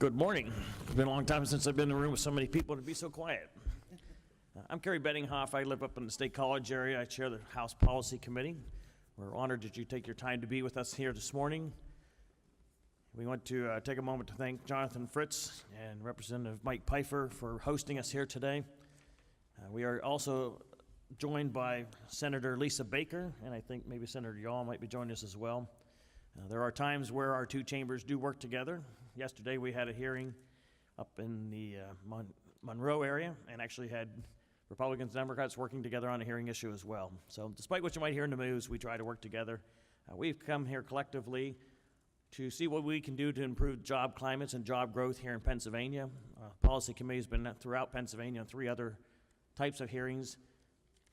Good morning. It's been a long time since I've been in a room with so many people to be so quiet. I'm Kerry Benninghoff. I live up in the State College area. I chair the House Policy Committee. We're honored that you take your time to be with us here this morning. We want to take a moment to thank Jonathan Fritz and Representative Mike Pfeiffer for hosting us here today. We are also joined by Senator Lisa Baker, and I think maybe Senator Yaw might be joining us as well. There are times where our two chambers do work together. Yesterday we had a hearing up in the Monroe area and actually had Republicans and Democrats working together on a hearing issue as well. So despite what you might hear in the news, we try to work together. We've come here collectively to see what we can do to improve job climates and job growth here in Pennsylvania. Policy Committee has been throughout Pennsylvania on 3 other types of hearings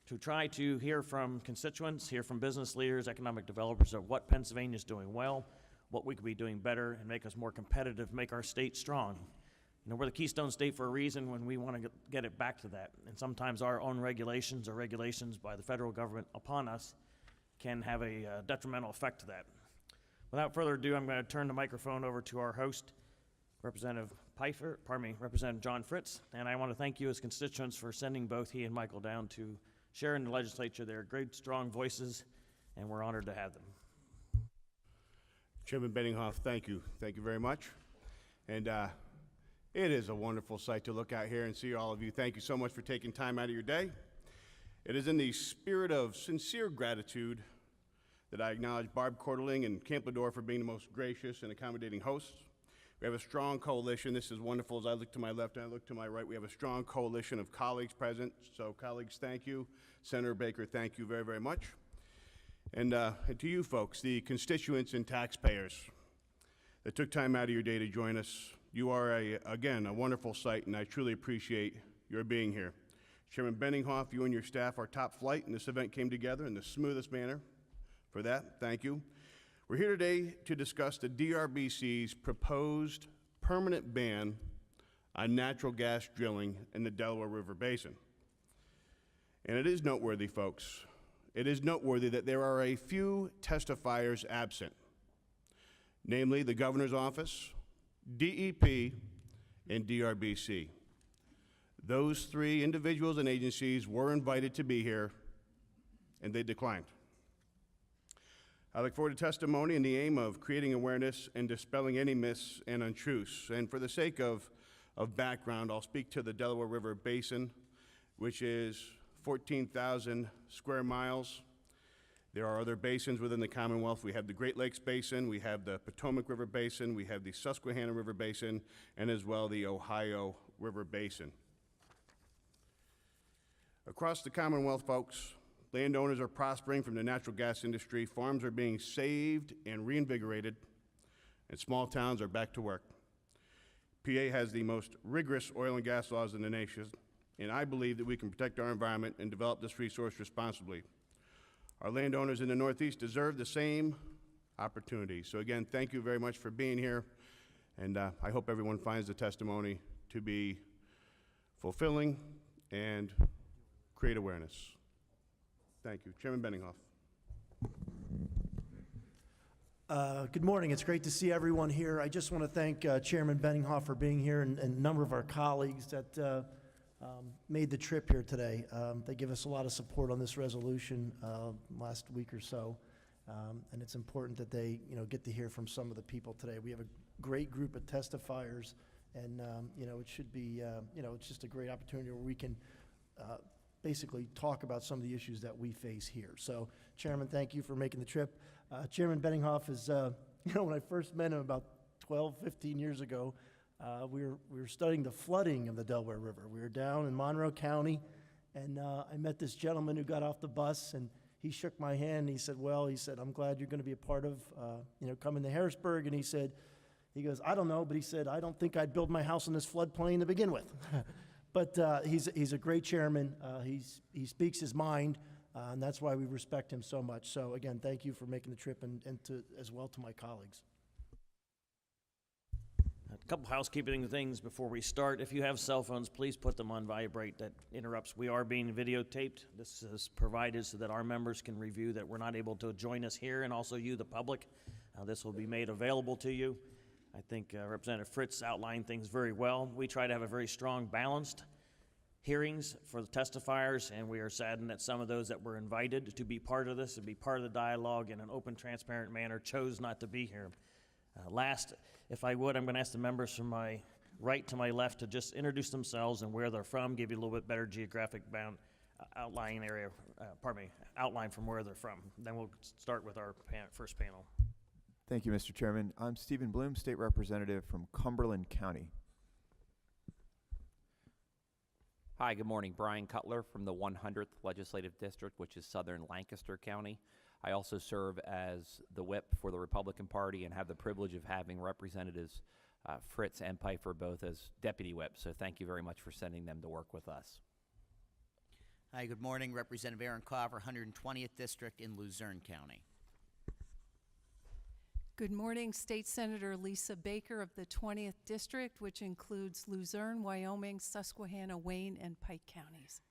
to try to hear from constituents, hear from business leaders, economic developers of what Pennsylvania is doing well, what we could be doing better, and make us more competitive, make our state strong. You know, we're the Keystone State for a reason when we want to get it back to that. And sometimes our own regulations or regulations by the federal government upon us can have a detrimental effect to that. Without further ado, I'm going to turn the microphone over to our host, Representative John Fritz, and I want to thank you as constituents for sending both he and Michael down to share in the legislature. They're great, strong voices, and we're honored to have them. Chairman Benninghoff, thank you. Thank you very much. And it is a wonderful sight to look out here and see all of you. Thank you so much for taking time out of your day. It is in the spirit of sincere gratitude that I acknowledge Barb Korteling and Camp Lador for being the most gracious and accommodating hosts. We have a strong coalition. This is wonderful. As I look to my left and I look to my right, we have a strong coalition of colleagues present. So colleagues, thank you. Senator Baker, thank you very, very much. And to you folks, the constituents and taxpayers that took time out of your day to join us, you are, again, a wonderful sight, and I truly appreciate your being here. Chairman Benninghoff, you and your staff are top flight, and this event came together in the smoothest manner. For that, thank you. We're here today to discuss the DRBC's proposed permanent ban on natural gas drilling in the Delaware River Basin. And it is noteworthy, folks, it is noteworthy that there are a few testifiers absent, namely the Governor's Office, DEP, and DRBC. Those 3 individuals and agencies were invited to be here, and they declined. I look forward to testimony in the aim of creating awareness and dispelling any myths and untruths. And for the sake of background, I'll speak to the Delaware River Basin, which is 14,000 square miles. There are other basins within the Commonwealth. We have the Great Lakes Basin, we have the Potomac River Basin, we have the Susquehanna River Basin, and as well the Ohio River Basin. Across the Commonwealth, folks, landowners are prospering from the natural gas industry, farms are being saved and reinvigorated, and small towns are back to work. PA has the most rigorous oil and gas laws in the nation, and I believe that we can protect our environment and develop this resource responsibly. Our landowners in the Northeast deserve the same opportunity. So again, thank you very much for being here, and I hope everyone finds the testimony to be fulfilling and create awareness. Thank you. Chairman Benninghoff. Good morning. It's great to see everyone here. I just want to thank Chairman Benninghoff for being here and a number of our colleagues that made the trip here today. They give us a lot of support on this resolution last week or so, and it's important that they get to hear from some of the people today. We have a great group of testifiers, and it should be it's just a great opportunity where we can basically talk about some of the issues that we face here. So, Chairman, thank you for making the trip. Chairman Benninghoff is, when I first met him about 12, 15 years ago, we were studying the flooding of the Delaware River. We were down in Monroe County, and I met this gentleman who got off the bus, and he shook my hand, and he said, I'm glad you're going to be a part of, coming to Harrisburg. And he goes, I don't know, but he said, I don't think I'd build my house in this floodplain to begin with. But he's a great chairman. He speaks his mind, and that's why we respect him so much. So again, thank you for making the trip, and as well to my colleagues. A couple housekeeping things before we start. If you have cell phones, please put them on vibrate. That interrupts. We are being videotaped. This is provided so that our members can review that we're not able to join us here, and also you, the public. This will be made available to you. I think Representative Fritz outlined things very well. We try to have a very strong, balanced hearings for the testifiers, and we are saddened that some of those that were invited to be part of this and be part of the dialogue in an open, transparent manner chose not to be here. Last, if I would, I'm going to ask the members from my right to my left to just introduce themselves and where they're from, give you a little bit better geographic outline from where they're from. Then we'll start with our first panel. Thank you, Mr. Chairman. I'm Stephen Bloom, State Representative from Cumberland County. Hi, good morning. Brian Cutler from the 100th Legislative District, which is southern Lancaster County. I also serve as the whip for the Republican Party and have the privilege of having Representatives Fritz and Pfeiffer both as deputy whips. So thank you very much for sending them to work with us. Hi, good morning. Representative Aaron Carver, 120th District in Luzerne County. Good morning, State Senator Lisa Baker of the 20th District, which includes Luzerne, Wyoming, Susquehanna, Wayne, and Pike counties.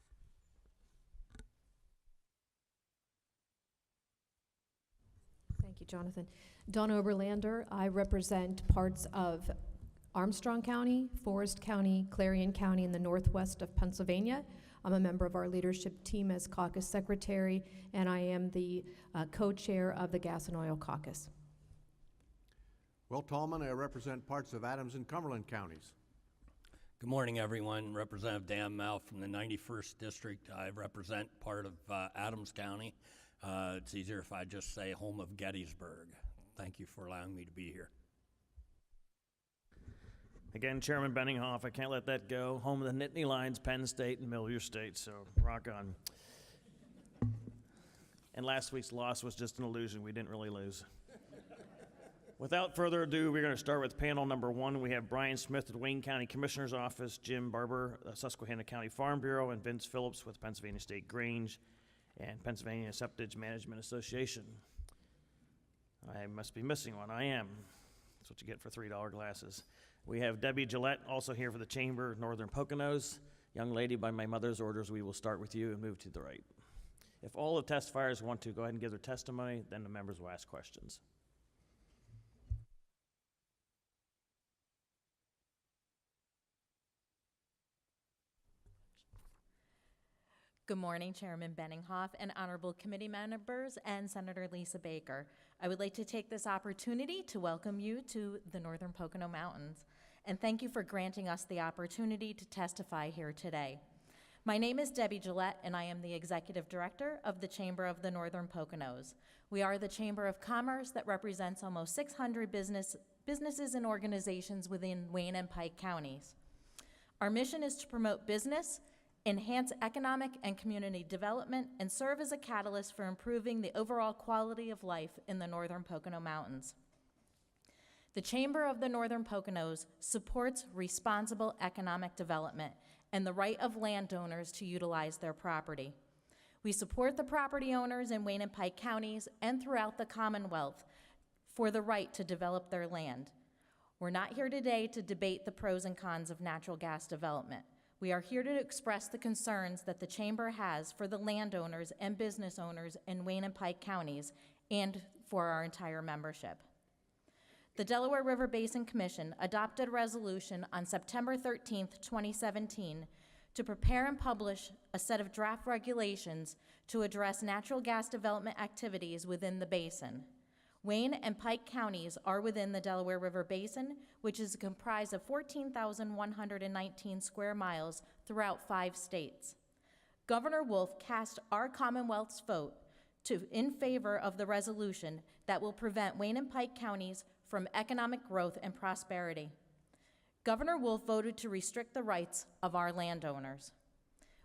Thank you, Jonathan. Dawn Oberlander. I represent parts of Armstrong County, Forest County, Clarion County, in the northwest of Pennsylvania. I'm a member of our leadership team as caucus secretary, and I am the co-chair of the Gas and Oil Caucus. Will Tallman, I represent parts of Adams and Cumberland counties. Good morning, everyone. Representative Dan Mel from the 91st District. I represent part of Adams County. It's easier if I just say home of Gettysburg. Thank you for allowing me to be here. Again, Chairman Benninghoff, I can't let that go. Home of the Nittany Lions, Penn State, and Miller State, so rock on. And last week's loss was just an illusion. We didn't really lose. Without further ado, we're going to start with panel number one. We have Brian Smith with Wayne County Commissioner's Office, Jim Barber, Susquehanna County Farm Bureau, and Vince Phillips with Pennsylvania State Grange and Pennsylvania Septage Management Association. I must be missing one. I am. That's what you get for $3 glasses. We have Debbie Gillette, also here for the Chamber of Northern Poconos. Young lady, by my mother's orders, we will start with you and move to the right. If all the testifiers want to go ahead and give their testimony, then the members will ask questions. Good morning, Chairman Benninghoff and honorable committee members and Senator Lisa Baker. I would like to take this opportunity to welcome you to the Northern Pocono Mountains, and thank you for granting us the opportunity to testify here today. My name is Debbie Gillette, and I am the Executive Director of the Chamber of the Northern Poconos. We are the Chamber of Commerce that represents almost 600 businesses and organizations within Wayne and Pike counties. Our mission is to promote business, enhance economic and community development, and serve as a catalyst for improving the overall quality of life in the Northern Pocono Mountains. The Chamber of the Northern Poconos supports responsible economic development and the right of landowners to utilize their property. We support the property owners in Wayne and Pike counties and throughout the Commonwealth for the right to develop their land. We're not here today to debate the pros and cons of natural gas development. We are here to express the concerns that the Chamber has for the landowners and business owners in Wayne and Pike counties and for our entire membership. The Delaware River Basin Commission adopted a resolution on September 13th, 2017 to prepare and publish a set of draft regulations to address natural gas development activities within the basin. Wayne and Pike counties are within the Delaware River Basin, which is comprised of 14,119 square miles throughout 5 states. Governor Wolf cast our Commonwealth's vote in favor of the resolution that will prevent Wayne and Pike counties from economic growth and prosperity. Governor Wolf voted to restrict the rights of our landowners.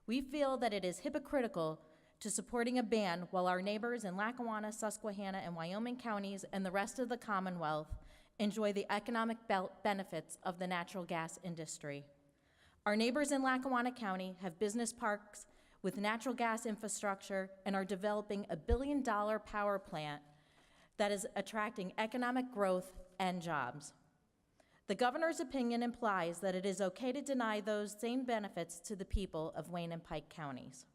We feel that it is hypocritical to supporting a ban while our neighbors in Lackawanna, Susquehanna, and Wyoming counties and the rest of the Commonwealth enjoy the economic benefits of the natural gas industry. Our neighbors in Lackawanna County have business parks with natural gas infrastructure and are developing a $1 billion power plant that is attracting economic growth and jobs. The governor's opinion implies that it is okay to deny those same benefits to the people of Wayne and Pike counties.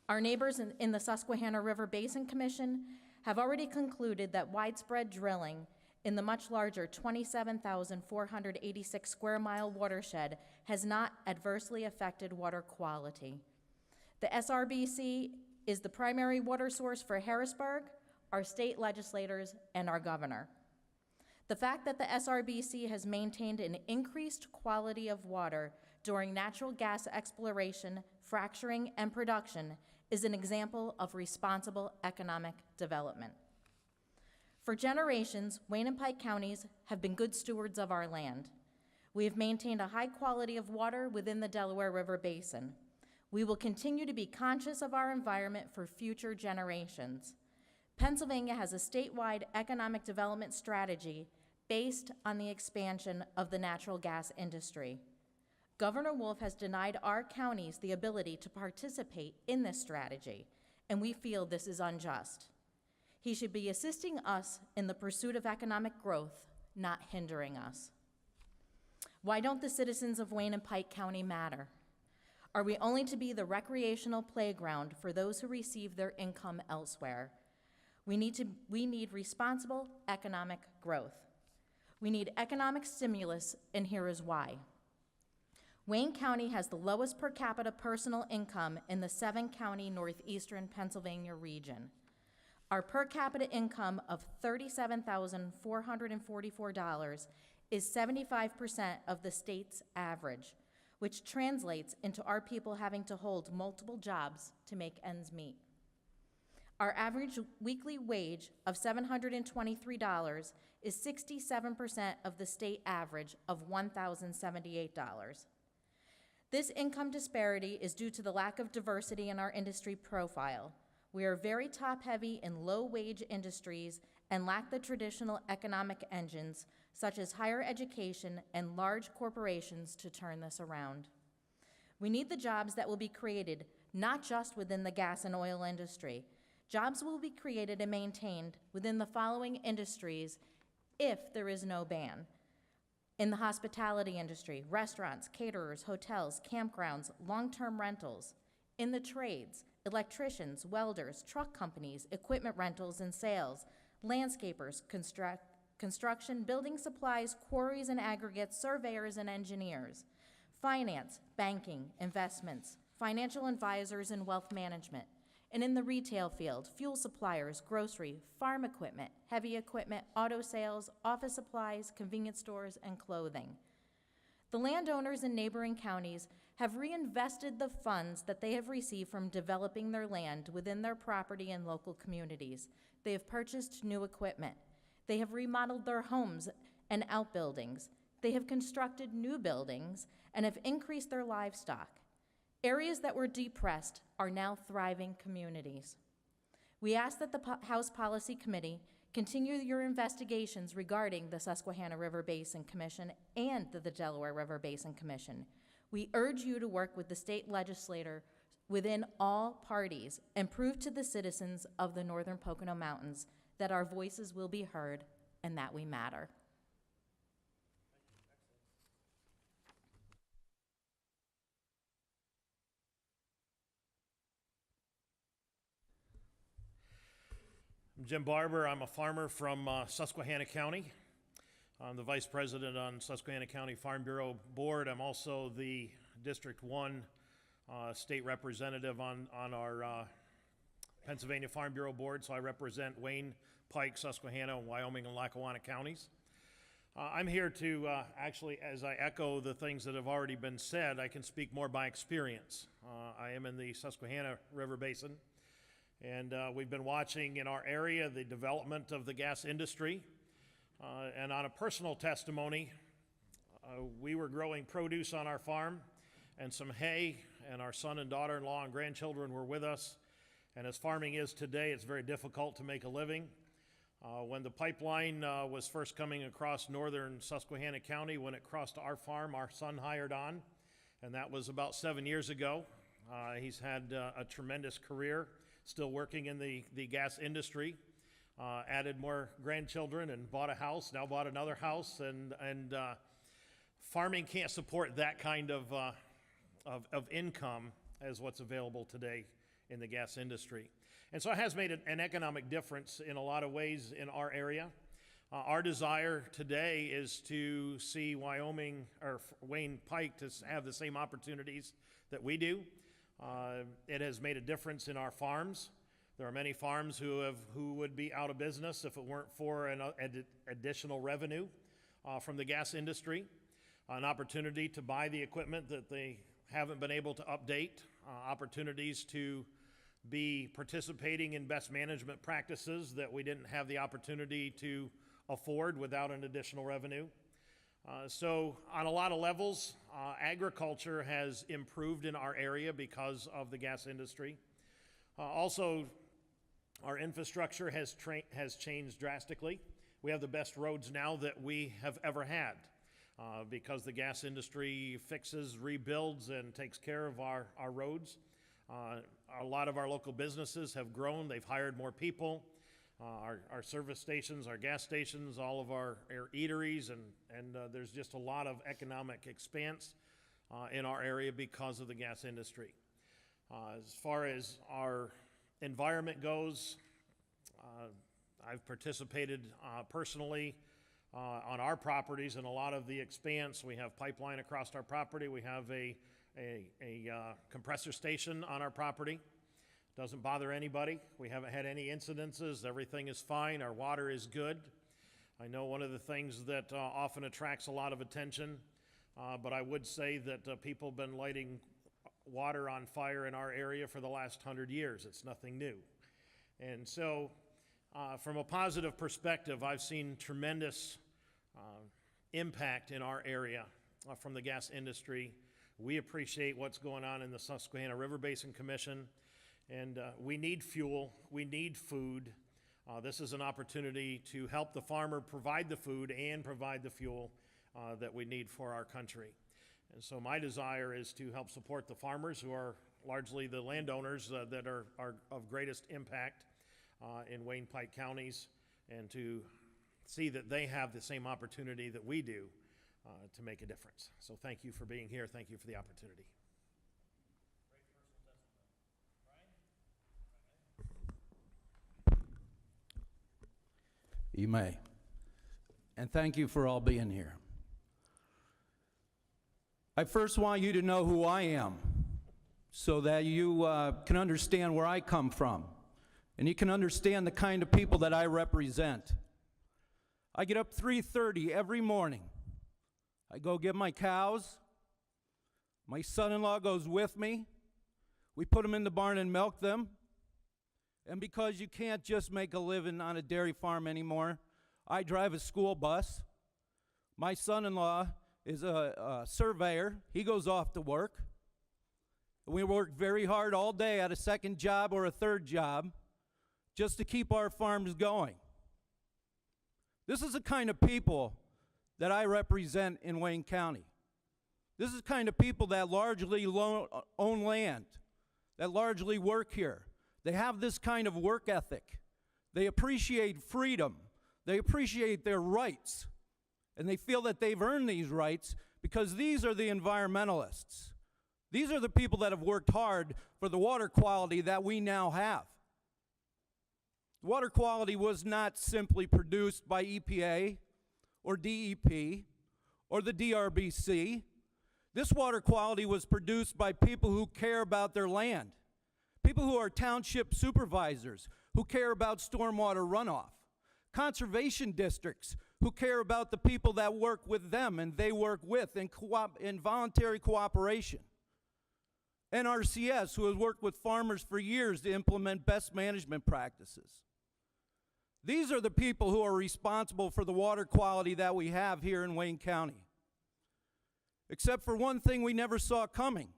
Our neighbors in the Susquehanna River Basin Commission have already concluded that widespread drilling in the much larger 27,486 square mile watershed has not adversely affected water quality. The SRBC is the primary water source for Harrisburg, our state legislators, and our governor. The fact that the SRBC has maintained an increased quality of water during natural gas exploration, fracturing, and production is an example of responsible economic development. For generations, Wayne and Pike counties have been good stewards of our land. We have maintained a high quality of water within the Delaware River Basin. We will continue to be conscious of our environment for future generations. Pennsylvania has a statewide economic development strategy based on the expansion of the natural gas industry. Governor Wolf has denied our counties the ability to participate in this strategy, and we feel this is unjust. He should be assisting us in the pursuit of economic growth, not hindering us. Why don't the citizens of Wayne and Pike County matter? Are we only to be the recreational playground for those who receive their income elsewhere? We need responsible economic growth. We need economic stimulus, and here is why. Wayne County has the lowest per capita personal income in the 7-county northeastern Pennsylvania region. Our per capita income of $37,444 is 75% of the state's average, which translates into our people having to hold multiple jobs to make ends meet. Our average weekly wage of $723 is 67% of the state average of $1,078. This income disparity is due to the lack of diversity in our industry profile. We are very top-heavy in low-wage industries and lack the traditional economic engines, such as higher education and large corporations, to turn this around. We need the jobs that will be created, not just within the gas and oil industry. Jobs will be created and maintained within the following industries if there is no ban. In the hospitality industry, restaurants, caterers, hotels, campgrounds, long-term rentals. In the trades, electricians, welders, truck companies, equipment rentals and sales, landscapers, construction, building supplies, quarries and aggregates, surveyors and engineers, finance, banking, investments, financial advisors and wealth management. And in the retail field, fuel suppliers, grocery, farm equipment, heavy equipment, auto sales, office supplies, convenience stores, and clothing. The landowners in neighboring counties have reinvested the funds that they have received from developing their land within their property and local communities. They have purchased new equipment. They have remodeled their homes and outbuildings. They have constructed new buildings and have increased their livestock. Areas that were depressed are now thriving communities. We ask that the House Policy Committee continue your investigations regarding the Susquehanna River Basin Commission and the Delaware River Basin Commission. We urge you to work with the state legislator within all parties and prove to the citizens of the Northern Pocono Mountains that our voices will be heard and that we matter. I'm Jim Barber. I'm a farmer from Susquehanna County. I'm the vice president on Susquehanna County Farm Bureau Board. I'm also the District 1 state representative on our Pennsylvania Farm Bureau Board, so I represent Wayne, Pike, Susquehanna, Wyoming, and Lackawanna counties. I'm here to actually, as I echo the things that have already been said, I can speak more by experience. I am in the Susquehanna River Basin. And we've been watching in our area the development of the gas industry. And on a personal testimony, we were growing produce on our farm and some hay, and our son and daughter-in-law and grandchildren were with us. And as farming is today, it's very difficult to make a living. When the pipeline was first coming across northern Susquehanna County, when it crossed our farm, our son hired on, and that was about 7 years ago. He's had a tremendous career, still working in the gas industry, added more grandchildren and bought a house, now bought another house, and farming can't support that kind of income as what's available today in the gas industry. And so it has made an economic difference in a lot of ways in our area. Our desire today is to see Wyoming, or Wayne Pike, to have the same opportunities that we do. It has made a difference in our farms. There are many farms who would be out of business if it weren't for an additional revenue from the gas industry, an opportunity to buy the equipment that they haven't been able to update, opportunities to be participating in best management practices that we didn't have the opportunity to afford without an additional revenue. So on a lot of levels, agriculture has improved in our area because of the gas industry. Also, our infrastructure has changed drastically. We have the best roads now that we have ever had because the gas industry fixes, rebuilds, and takes care of our roads. A lot of our local businesses have grown. They've hired more people. Our service stations, our gas stations, all of our eateries, and there's just a lot of economic expanse in our area because of the gas industry. As far as our environment goes, I've participated personally on our properties in a lot of the expanse. We have pipeline across our property. We have a compressor station on our property. Doesn't bother anybody. We haven't had any incidences. Everything is fine. Our water is good. I know one of the things that often attracts a lot of attention, but I would say that people have been lighting water on fire in our area for the last 100 years. It's nothing new. And so from a positive perspective, I've seen tremendous impact in our area from the gas industry. We appreciate what's going on in the Susquehanna River Basin Commission. And we need fuel, we need food. This is an opportunity to help the farmer provide the food and provide the fuel that we need for our country. And so my desire is to help support the farmers, who are largely the landowners that are of greatest impact in Wayne Pike counties, and to see that they have the same opportunity that we do to make a difference. So thank you for being here. Thank you for the opportunity. You may. And thank you for all being here. I first want you to know who I am so that you can understand where I come from and you can understand the kind of people that I represent. I get up 3:30 every morning. I go get my cows. My son-in-law goes with me. We put them in the barn and milk them. And because you can't just make a living on a dairy farm anymore, I drive a school bus. My son-in-law is a surveyor. He goes off to work. We work very hard all day at a second job or a third job just to keep our farms going. This is the kind of people that I represent in Wayne County. This is the kind of people that largely own land, that largely work here. They have this kind of work ethic. They appreciate freedom. They appreciate their rights. And they feel that they've earned these rights because these are the environmentalists. These are the people that have worked hard for the water quality that we now have. Water quality was not simply produced by EPA or DEP or the Drbc. This water quality was produced by people who care about their land. People who are township supervisors, who care about stormwater runoff. Conservation districts, who care about the people that work with them and they work with in voluntary cooperation. NRCS, who has worked with farmers for years to implement best management practices. These are the people who are responsible for the water quality that we have here in Wayne County. Except for one thing we never saw coming.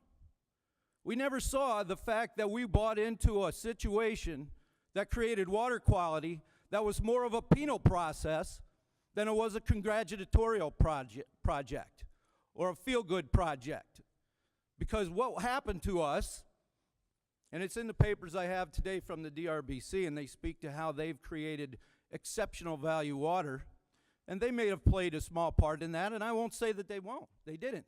We never saw the fact that we bought into a situation that created water quality that was more of a penal process than it was a congratulatorial project or a feel-good project. Because what happened to us, and it's in the papers I have today from the Drbc, and they speak to how they've created exceptional value water, and they may have played a small part in that, and I won't say that they won't. They didn't.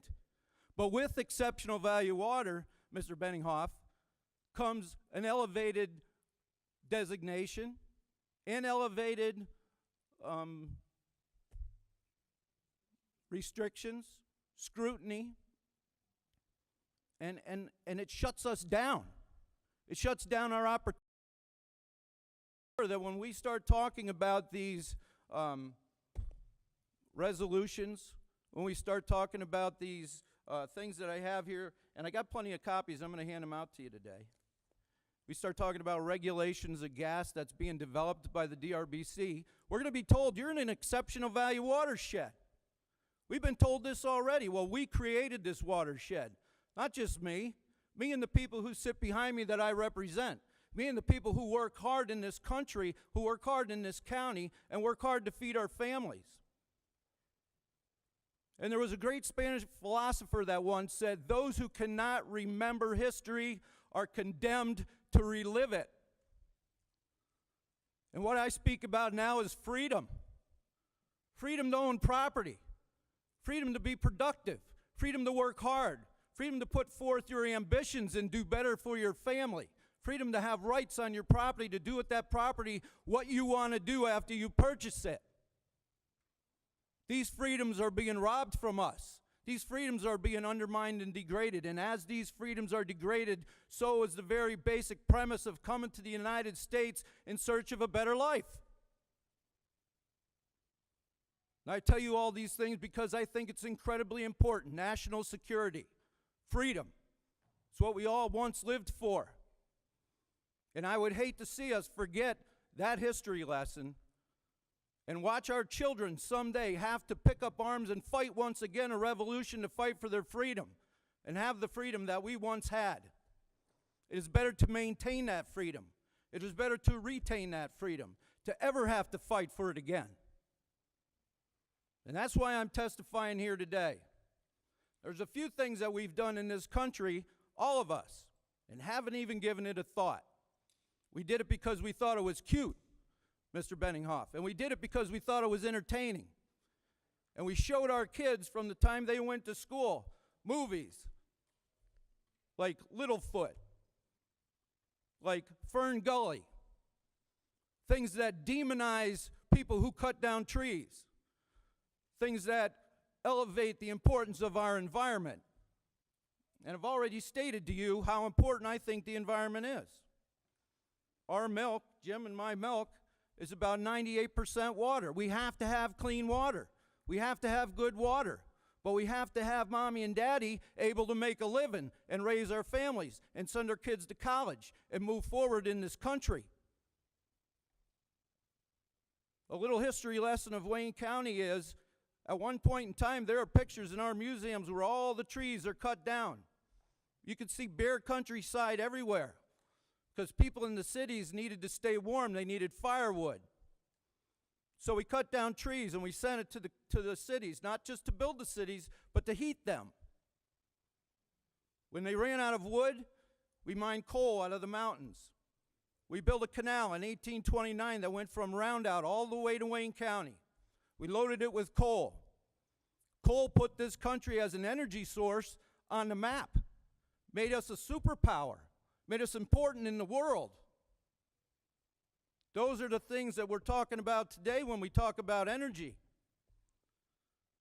But with exceptional value water, Mr. Benninghoff, comes an elevated designation, an elevated restrictions, scrutiny, and it shuts us down. It shuts down our opportunity. That when we start talking about these resolutions, when we start talking about these things that I have here, and I got plenty of copies, I'm going to hand them out to you today. We start talking about regulations of gas that's being developed by the Drbc, we're going to be told you're in an exceptional value watershed. We've been told this already. Well, we created this watershed. Not just me and the people who sit behind me that I represent. Me and the people who work hard in this country, who work hard in this county, and work hard to feed our families. And there was a great Spanish philosopher that once said, those who cannot remember history are condemned to relive it. And what I speak about now is freedom. Freedom to own property. Freedom to be productive. Freedom to work hard. Freedom to put forth your ambitions and do better for your family. Freedom to have rights on your property, to do with that property what you want to do after you purchase it. These freedoms are being robbed from us. These freedoms are being undermined and degraded. And as these freedoms are degraded, so is the very basic premise of coming to the United States in search of a better life. And I tell you all these things because I think it's incredibly important. National security, freedom. It's what we all once lived for. And I would hate to see us forget that history lesson and watch our children someday have to pick up arms and fight once again a revolution to fight for their freedom and have the freedom that we once had. It is better to maintain that freedom. It is better to retain that freedom, to ever have to fight for it again. And that's why I'm testifying here today. There's a few things that we've done in this country, all of us, and haven't even given it a thought. We did it because we thought it was cute, Mr. Benninghoff, and we did it because we thought it was entertaining. And we showed our kids from the time they went to school movies like Littlefoot, like Fern Gully, things that demonize people who cut down trees, things that elevate the importance of our environment. And I've already stated to you how important I think the environment is. Our milk, Jim and my milk, is about 98% water. We have to have clean water. We have to have good water. But we have to have mommy and daddy able to make a living and raise our families and send our kids to college and move forward in this country. A little history lesson of Wayne County is, at one point in time, there are pictures in our museums where all the trees are cut down. You could see bare countryside everywhere because people in the cities needed to stay warm. They needed firewood. So we cut down trees and we sent it to the cities, not just to build the cities, but to heat them. When they ran out of wood, we mined coal out of the mountains. We built a canal in 1829 that went from Roundout all the way to Wayne County. We loaded it with coal. Coal put this country as an energy source on the map, made us a superpower, made us important in the world. Those are the things that we're talking about today when we talk about energy.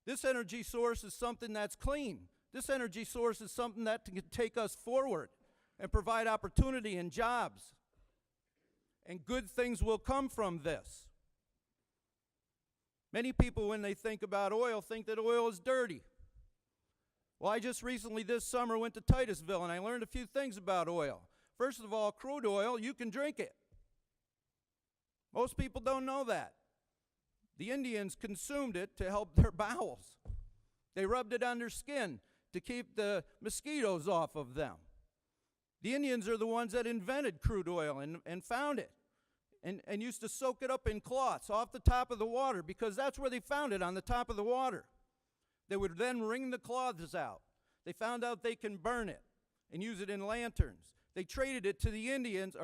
This energy source is something that's clean. This energy source is something that can take us forward and provide opportunity and jobs. And good things will come from this. Many people, when they think about oil, think that oil is dirty. Well, I just recently this summer went to Titusville and I learned a few things about oil. First of all, crude oil, you can drink it. Most people don't know that. The Indians consumed it to help their bowels. They rubbed it on their skin to keep the mosquitoes off of them. The Indians are the ones that invented crude oil and found it and used to soak it up in cloths off the top of the water because that's where they found it, on the top of the water. They would then wring the cloths out. They found out they can burn it and use it in lanterns. They traded it to the Indians,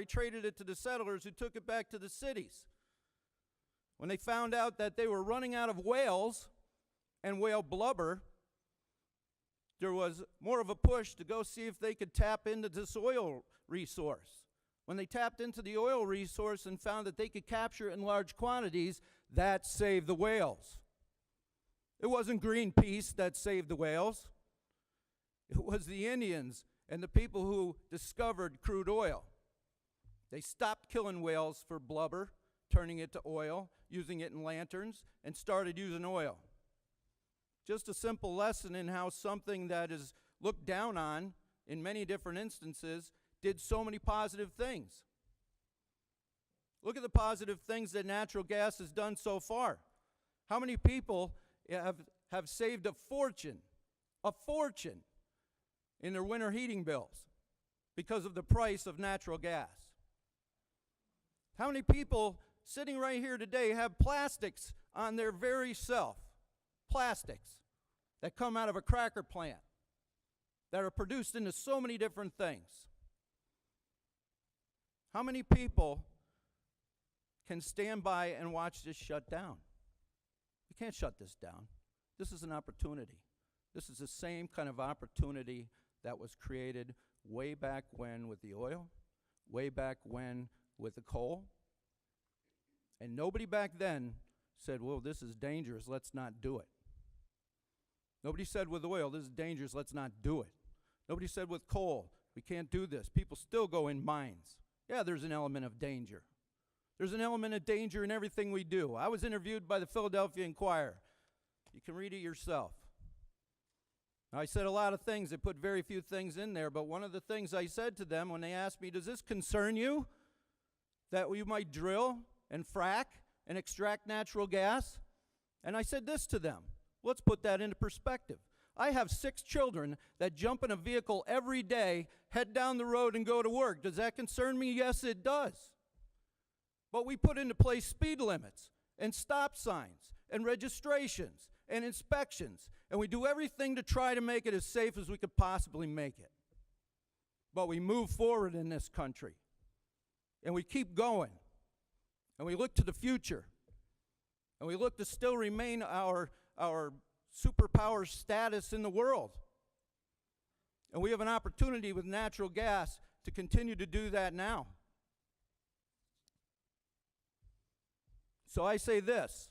traded it to the settlers who took it back to the cities. When they found out that they were running out of whales and whale blubber, there was more of a push to go see if they could tap into this oil resource. When they tapped into the oil resource and found that they could capture it in large quantities, that saved the whales. It wasn't Greenpeace that saved the whales. It was the Indians and the people who discovered crude oil. They stopped killing whales for blubber, turning it to oil, using it in lanterns, and started using oil. Just a simple lesson in how something that is looked down on in many different instances did so many positive things. Look at the positive things that natural gas has done so far. How many people have saved a fortune in their winter heating bills because of the price of natural gas? How many people sitting right here today have plastics on their very self? Plastics that come out of a cracker plant that are produced into so many different things. How many people can stand by and watch this shut down? You can't shut this down. This is an opportunity. This is the same kind of opportunity that was created way back when with the oil, way back when with the coal. And nobody back then said, well, this is dangerous, let's not do it. Nobody said with oil, this is dangerous, let's not do it. Nobody said with coal, we can't do this. People still go in mines. Yeah, there's an element of danger. There's an element of danger in everything we do. I was interviewed by the Philadelphia Inquirer. You can read it yourself. I said a lot of things. They put very few things in there, but one of the things I said to them when they asked me, does this concern you that we might drill and frack and extract natural gas? And I said this to them. Let's put that into perspective. I have 6 children that jump in a vehicle every day, head down the road and go to work. Does that concern me? Yes, it does. But we put into place speed limits and stop signs and registrations and inspections, and we do everything to try to make it as safe as we could possibly make it. But we move forward in this country, and we keep going, and we look to the future, and we look to still remain our superpower status in the world. And we have an opportunity with natural gas to continue to do that now. So I say this.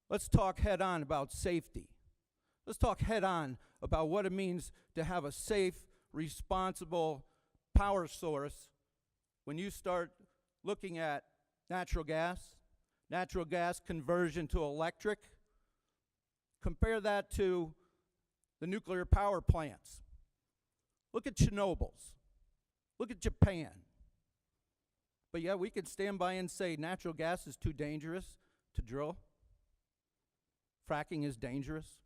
Let's talk head on about safety. Let's talk head on about what it means to have a safe, responsible power source when you start looking at natural gas conversion to electric. Compare that to the nuclear power plants. Look at Chernobyl's. Look at Japan. But yeah, we can stand by and say natural gas is too dangerous to drill. Fracking is dangerous.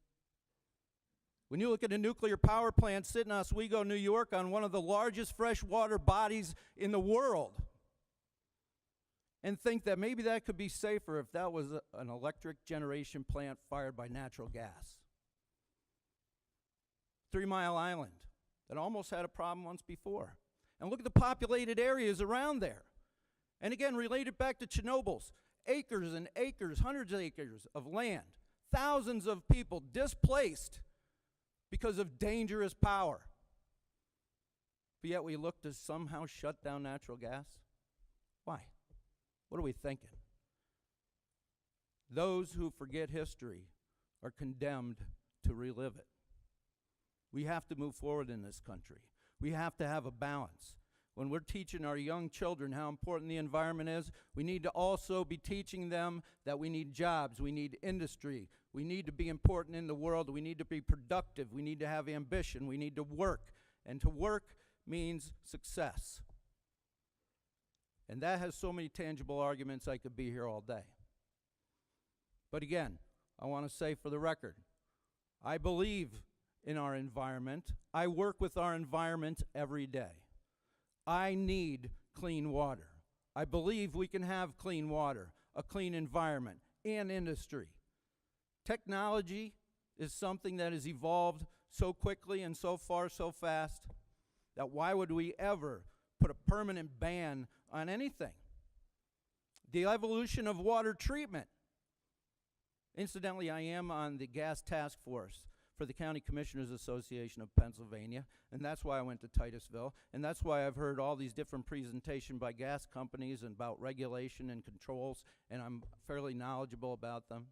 When you look at a nuclear power plant sitting in Oswego, New York, on one of the largest freshwater bodies in the world, and think that maybe that could be safer if that was an electric generation plant fired by natural gas. 3 Mile Island, that almost had a problem once before. And look at the populated areas around there. And again, related back to Chernobyl's, acres and acres, hundreds of acres of land, thousands of people displaced because of dangerous power. But yet we look to somehow shut down natural gas? Why? What are we thinking? Those who forget history are condemned to relive it. We have to move forward in this country. We have to have a balance. When we're teaching our young children how important the environment is, we need to also be teaching them that we need jobs, we need industry, we need to be important in the world, we need to be productive, we need to have ambition, we need to work. And to work means success. And that has so many tangible arguments, I could be here all day. But again, I want to say for the record, I believe in our environment. I work with our environment every day. I need clean water. I believe we can have clean water, a clean environment, and industry. Technology is something that has evolved so quickly and so far so fast that why would we ever put a permanent ban on anything? The evolution of water treatment. Incidentally, I am on the gas task force for the County Commissioners Association of Pennsylvania, and that's why I went to Titusville, and that's why I've heard all these different presentations by gas companies and about regulation and controls, and I'm fairly knowledgeable about them.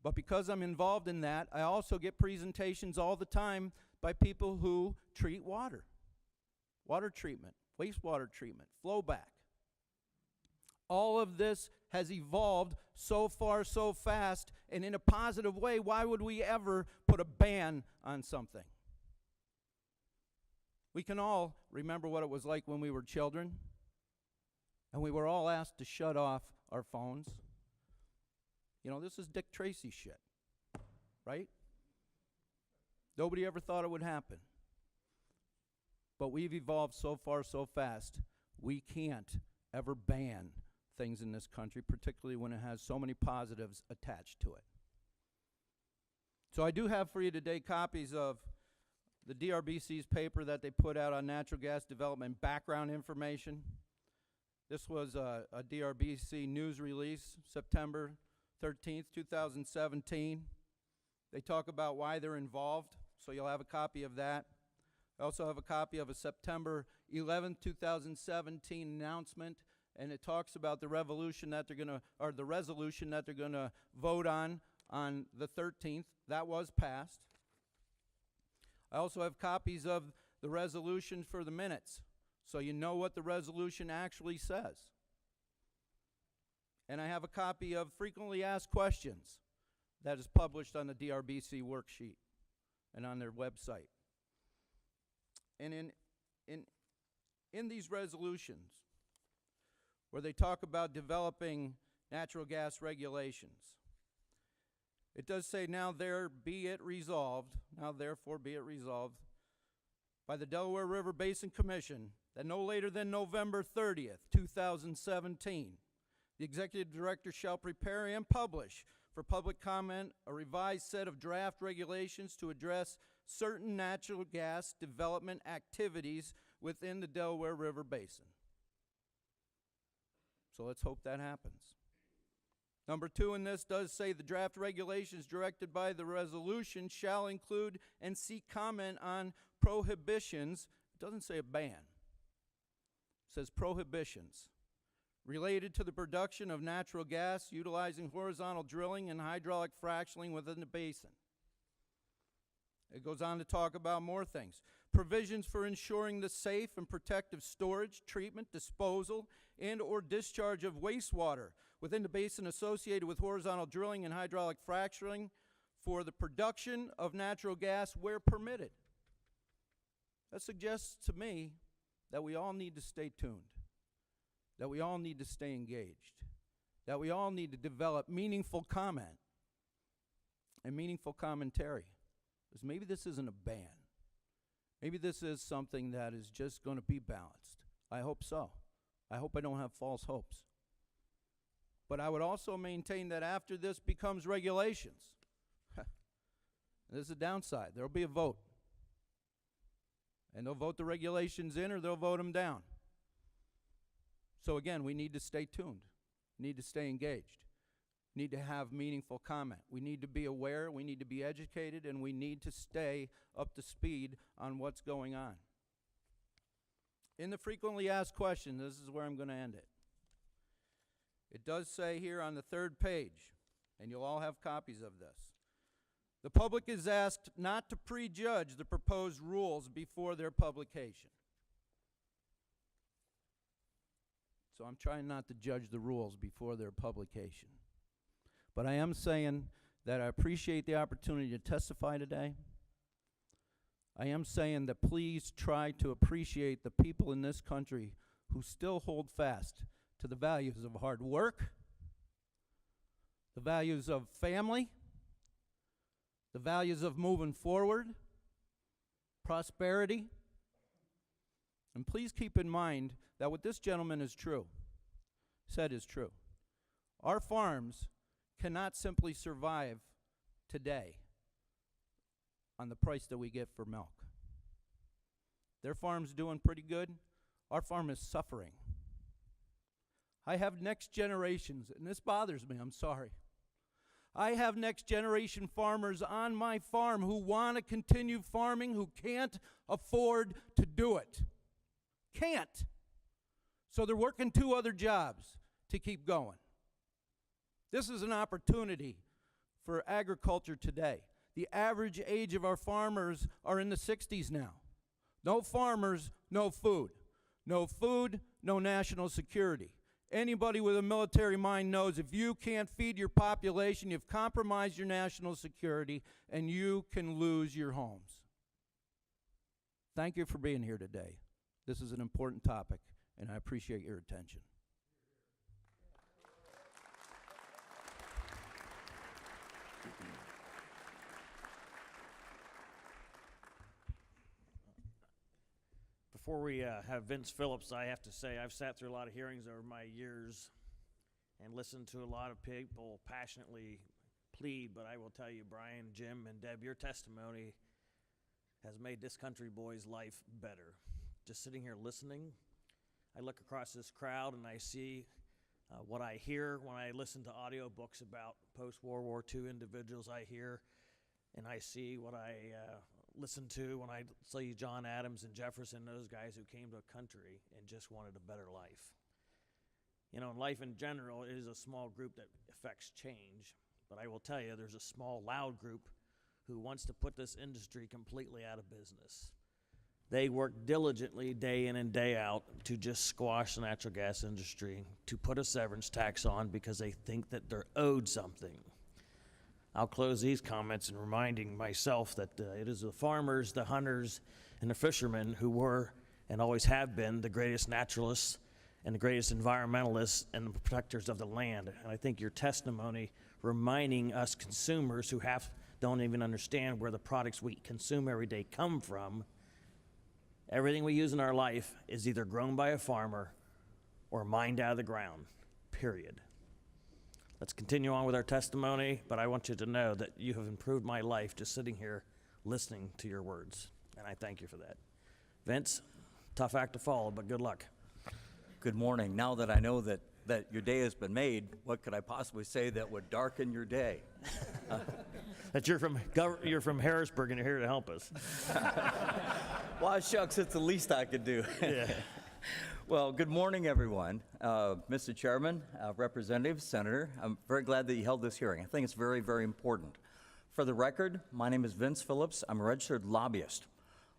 But because I'm involved in that, I also get presentations all the time by people who treat water. Water treatment, wastewater treatment, flow back. All of this has evolved so far, so fast, and in a positive way. Why would we ever put a ban on something? We can all remember what it was like when we were children, and we were all asked to shut off our phones. You know, this is Dick Tracy shit, right? Nobody ever thought it would happen. But we've evolved so far, so fast, we can't ever ban things in this country, particularly when it has so many positives attached to it. So I do have for you today copies of the Drbc's paper that they put out on natural gas development background information. This was a Drbc news release, September 13th, 2017. They talk about why they're involved, so you'll have a copy of that. I also have a copy of a September 11th, 2017 announcement, and it talks about the resolution that they're gonna vote on the 13th. That was passed. I also have copies of the resolution for the minutes, so you know what the resolution actually says. And I have a copy of frequently asked questions that is published on the Drbc worksheet and on their website. And in these resolutions, where they talk about developing natural gas regulations, it does say, now therefore be it resolved by the Delaware River Basin Commission that no later than November 30th, 2017, the executive director shall prepare and publish for public comment a revised set of draft regulations to address certain natural gas development activities within the Delaware River Basin. So let's hope that happens. Number 2 in this does say the draft regulations directed by the resolution shall include and seek comment on prohibitions. It doesn't say a ban. It says prohibitions related to the production of natural gas utilizing horizontal drilling and hydraulic fracturing within the basin. It goes on to talk about more things. Provisions for ensuring the safe and protective storage, treatment, disposal, and or discharge of wastewater within the basin associated with horizontal drilling and hydraulic fracturing for the production of natural gas where permitted. That suggests to me that we all need to stay tuned, that we all need to stay engaged, that we all need to develop meaningful comment and meaningful commentary. Because maybe this isn't a ban. Maybe this is something that is just going to be balanced. I hope so. I hope I don't have false hopes. But I would also maintain that after this becomes regulations, there's a downside. There'll be a vote. And they'll vote the regulations in or they'll vote them down. So again, we need to stay tuned. We need to stay engaged. We need to have meaningful comment. We need to be aware, we need to be educated, and we need to stay up to speed on what's going on. In the frequently asked questions, this is where I'm going to end it. It does say here on the 3rd page, and you'll all have copies of this, the public is asked not to prejudge the proposed rules before their publication. So I'm trying not to judge the rules before their publication. But I am saying that I appreciate the opportunity to testify today. I am saying that please try to appreciate the people in this country who still hold fast to the values of hard work, the values of family, the values of moving forward, prosperity. And please keep in mind that what this gentleman is true, said is true. Our farms cannot simply survive today on the price that we get for milk. Their farm's doing pretty good. Our farm is suffering. I have next generations, and this bothers me, I'm sorry. I have next generation farmers on my farm who want to continue farming, who can't afford to do it. Can't. So they're working 2 other jobs to keep going. This is an opportunity for agriculture today. The average age of our farmers are in the 60s now. No farmers, no food. No food, no national security. Anybody with a military mind knows if you can't feed your population, you've compromised your national security, and you can lose your homes. Thank you for being here today. This is an important topic, and I appreciate your attention. Before we have Vince Phillips, I have to say I've sat through a lot of hearings over my years and listened to a lot of people passionately plead, but I will tell you, Brian, Jim, and Deb, your testimony has made this country boy's life better. Just sitting here listening, I look across this crowd and I see what I hear when I listen to audiobooks about post-World War II individuals I hear, and I see what I listen to when I see John Adams and Jefferson, those guys who came to a country and just wanted a better life. You know, in life in general, it is a small group that affects change, but I will tell you, there's a small, loud group who wants to put this industry completely out of business. They work diligently day in and day out to just squash the natural gas industry, to put a severance tax on because they think that they're owed something. I'll close these comments in reminding myself that it is the farmers, the hunters, and the fishermen who were and always have been the greatest naturalists and the greatest environmentalists and the protectors of the land. And I think your testimony reminding us consumers who don't even understand where the products we consume every day come from. Everything we use in our life is either grown by a farmer or mined out of the ground, period. Let's continue on with our testimony, but I want you to know that you have improved my life just sitting here listening to your words, and I thank you for that. Vince, tough act to follow, but good luck. Good morning. Now that I know that your day has been made, what could I possibly say that would darken your day? That you're from Harrisburg and you're here to help us. Well, shucks, it's the least I could do. Yeah. Well, good morning, everyone. Mr. Chairman, Representative, Senator, I'm very glad that you held this hearing. I think it's very, very important. For the record, my name is Vince Phillips. I'm a registered lobbyist.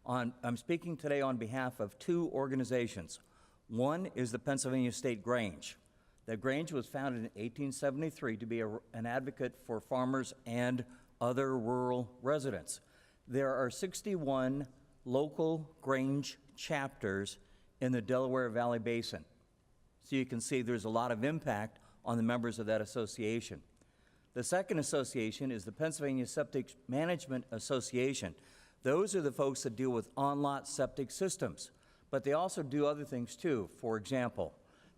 I'm speaking today on behalf of two organizations. One is the Pennsylvania State Grange. The Grange was founded in 1873 to be an advocate for farmers and other rural residents. There are 61 local Grange chapters in the Delaware Valley Basin. So you can see there's a lot of impact on the members of that association. The second association is the Pennsylvania Septic Management Association. Those are the folks that deal with on-lot septic systems, but they also do other things too. For example,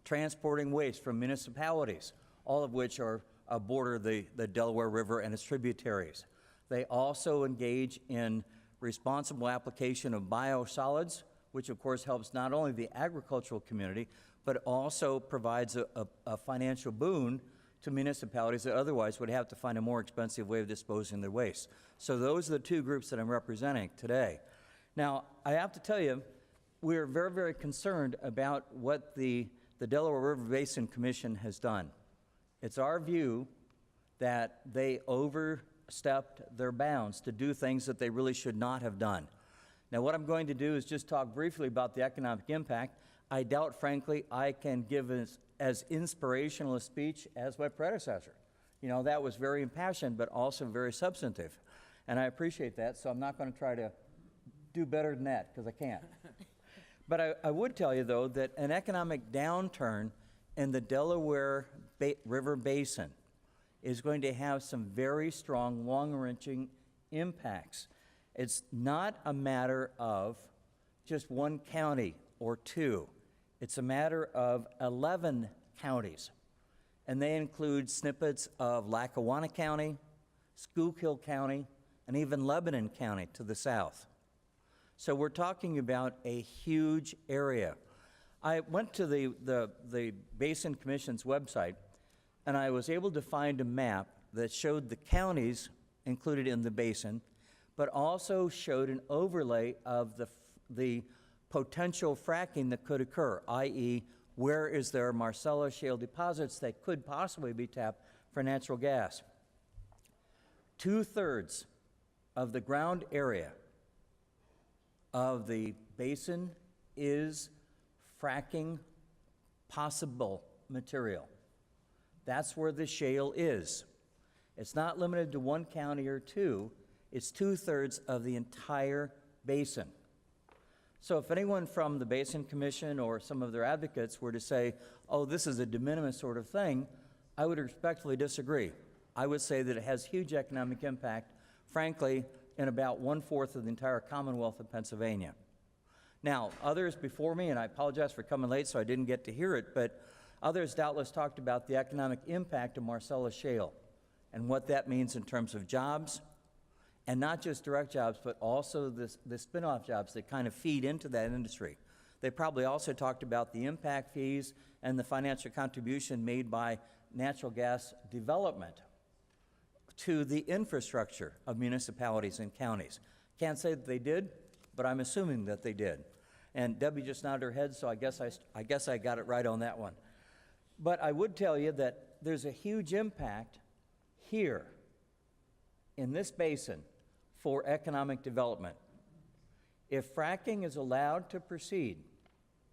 transporting waste from municipalities, all of which are border the Delaware River and its tributaries. They also engage in responsible application of biosolids, which of course helps not only the agricultural community, but also provides a financial boon to municipalities that otherwise would have to find a more expensive way of disposing their waste. So those are the two groups that I'm representing today. Now, I have to tell you, we're very, very concerned about what the Delaware River Basin Commission has done. It's our view that they overstepped their bounds to do things that they really should not have done. Now, what I'm going to do is just talk briefly about the economic impact. I doubt, frankly, I can give as inspirational a speech as my predecessor. You know, that was very impassioned, but also very substantive. And I appreciate that, so I'm not going to try to do better than that, because I can't. But I would tell you, though, that an economic downturn in the Delaware River Basin is going to have some very strong, long-reaching impacts. It's not a matter of just one county or two. It's a matter of 11 counties, and they include snippets of Lackawanna County, Schuylkill County, and even Lebanon County to the south. So we're talking about a huge area. I went to the Basin Commission's website, and I was able to find a map that showed the counties included in the basin, but also showed an overlay of the potential fracking that could occur, i.e., where is there Marcellus shale deposits that could possibly be tapped for natural gas. 2/3 of the ground area of the basin is fracking possible material. That's where the shale is. It's not limited to one county or two, it's 2/3 of the entire basin. So if anyone from the Basin Commission or some of their advocates were to say, oh, this is a de minimis sort of thing, I would respectfully disagree. I would say that it has huge economic impact, frankly, in about 1/4 of the entire Commonwealth of Pennsylvania. Now, others before me, and I apologize for coming late so I didn't get to hear it, but others doubtless talked about the economic impact of Marcellus Shale and what that means in terms of jobs, and not just direct jobs, but also the spin-off jobs that kind of feed into that industry. They probably also talked about the impact fees and the financial contribution made by natural gas development to the infrastructure of municipalities and counties. Can't say that they did, but I'm assuming that they did. And Debbie just nodded her head, so I guess I got it right on that one. But I would tell you that there's a huge impact here in this basin for economic development. If fracking is allowed to proceed,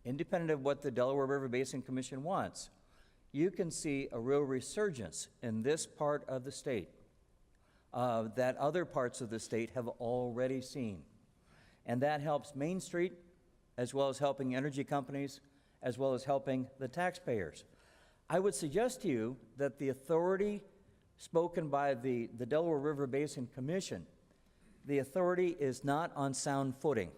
independent of what the Delaware River Basin Commission wants, you can see a real resurgence in this part of the state that other parts of the state have already seen. And that helps Main Street, as well as helping energy companies, as well as helping the taxpayers. I would suggest to you that the authority spoken by the Delaware River Basin Commission, the authority is not on sound footing.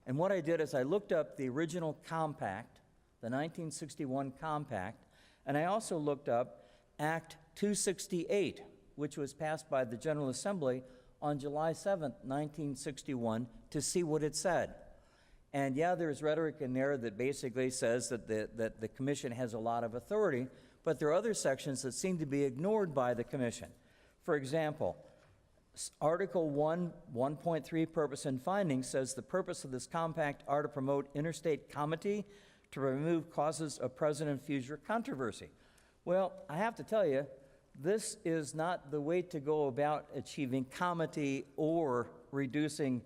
And what I did is I looked up the original compact, the 1961 compact, and I also looked up Act 268, which was passed by the General Assembly on July 7th, 1961, to see what it said. And yeah, there's rhetoric in there that basically says that the commission has a lot of authority, but there are other sections that seem to be ignored by the commission. For example, Article 1, 1.3, Purpose and Findings says the purpose of this compact are to promote interstate comity to remove causes of present and future controversy. Well, I have to tell you, this is not the way to go about achieving comity or reducing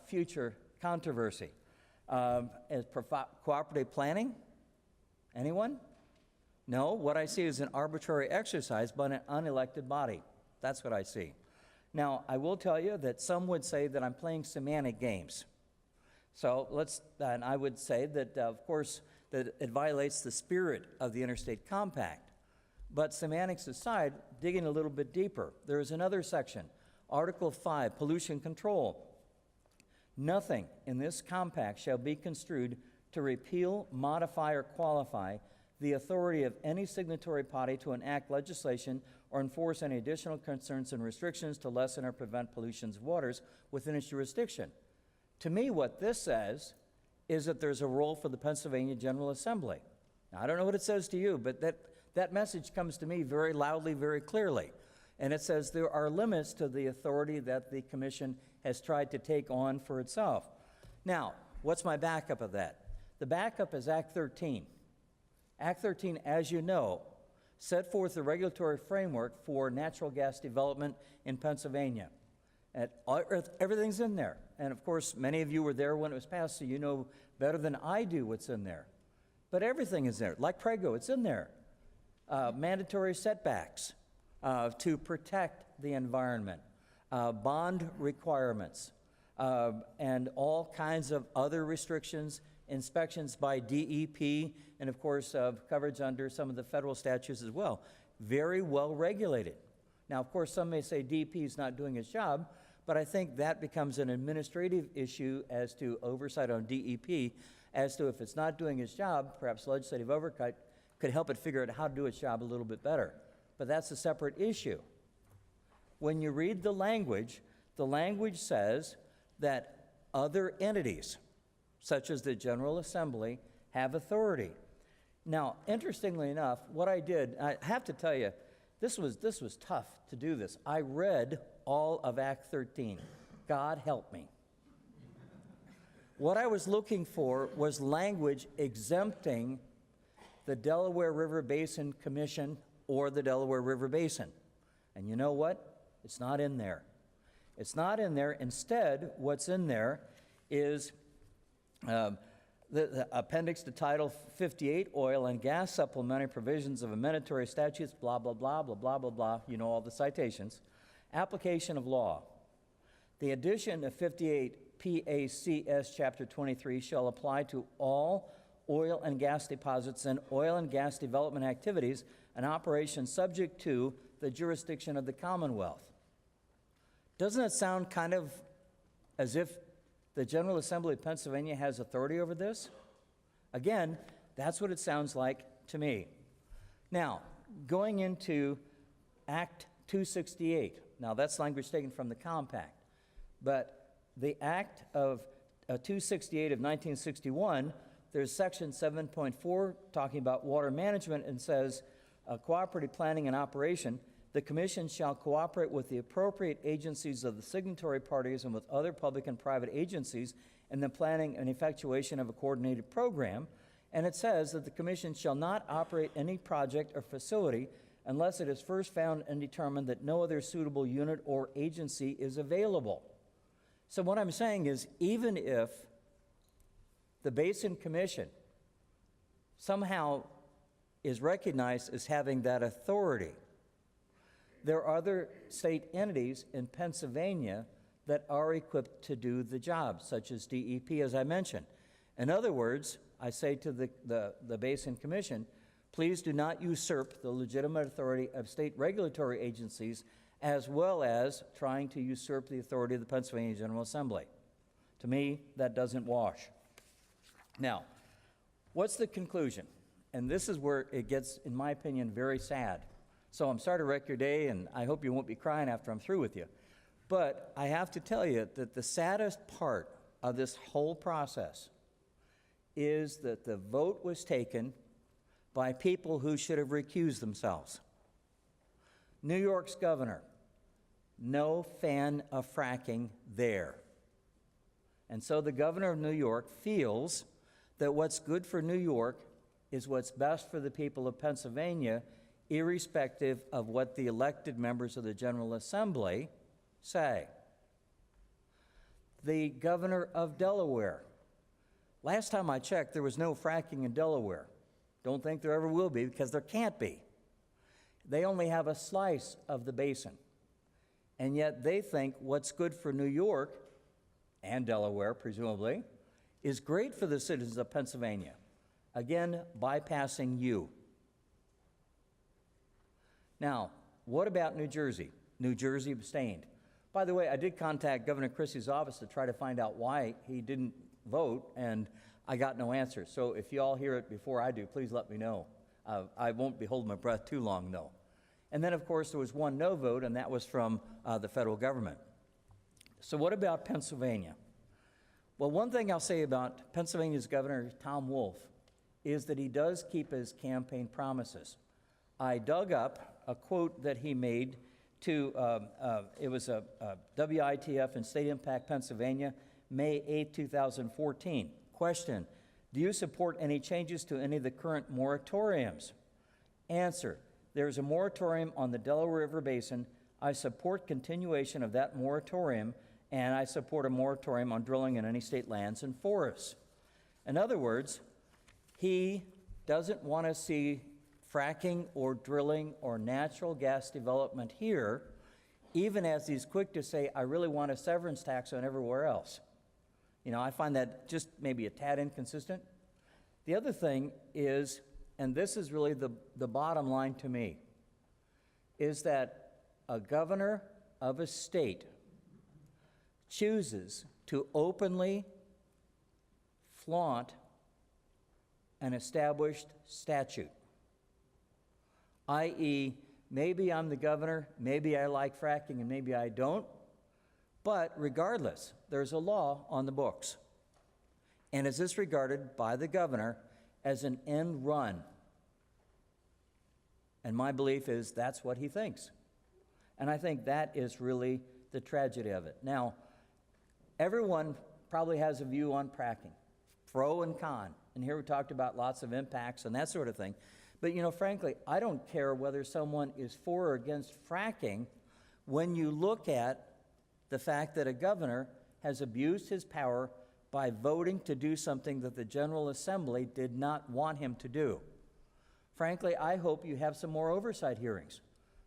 future controversy. As cooperative planning? Anyone? No, what I see is an arbitrary exercise by an unelected body. That's what I see. Now, I will tell you that some would say that I'm playing semantic games. So and I would say that, of course, that it violates the spirit of the Interstate Compact. But semantics aside, digging a little bit deeper, there is another section, Article 5, Pollution Control. Nothing in this compact shall be construed to repeal, modify, or qualify the authority of any signatory party to enact legislation or enforce any additional concerns and restrictions to lessen or prevent pollution of waters within its jurisdiction. To me, what this says is that there's a role for the Pennsylvania General Assembly. Now, I don't know what it says to you, but that message comes to me very loudly, very clearly. And it says there are limits to the authority that the commission has tried to take on for itself. Now, what's my backup of that? The backup is Act 13. Act 13, as you know, set forth the regulatory framework for natural gas development in Pennsylvania. And everything's in there. And of course, many of you were there when it was passed, so you know better than I do what's in there. But everything is there. Like Prego, it's in there. Mandatory setbacks to protect the environment, bond requirements, and all kinds of other restrictions, inspections by DEP, and of course, coverage under some of the federal statutes as well. Very well regulated. Now, of course, some may say DEP is not doing its job, but I think that becomes an administrative issue as to oversight on DEP, as to if it's not doing its job, perhaps legislative oversight could help it figure out how to do its job a little bit better. But that's a separate issue. When you read the language says that other entities, such as the General Assembly, have authority. Now, interestingly enough, what I did, I have to tell you, this was tough to do this. I read all of Act 13. God help me. What I was looking for was language exempting the Delaware River Basin Commission or the Delaware River Basin. And you know what? It's not in there. It's not in there. Instead, what's in there is the appendix to Title 58, Oil and Gas Supplementary Provisions of Amendatory Statutes, blah, blah, blah, blah, blah, blah, blah. You know all the citations. Application of law. The addition of 58 PACS Chapter 23 shall apply to all oil and gas deposits and oil and gas development activities and operations subject to the jurisdiction of the Commonwealth. Doesn't it sound kind of as if the General Assembly of Pennsylvania has authority over this? Again, that's what it sounds like to me. Now, going into Act 268. Now, that's language taken from the compact. But the Act of 268 of 1961, there's Section 7.4 talking about water management and says, cooperative planning and operation, the Commission shall cooperate with the appropriate agencies of the signatory parties and with other public and private agencies in the planning and effectuation of a coordinated program. And it says that the Commission shall not operate any project or facility unless it is first found and determined that no other suitable unit or agency is available. So what I'm saying is, even if the Basin Commission somehow is recognized as having that authority, there are other state entities in Pennsylvania that are equipped to do the job, such as DEP, as I mentioned. In other words, I say to the Basin Commission, please do not usurp the legitimate authority of state regulatory agencies as well as trying to usurp the authority of the Pennsylvania General Assembly. To me, that doesn't wash. Now, what's the conclusion? And this is where it gets, in my opinion, very sad. So I'm sorry to wreck your day, and I hope you won't be crying after I'm through with you. But I have to tell you that the saddest part of this whole process is that the vote was taken by people who should have recused themselves. New York's governor, no fan of fracking there. And so the governor of New York feels that what's good for New York is what's best for the people of Pennsylvania, irrespective of what the elected members of the General Assembly say. The governor of Delaware, last time I checked, there was no fracking in Delaware. Don't think there ever will be, because there can't be. They only have a slice of the basin. And yet they think what's good for New York, and Delaware presumably, is great for the citizens of Pennsylvania. Again, bypassing you. Now, what about New Jersey? New Jersey abstained. By the way, I did contact Governor Christie's office to try to find out why he didn't vote, and I got no answer. So if you all hear it before I do, please let me know. I won't be holding my breath too long, though. And then, of course, there was one no vote, and that was from the federal government. So what about Pennsylvania? Well, one thing I'll say about Pennsylvania's Governor Tom Wolf is that he does keep his campaign promises. I dug up a quote that he made to, it was a WITF and State Impact Pennsylvania, May 8, 2014. Question, do you support any changes to any of the current moratoriums? Answer, there is a moratorium on the Delaware River Basin. I support continuation of that moratorium, and I support a moratorium on drilling in any state lands and forests. In other words, he doesn't want to see fracking or drilling or natural gas development here, even as he's quick to say, I really want a severance tax on everywhere else. You know, I find that just maybe a tad inconsistent. The other thing is, and this is really the bottom line to me, is that a governor of a state chooses to openly flaunt an established statute, i.e., maybe I'm the governor, maybe I like fracking, and maybe I don't, but regardless, there's a law on the books, and is this regarded by the governor as an end run? And my belief is that's what he thinks. And I think that is really the tragedy of it. Now, everyone probably has a view on fracking, pro and con. And here we talked about lots of impacts and that sort of thing. But, you know, frankly, I don't care whether someone is for or against fracking when you look at the fact that a governor has abused his power by voting to do something that the General Assembly did not want him to do. Frankly, I hope you have some more oversight hearings.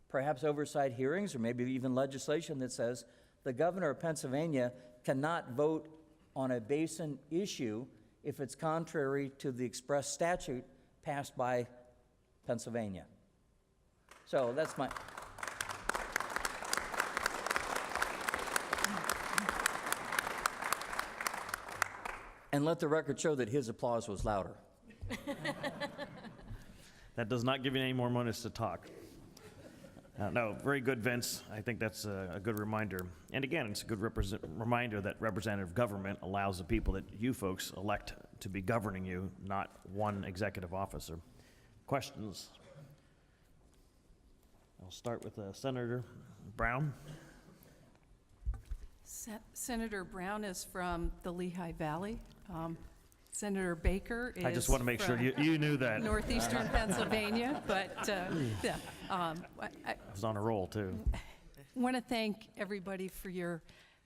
Perhaps oversight hearings, or maybe even legislation that says the governor of Pennsylvania cannot vote on a basin issue if it's contrary to the express statute passed by Pennsylvania. So that's my... And let the record show that his applause was louder. That does not give you any more minutes to talk. No, very good, Vince. I think that's a good reminder. And again, it's a good reminder that representative government allows the people that you folks elect to be governing you, not one executive officer. Questions? I'll start with Senator Brown. Senator Brown is from the Lehigh Valley. Senator Baker is I just want to make sure you knew that. Northeastern Pennsylvania, but yeah. I was on a roll, too. I want to thank everybody for your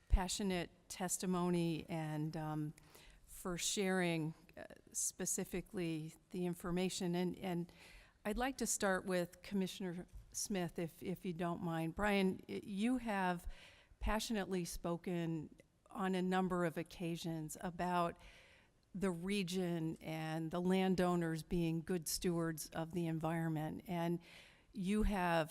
passionate testimony and for sharing specifically the information. And I'd like to start with Commissioner Smith, if you don't mind. Brian, you have passionately spoken on a number of occasions about the region and the landowners being good stewards of the environment. And you have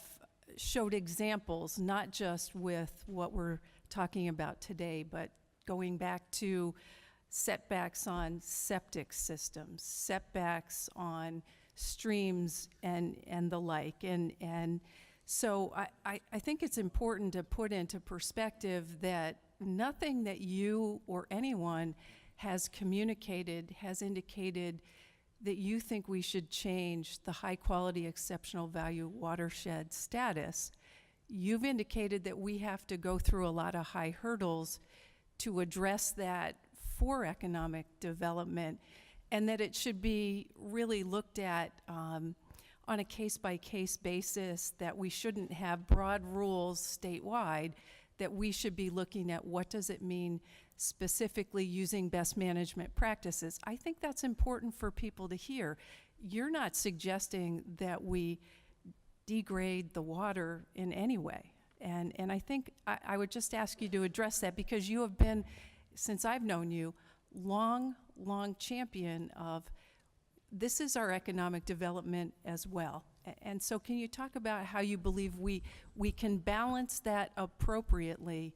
showed examples, not just with what we're talking about today, but going back to setbacks on septic systems, setbacks on streams and the like. And so I think it's important to put into perspective that nothing that you or anyone has communicated has indicated that you think we should change the high quality exceptional value watershed status. You've indicated that we have to go through a lot of high hurdles to address that for economic development, and that it should be really looked at on a case-by-case basis, that we shouldn't have broad rules statewide, that we should be looking at what does it mean specifically using best management practices. I think that's important for people to hear. You're not suggesting that we degrade the water in any way. And I think I would just ask you to address that, because you have been, since I've known you, long champion of this is our economic development as well. And so can you talk about how you believe we can balance that appropriately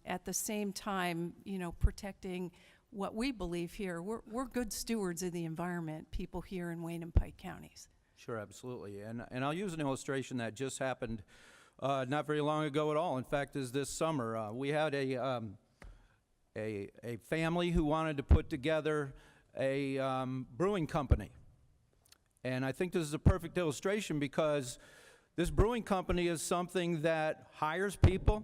at the same time, protecting what we believe here. We're good stewards of the environment, people here in Wayne and Pike counties. Sure, absolutely. And I'll use an illustration that just happened not very long ago at all. In fact, is this summer. We had a family who wanted to put together a brewing company. And I think this is a perfect illustration, because this brewing company is something that hires people.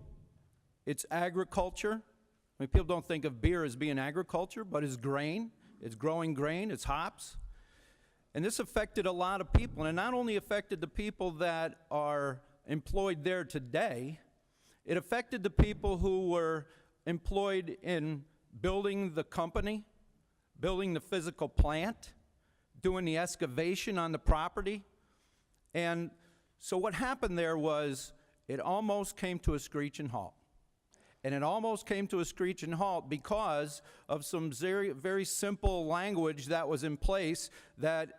It's agriculture. I mean, people don't think of beer as being agriculture, but it's grain. It's growing grain. It's hops. And this affected a lot of people. And it not only affected the people that are employed there today, it affected the people who were employed in building the company, building the physical plant, doing the excavation on the property. And so what happened there was it almost came to a screeching halt. And it almost came to a screeching halt because of some very, very simple language that was in place, that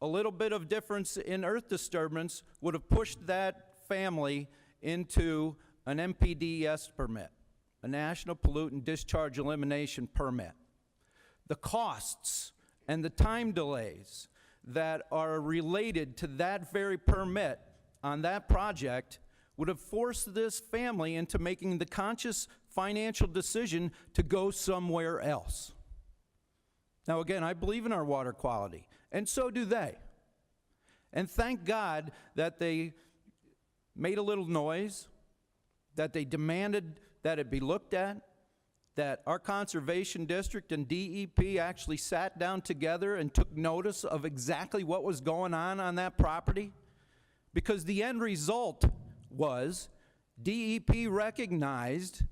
a little bit of difference in earth disturbance would have pushed that family into an NPDES permit, a National Pollutant Discharge Elimination Permit. The costs and the time delays that are related to that very permit on that project would have forced this family into making the conscious financial decision to go somewhere else. Now again, I believe in our water quality, and so do they. And thank God that they made a little noise, that they demanded that it be looked at, that our conservation district and DEP actually sat down together and took notice of exactly what was going on that property, because the end result was DEP recognized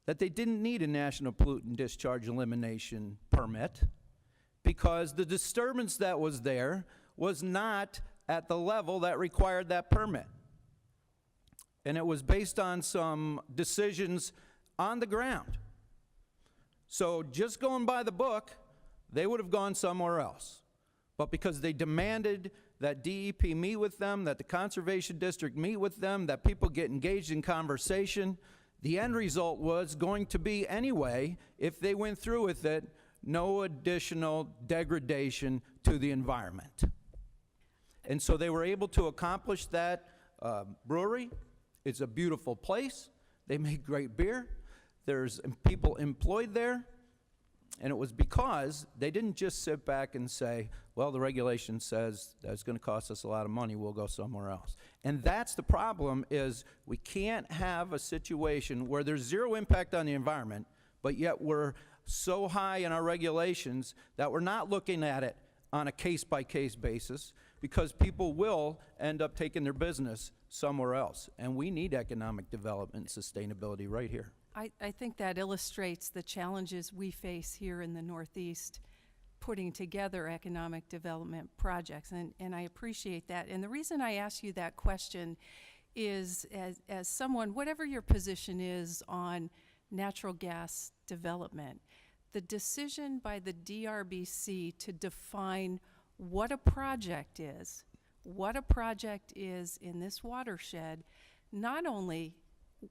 that they didn't need a national pollutant discharge elimination permit because the disturbance that was there was not at the level that required that permit. And it was based on some decisions on the ground. So just going by the book, they would have gone somewhere else. But because they demanded that DEP meet with them, that the Conservation District meet with them, that people get engaged in conversation, the end result was going to be anyway, if they went through with it, no additional degradation to the environment. And so they were able to accomplish that. Brewery, it's a beautiful place. They make great beer. There's people employed there. And it was because they didn't just sit back and say, well, the regulation says that's going to cost us a lot of money, we'll go somewhere else. And that's the problem, is we can't have a situation where there's zero impact on the environment, but yet we're so high in our regulations that we're not looking at it on a case-by-case basis, because people will end up taking their business somewhere else. And we need economic development and sustainability right here. I think that illustrates the challenges we face here in the Northeast putting together economic development projects, and I appreciate that. And the reason I ask you that question is, as someone, whatever your position is on natural gas development, the decision by the Drbc to define what a project is in this watershed, not only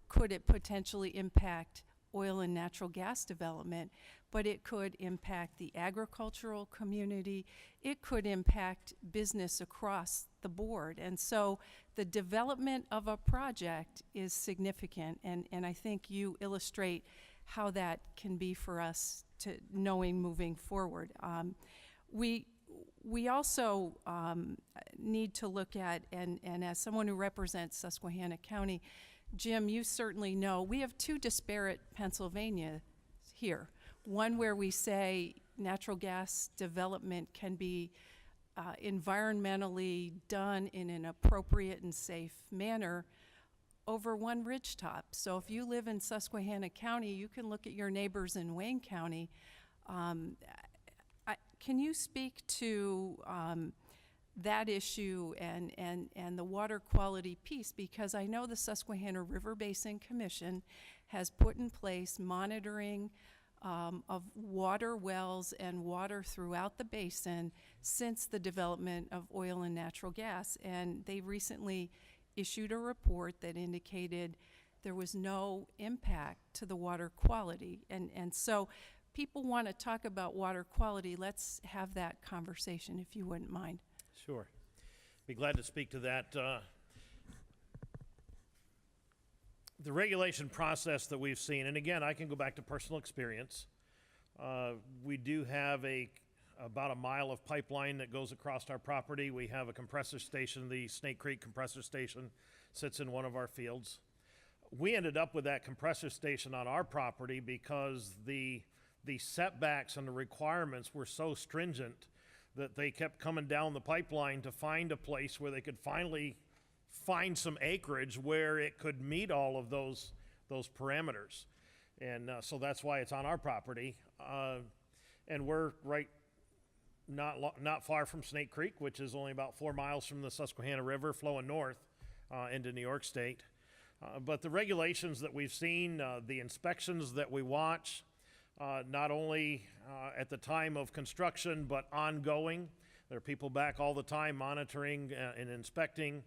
could it potentially impact oil and natural gas development, but it could impact the agricultural community, it could impact business across the board. And so the development of a project is significant, and I think you illustrate how that can be for us to knowing moving forward. We also need to look at, and as someone who represents Susquehanna County, Jim, you certainly know, we have two disparate Pennsylvania here. One where we say natural gas development can be environmentally done in an appropriate and safe manner over one ridgetop. So if you live in Susquehanna County, you can look at your neighbors in Wayne County. Can you speak to that issue and the water quality piece? Because I know the Susquehanna River Basin Commission has put in place monitoring of water wells and water throughout the basin since the development of oil and natural gas. And they recently issued a report that indicated there was no impact to the water quality. And so people want to talk about water quality. Let's have that conversation, if you wouldn't mind. Sure. Be glad to speak to that. The regulation process that we've seen, and again, I can go back to personal experience. We do have about a mile of pipeline that goes across our property. We have a compressor station. The Snake Creek compressor station sits in one of our fields. We ended up with that compressor station on our property because the setbacks and the requirements were so stringent that they kept coming down the pipeline to find a place where they could finally find some acreage where it could meet all of those parameters. And so that's why it's on our property. And we're not far from Snake Creek, which is only about 4 miles from the Susquehanna River flowing north into New York State. But the regulations that we've seen, the inspections that we watch, not only at the time of construction, but ongoing. There are people back all the time monitoring and inspecting.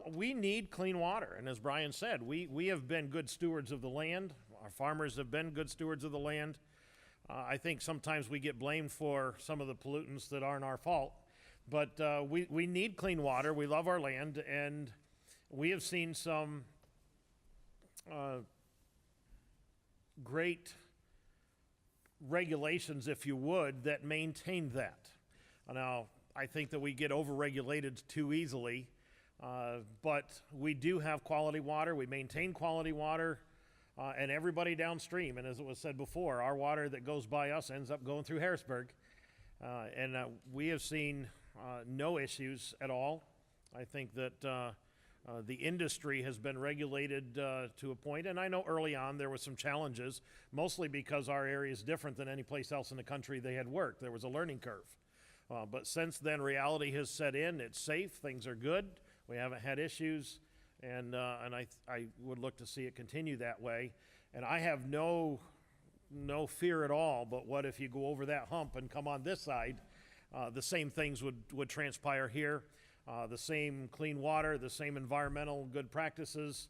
We need clean water, and as Brian said, we have been good stewards of the land. Our farmers have been good stewards of the land. I think sometimes we get blamed for some of the pollutants that aren't our fault, but we need clean water. We love our land, and we have seen some great regulations, if you would, that maintain that. Now, I think that we get over-regulated too easily, but we do have quality water. We maintain quality water, and everybody downstream, and as it was said before, our water that goes by us ends up going through Harrisburg, and we have seen no issues at all. I think that The industry has been regulated to a point, and I know early on there were some challenges, mostly because our area is different than any place else in the country they had worked. There was a learning curve. But since then, reality has set in. It's safe. Things are good. We haven't had issues, and I would look to see it continue that way. And I have no fear at all, but what if you go over that hump and come on this side? The same things would transpire here. The same clean water, the same environmental good practices.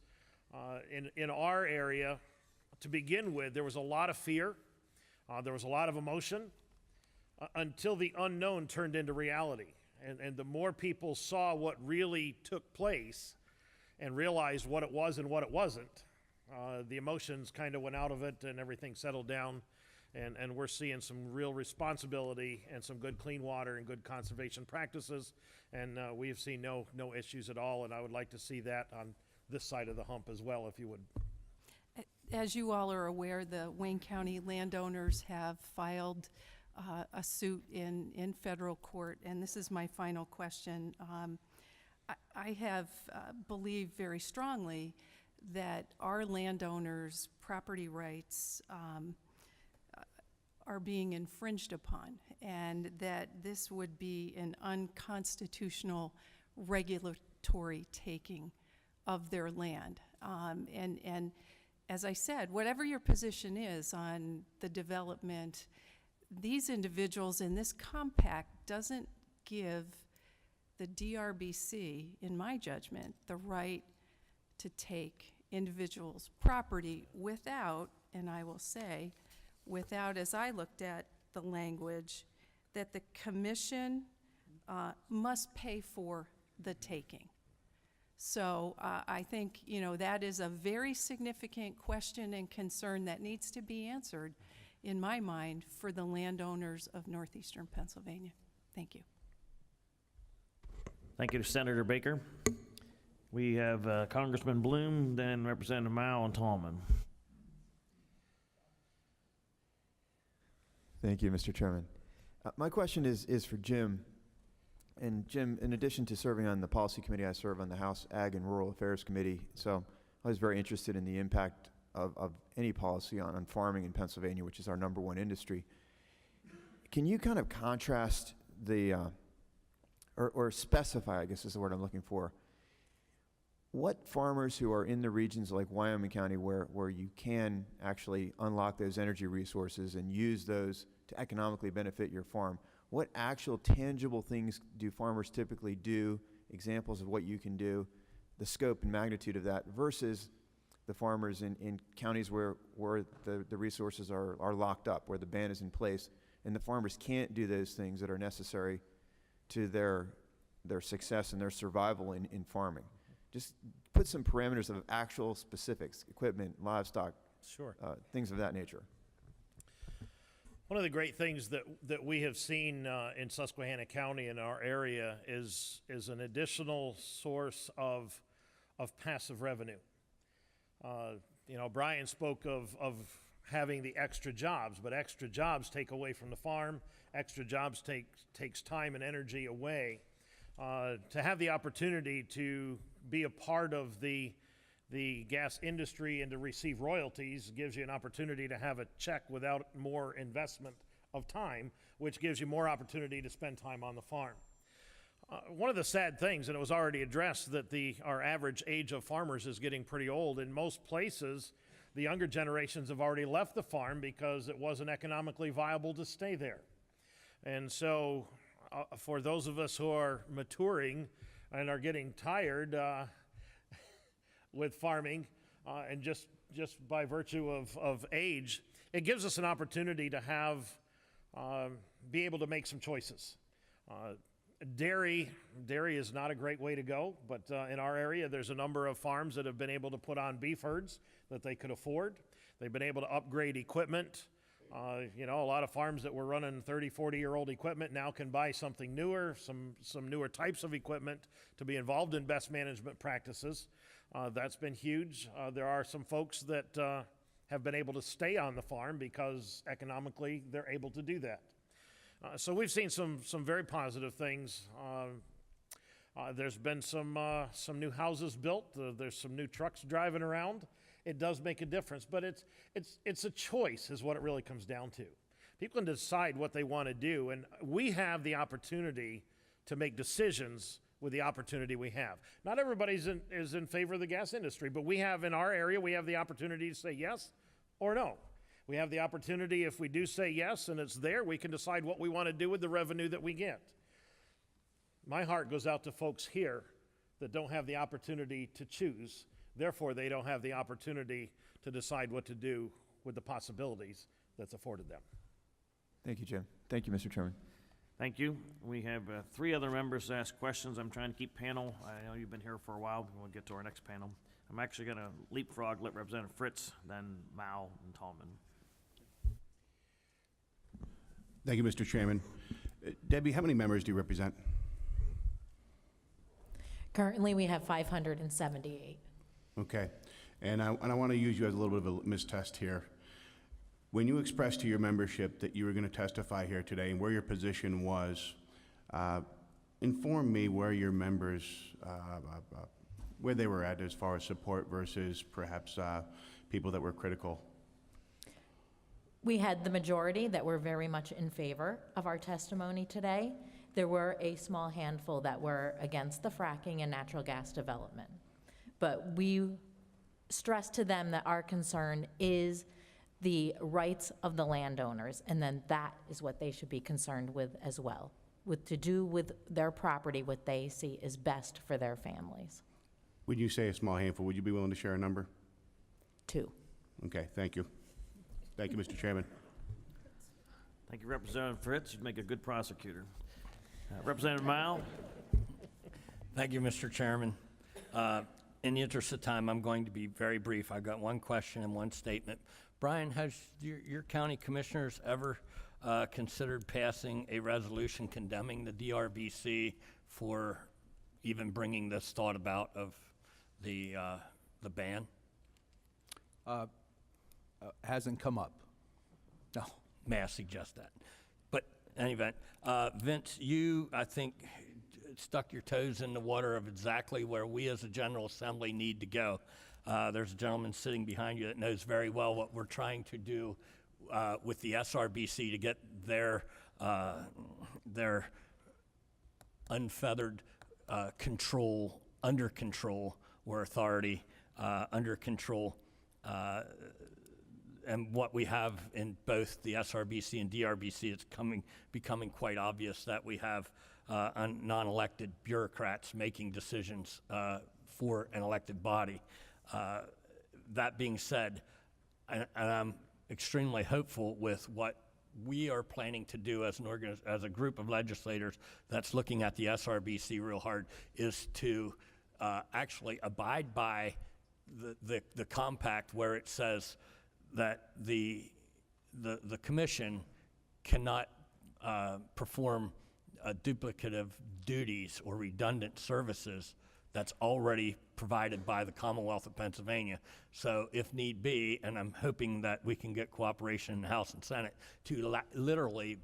In our area, to begin with, there was a lot of fear. There was a lot of emotion until the unknown turned into reality. And the more people saw what really took place and realized what it was and what it wasn't, the emotions kind of went out of it and everything settled down. And we're seeing some real responsibility and some good clean water and good conservation practices. And we have seen no issues at all. And I would like to see that on this side of the hump as well, if you would. As you all are aware, the Wayne County landowners have filed a suit in federal court. And this is my final question. I have believed very strongly that our landowners' property rights are being infringed upon, and that this would be an unconstitutional regulatory taking of their land. And as I said, whatever your position is on the development, these individuals in this compact doesn't give the DRBC, in my judgment, the right to take individuals' property without, and I will say, without, as I looked at the language, that the commission must pay for the taking. So I think, that is a very significant question and concern that needs to be answered, in my mind, for the landowners of northeastern Pennsylvania. Thank you. Thank you to Senator Baker. We have Congressman Bloom, then Representative Mao and Tallman. Thank you, Mr. Chairman. My question is for Jim. And Jim, in addition to serving on the policy committee, I serve on the House Ag and Rural Affairs Committee. So I was very interested in the impact of any policy on farming in Pennsylvania, which is our #1 industry. Can you kind of contrast or specify, I guess is the word I'm looking for, what farmers who are in the regions like Wyoming County where you can actually unlock those energy resources and use those to economically benefit your farm, what actual tangible things do farmers typically do, examples of what you can do, the scope and magnitude of that, versus the farmers in counties where the resources are locked up, where the ban is in place, and the farmers can't do those things that are necessary to their success and their survival in farming? Just put some parameters of actual specifics, equipment, livestock, Sure. Things of that nature. One of the great things that we have seen in Susquehanna County in our area is an additional source of passive revenue. Brian spoke of having the extra jobs, but extra jobs take away from the farm. Extra jobs takes time and energy away. To have the opportunity to be a part of the gas industry and to receive royalties gives you an opportunity to have a check without more investment of time, which gives you more opportunity to spend time on the farm. One of the sad things, and it was already addressed, that our average age of farmers is getting pretty old. In most places, the younger generations have already left the farm because it wasn't economically viable to stay there. And so for those of us who are maturing and are getting tired with farming, and just by virtue of age, it gives us an opportunity to be able to make some choices. Dairy is not a great way to go, but in our area, there's a number of farms that have been able to put on beef herds that they could afford. They've been able to upgrade equipment. A lot of farms that were running 30, 40-year-old equipment now can buy something newer, some newer types of equipment to be involved in best management practices. That's been huge. There are some folks that have been able to stay on the farm because economically they're able to do that. So we've seen some very positive things. There's been some new houses built. There's some new trucks driving around. It does make a difference, but it's a choice is what it really comes down to. People can decide what they want to do, and we have the opportunity to make decisions with the opportunity we have. Not everybody is in favor of the gas industry, but we have in our area, we have the opportunity to say yes or no. We have the opportunity, if we do say yes and it's there, we can decide what we want to do with the revenue that we get. My heart goes out to folks here that don't have the opportunity to choose. Therefore, they don't have the opportunity to decide what to do with the possibilities that's afforded them. Thank you, Jim. Thank you, Mr. Chairman. Thank you. We have 3 other members to ask questions. I'm trying to keep panel. I know you've been here for a while. We'll get to our next panel. I'm actually going to leapfrog, let Representative Fritz, then Mao and Tallman. Thank you, Mr. Chairman. Debbie, how many members do you represent? Currently, we have 578. Okay. And I want to use you as a little bit of a mistest here. When you expressed to your membership that you were going to testify here today and where your position was, inform me where your members, where they were at as far as support versus perhaps people that were critical. We had the majority that were very much in favor of our testimony today. There were a small handful that were against the fracking and natural gas development. But we stressed to them that our concern is the rights of the landowners, and then that is what they should be concerned with as well, to do with their property what they see is best for their families. When you say a small handful, would you be willing to share a number? 2. Okay, thank you. Thank you, Mr. Chairman. Thank you, Representative Fritz. You'd make a good prosecutor. Representative Mao. Thank you, Mr. Chairman. In the interest of time, I'm going to be very brief. I've got one question and one statement. Brian, has your county commissioners ever considered passing a resolution condemning the Drbc for even bringing this thought about of the ban? Hasn't come up. No, may I suggest that? But in any event, Vince, you, I think, stuck your toes in the water of exactly where we as a General Assembly need to go. There's a gentleman sitting behind you that knows very well what we're trying to do with the SRBC to get their unfeathered control, under control, or authority under control. And what we have in both the SRBC and DRBC, it's becoming quite obvious that we have non-elected bureaucrats making decisions for an elected body. That being said, and I'm extremely hopeful with what we are planning to do as as a group of legislators that's looking at the SRBC real hard, is to actually abide by the compact where it says that the commission cannot perform duplicative duties or redundant services that's already provided by the Commonwealth of Pennsylvania. So if need be, and I'm hoping that we can get cooperation in the House and Senate to literally,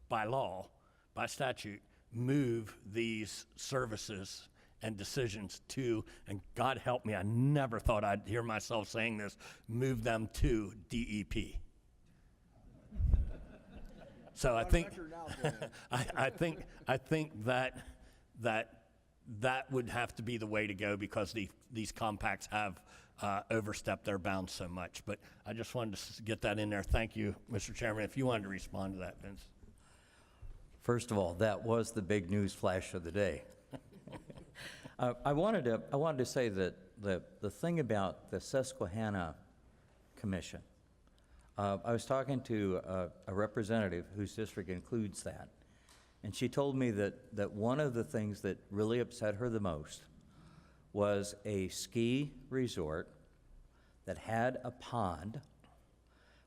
by law, by statute, move these services and decisions to, and God help me, I never thought I'd hear myself saying this, move them to DEP. So I think, I think that would have to be the way to go, because these compacts have overstepped their bounds so much. But I just wanted to get that in there. Thank you, Mr. Chairman. If you wanted to respond to that, Vince. First of all, that was the big news flash of the day. I wanted to say that the thing about the Susquehanna Commission, I was talking to a representative whose district includes that, and she told me that one of the things that really upset her the most was a ski resort that had a pond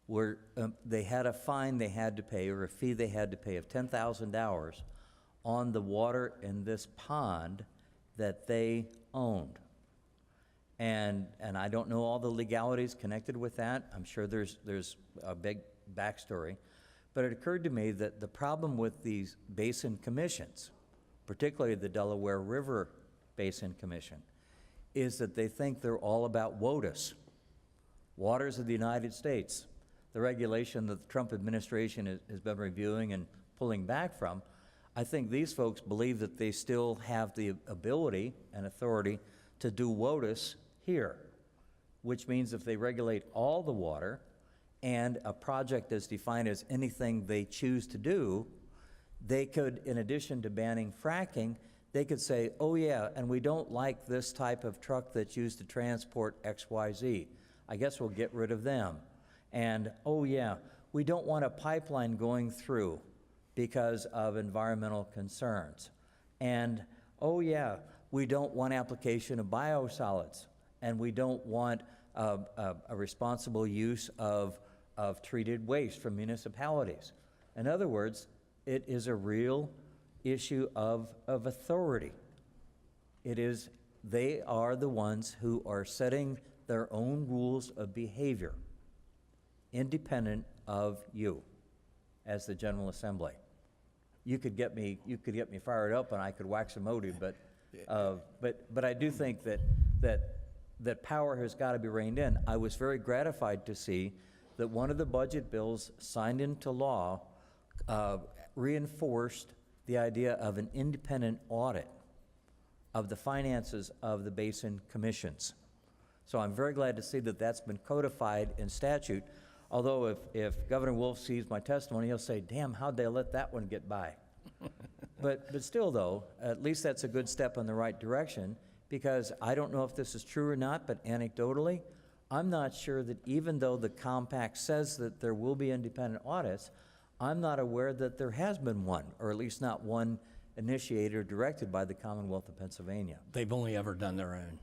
where they had a fine they had to pay, or a fee they had to pay of $10,000 on the water in this pond that they owned. And I don't know all the legalities connected with that. I'm sure there's a big backstory. But it occurred to me that the problem with these basin commissions, particularly the Delaware River Basin Commission, is that they think they're all about WOTUS, Waters of the United States, the regulation that the Trump administration has been reviewing and pulling back from. I think these folks believe that they still have the ability and authority to do WOTUS here, which means if they regulate all the water and a project is defined as anything they choose to do, they could, in addition to banning fracking, they could say, oh yeah, and we don't like this type of truck that's used to transport XYZ. I guess we'll get rid of them. And oh yeah, we don't want a pipeline going through because of environmental concerns. And oh yeah, we don't want application of biosolids, and we don't want a responsible use of treated waste from municipalities. In other words, it is a real issue of authority. It is, they are the ones who are setting their own rules of behavior, independent of you as the General Assembly. You could get me fired up and I could wax a motive, but I do think that power has got to be reined in. I was very gratified to see that one of the budget bills signed into law reinforced the idea of an independent audit of the finances of the basin commissions. So I'm very glad to see that that's been codified in statute, although if Governor Wolf sees my testimony, he'll say, damn, how'd they let that one get by? But still, though, at least that's a good step in the right direction, because I don't know if this is true or not, but anecdotally, I'm not sure that even though the compact says that there will be independent audits, I'm not aware that there has been one, or at least not one initiated or directed by the Commonwealth of Pennsylvania. They've only ever done their own.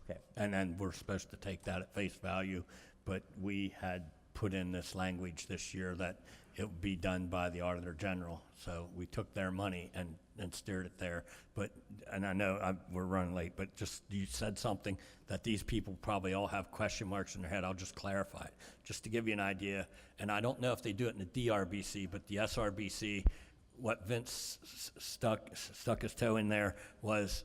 Okay. And then we're supposed to take that at face value, but we had put in this language this year that it would be done by the Auditor General. So we took their money and steered it there. But, and I know we're running late, but just you said something that these people probably all have question marks in their head. I'll just clarify it, just to give you an idea. And I don't know if they do it in the DRBC, but the SRBC, what Vince stuck his toe in there was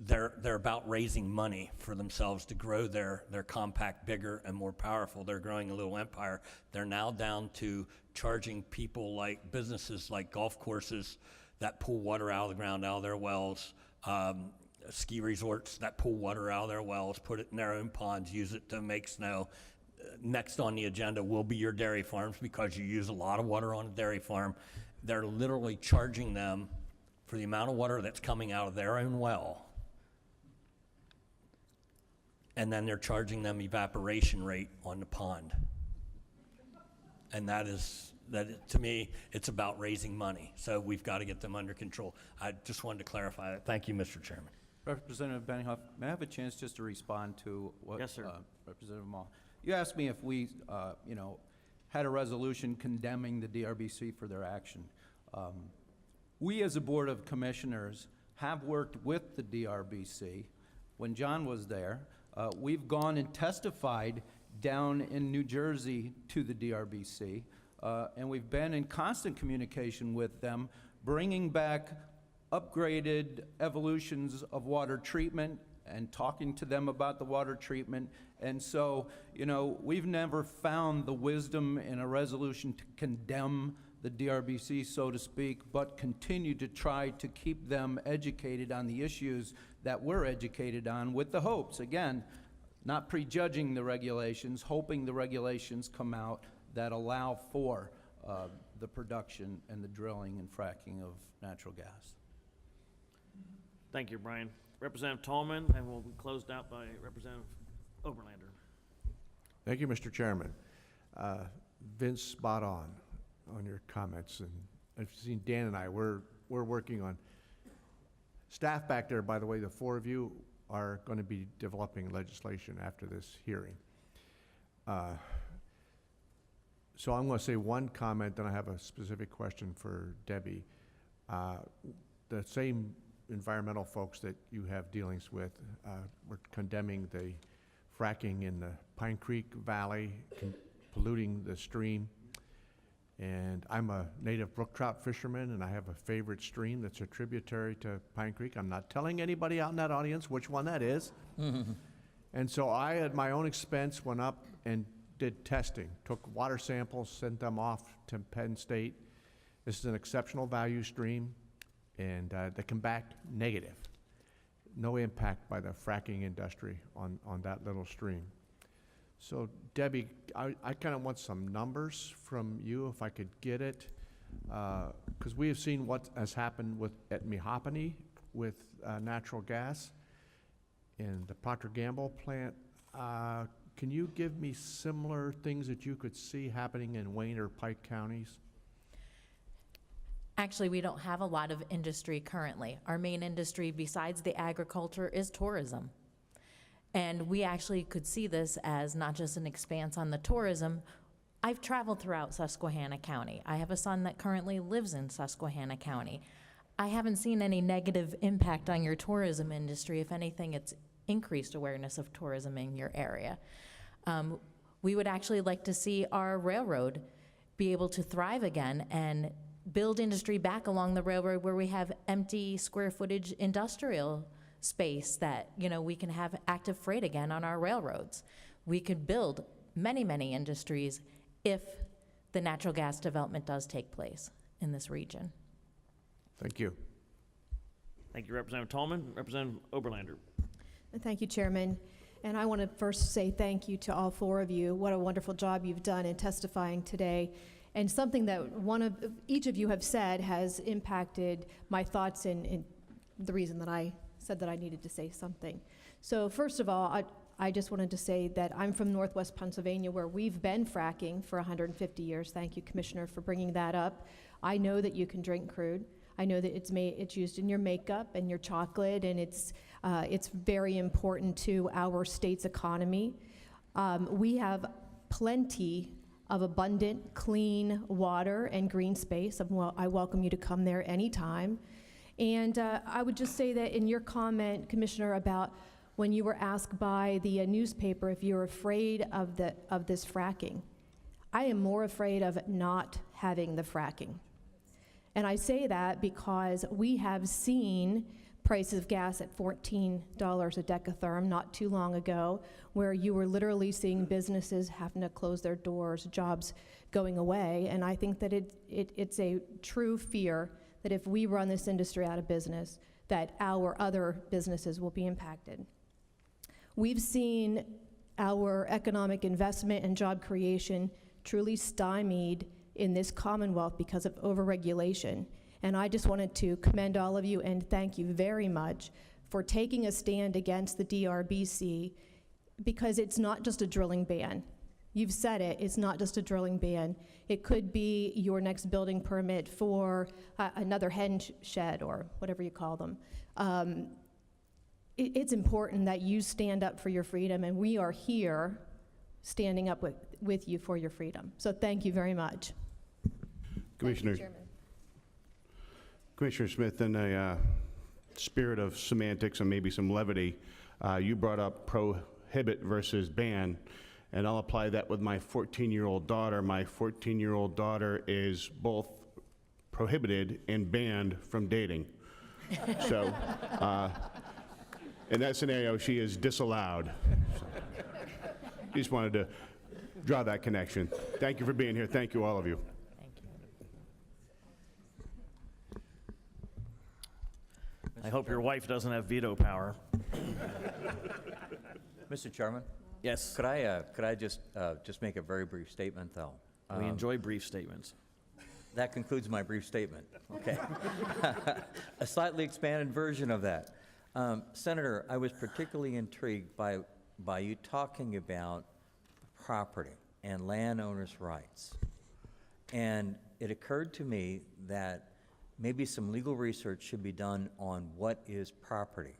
they're about raising money for themselves to grow their compact bigger and more powerful. They're growing a little empire. They're now down to charging people, like businesses like golf courses that pull water out of the ground, out of their wells, ski resorts that pull water out of their wells, put it in their own ponds, use it to make snow. Next on the agenda will be your dairy farms, because you use a lot of water on a dairy farm. They're literally charging them for the amount of water that's coming out of their own well. And then they're charging them evaporation rate on the pond. And to me, it's about raising money. So we've got to get them under control. I just wanted to clarify that. Thank you, Mr. Chairman. Representative Benninghoff, may I have a chance just to respond to what Yes, sir. Representative Mall? You asked me if we, had a resolution condemning the DRBC for their action. We as a Board of Commissioners have worked with the DRBC. When John was there, we've gone and testified down in New Jersey to the DRBC, and we've been in constant communication with them, bringing back upgraded evolutions of water treatment and talking to them about the water treatment. And so, we've never found the wisdom in a resolution to condemn the DRBC, so to speak, but continue to try to keep them educated on the issues that we're educated on, with the hopes, again, not prejudging the regulations, hoping the regulations come out that allow for the production and the drilling and fracking of natural gas. Thank you, Brian. Representative Tallman, and we'll be closed out by Representative Oberlander. Thank you, Mr. Chairman. Vince, spot on your comments. And I've seen Dan and I, we're working on, staff back there, by the way, the four of you are going to be developing legislation after this hearing. So I'm going to say one comment, then I have a specific question for Debbie. The same environmental folks that you have dealings with, were condemning the fracking in the Pine Creek Valley, polluting the stream. And I'm a native brook trout fisherman, and I have a favorite stream that's a tributary to Pine Creek. I'm not telling anybody out in that audience which one that is. And so I, at my own expense, went up and did testing, took water samples, sent them off to Penn State. This is an exceptional value stream, and they come back negative. No impact by the fracking industry on that little stream. So Debbie, I kind of want some numbers from you, if I could get it, because we have seen what has happened at Mehopany with natural gas and the Procter & Gamble plant. Can you give me similar things that you could see happening in Wayne or Pike counties? Actually, we don't have a lot of industry currently. Our main industry, besides the agriculture, is tourism. And we actually could see this as not just an expanse on the tourism. I've traveled throughout Susquehanna County. I have a son that currently lives in Susquehanna County. I haven't seen any negative impact on your tourism industry. If anything, it's increased awareness of tourism in your area. We would actually like to see our railroad be able to thrive again and build industry back along the railroad where we have empty square footage industrial space that, you know, we can have active freight again on our railroads. We could build many, many industries if the natural gas development does take place in this region. Thank you. Thank you, Representative Tallman. Representative Oberlander. Thank you, Chairman. And I want to first say thank you to all four of you. What a wonderful job you've done in testifying today. And something that each of you have said has impacted my thoughts and the reason that I said that I needed to say something. So first of all, I just wanted to say that I'm from Northwest Pennsylvania, where we've been fracking for 150 years. Thank you, Commissioner, for bringing that up. I know that you can drink crude. I know that it's used in your makeup and your chocolate, and it's very important to our state's economy. We have plenty of abundant, clean water and green space. I welcome you to come there anytime. And I would just say that in your comment, Commissioner, about when you were asked by the newspaper if you're afraid of this fracking, I am more afraid of not having the fracking. And I say that because we have seen prices of gas at $14 a decatherm not too long ago, where you were literally seeing businesses having to close their doors, jobs going away. And I think that it's a true fear that if we run this industry out of business, that our other businesses will be impacted. We've seen our economic investment and job creation truly stymied in this Commonwealth because of overregulation. And I just wanted to commend all of you and thank you very much for taking a stand against the Drbc, because it's not just a drilling ban. You've said it, it's not just a drilling ban. It could be your next building permit for another hen shed or whatever you call them. It's important that you stand up for your freedom, and we are here standing up with you for your freedom. So thank you very much. Commissioner, Commissioner Smith, in a spirit of semantics and maybe some levity, you brought up prohibit versus ban, and I'll apply that with my 14-year-old daughter. My 14-year-old daughter is both prohibited and banned from dating. So in that scenario, she is disallowed. So, just wanted to draw that connection. Thank you for being here. Thank you, all of you. I hope your wife doesn't have veto power. Mr. Chairman? Yes. Could I just make a very brief statement, though? We enjoy brief statements. That concludes my brief statement. Okay. A slightly expanded version of that. Senator, I was particularly intrigued by you talking about property and landowners' rights. And it occurred to me that maybe some legal research should be done on what is property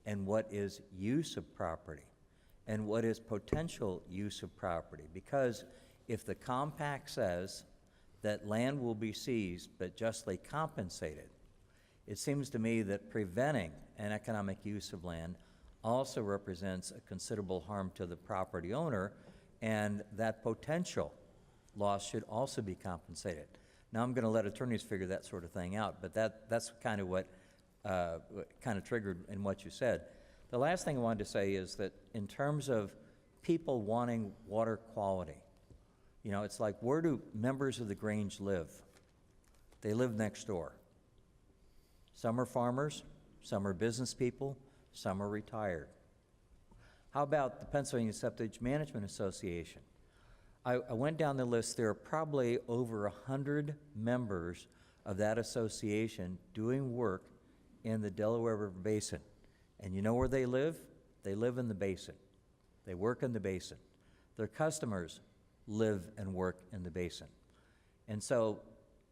and what is use of property and what is potential use of property. Because if the compact says that land will be seized but justly compensated, it seems to me that preventing an economic use of land also represents a considerable harm to the property owner, and that potential lost should also be compensated. Now, I'm going to let attorneys figure that sort of thing out, but that's kind of what kind of triggered in what you said. The last thing I wanted to say is that in terms of people wanting water quality, you know, it's like, where do members of the Grange live? They live next door. Some are farmers, some are business people, some are retired. How about the Pennsylvania Septic Management Association? I went down the list. There are probably over 100 members of that association doing work in the Delaware River Basin. And you know where they live? They live in the basin. They work in the basin. Their customers live and work in the basin. And so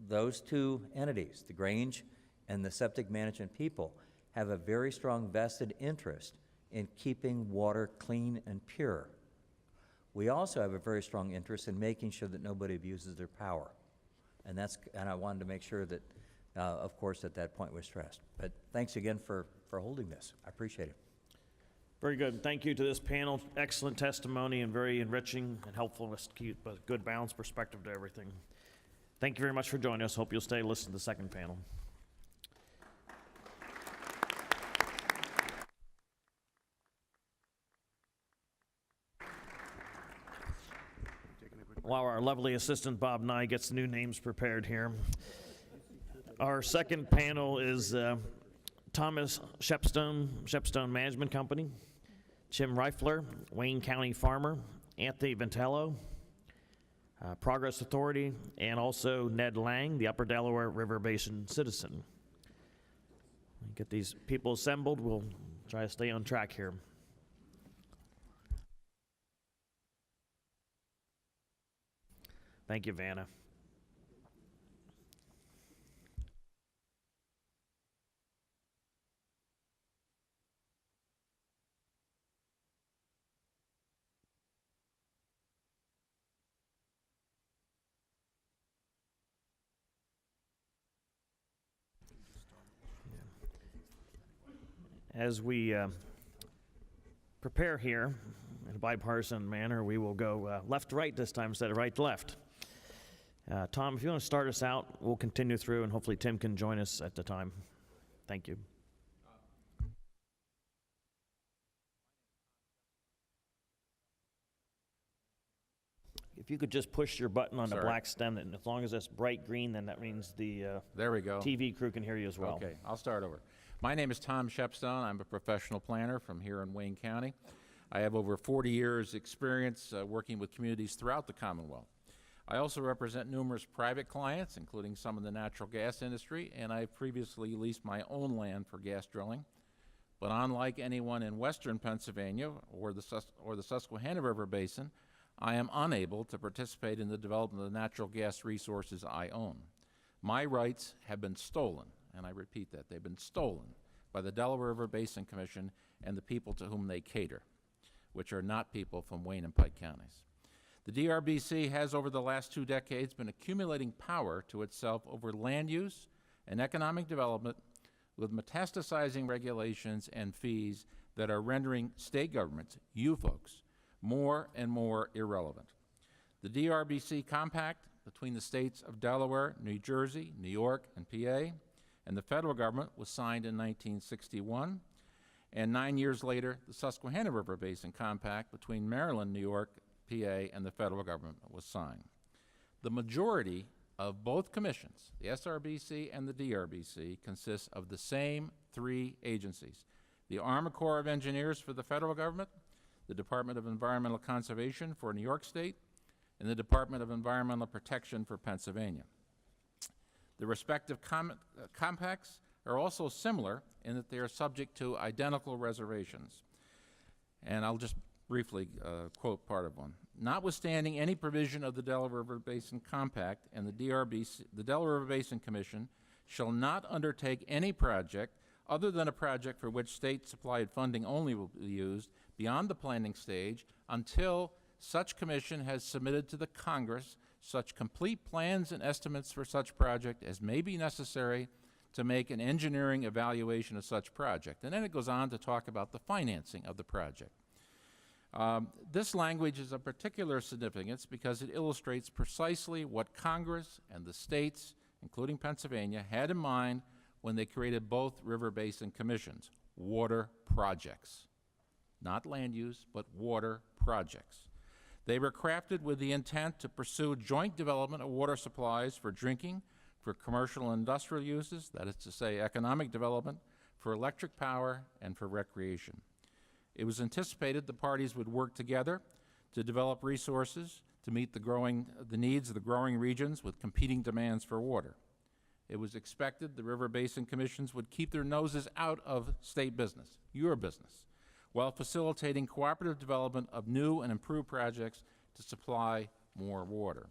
those two entities, the Grange and the septic management people, have a very strong vested interest in keeping water clean and pure. We also have a very strong interest in making sure that nobody abuses their power. And I wanted to make sure that, of course, that point was stressed. But thanks again for holding this. I appreciate it. Very good. Thank you to this panel. Excellent testimony and very enriching and helpful to keep a good balanced perspective to everything. Thank you very much for joining us. Hope you'll stay and listen to the second panel. While our lovely assistant Bob Nye gets new names prepared here, our second panel is Thomas Shepstone Management Company, Jim Reifler, Wayne County Farmer, Anthony Ventello, Progress Authority, and also Ned Lang, the Upper Delaware River Basin citizen. Get these people assembled. We'll try to stay on track here. Thank you, Vanna. As we prepare here in a bipartisan manner, we will go left to right this time instead of right to left. Tom, if you want to start us out, we'll continue through, and hopefully Tim can join us at the time. Thank you. If you could just push your button on the black stem, and as long as it's bright green, then that means the there we go. TV crew can hear you as well. Okay, I'll start over. My name is Tom Shepstone. I'm a professional planner from here in Wayne County. I have over 40 years' experience working with communities throughout the Commonwealth. I also represent numerous private clients, including some in the natural gas industry, and I've previously leased my own land for gas drilling. But unlike anyone in western Pennsylvania or the Susquehanna River Basin, I am unable to participate in the development of the natural gas resources I own. My rights have been stolen, and I repeat that, they've been stolen by the Delaware River Basin Commission and the people to whom they cater, which are not people from Wayne and Pike counties. The DRBC has, over the last 2 decades, been accumulating power to itself over land use and economic development with metastasizing regulations and fees that are rendering state governments, you folks, more and more irrelevant. The DRBC compact between the states of Delaware, New Jersey, New York, and PA, and the federal government was signed in 1961, and 9 years later, the Susquehanna River Basin Compact between Maryland, New York, PA, and the federal government was signed. The majority of both commissions, the SRBC and the DRBC, consists of the same 3 agencies: the Army Corps of Engineers for the federal government, the Department of Environmental Conservation for New York State, and the Department of Environmental Protection for Pennsylvania. The respective compacts are also similar in that they are subject to identical reservations. And I'll just briefly quote part of one. Notwithstanding any provision of the Delaware River Basin Compact and the DRBC, the Delaware River Basin Commission shall not undertake any project other than a project for which state-supplied funding only will be used beyond the planning stage until such commission has submitted to the Congress such complete plans and estimates for such project as may be necessary to make an engineering evaluation of such project. And then it goes on to talk about the financing of the project. This language is of particular significance because it illustrates precisely what Congress and the states, including Pennsylvania, had in mind when they created both river basin commissions: water projects. Not land use, but water projects. They were crafted with the intent to pursue joint development of water supplies for drinking, for commercial and industrial uses, that is to say economic development, for electric power, and for recreation. It was anticipated the parties would work together to develop resources to meet the needs of the growing regions with competing demands for water. It was expected the river basin commissions would keep their noses out of state business, your business, while facilitating cooperative development of new and improved projects to supply more water.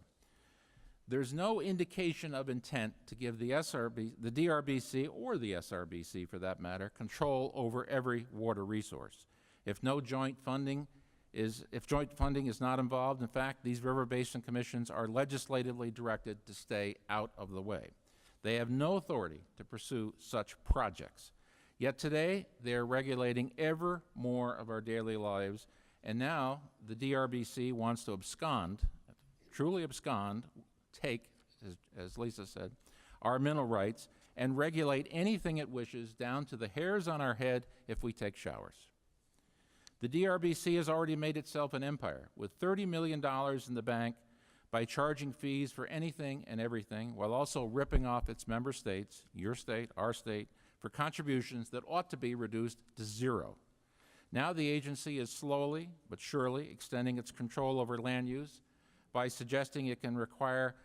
There's no indication of intent to give the DRBC, or the SRBC for that matter, control over every water resource. If joint funding is not involved, in fact, these river basin commissions are legislatively directed to stay out of the way. They have no authority to pursue such projects. Yet today, they are regulating ever more of our daily lives, and now the DRBC wants to abscond, truly abscond, take, as Lisa said, our mineral rights and regulate anything it wishes, down to the hairs on our head if we take showers. The DRBC has already made itself an empire with $30 million in the bank by charging fees for anything and everything, while also ripping off its member states, your state, our state, for contributions that ought to be reduced to zero. Now the agency is slowly but surely extending its control over land use by suggesting it can require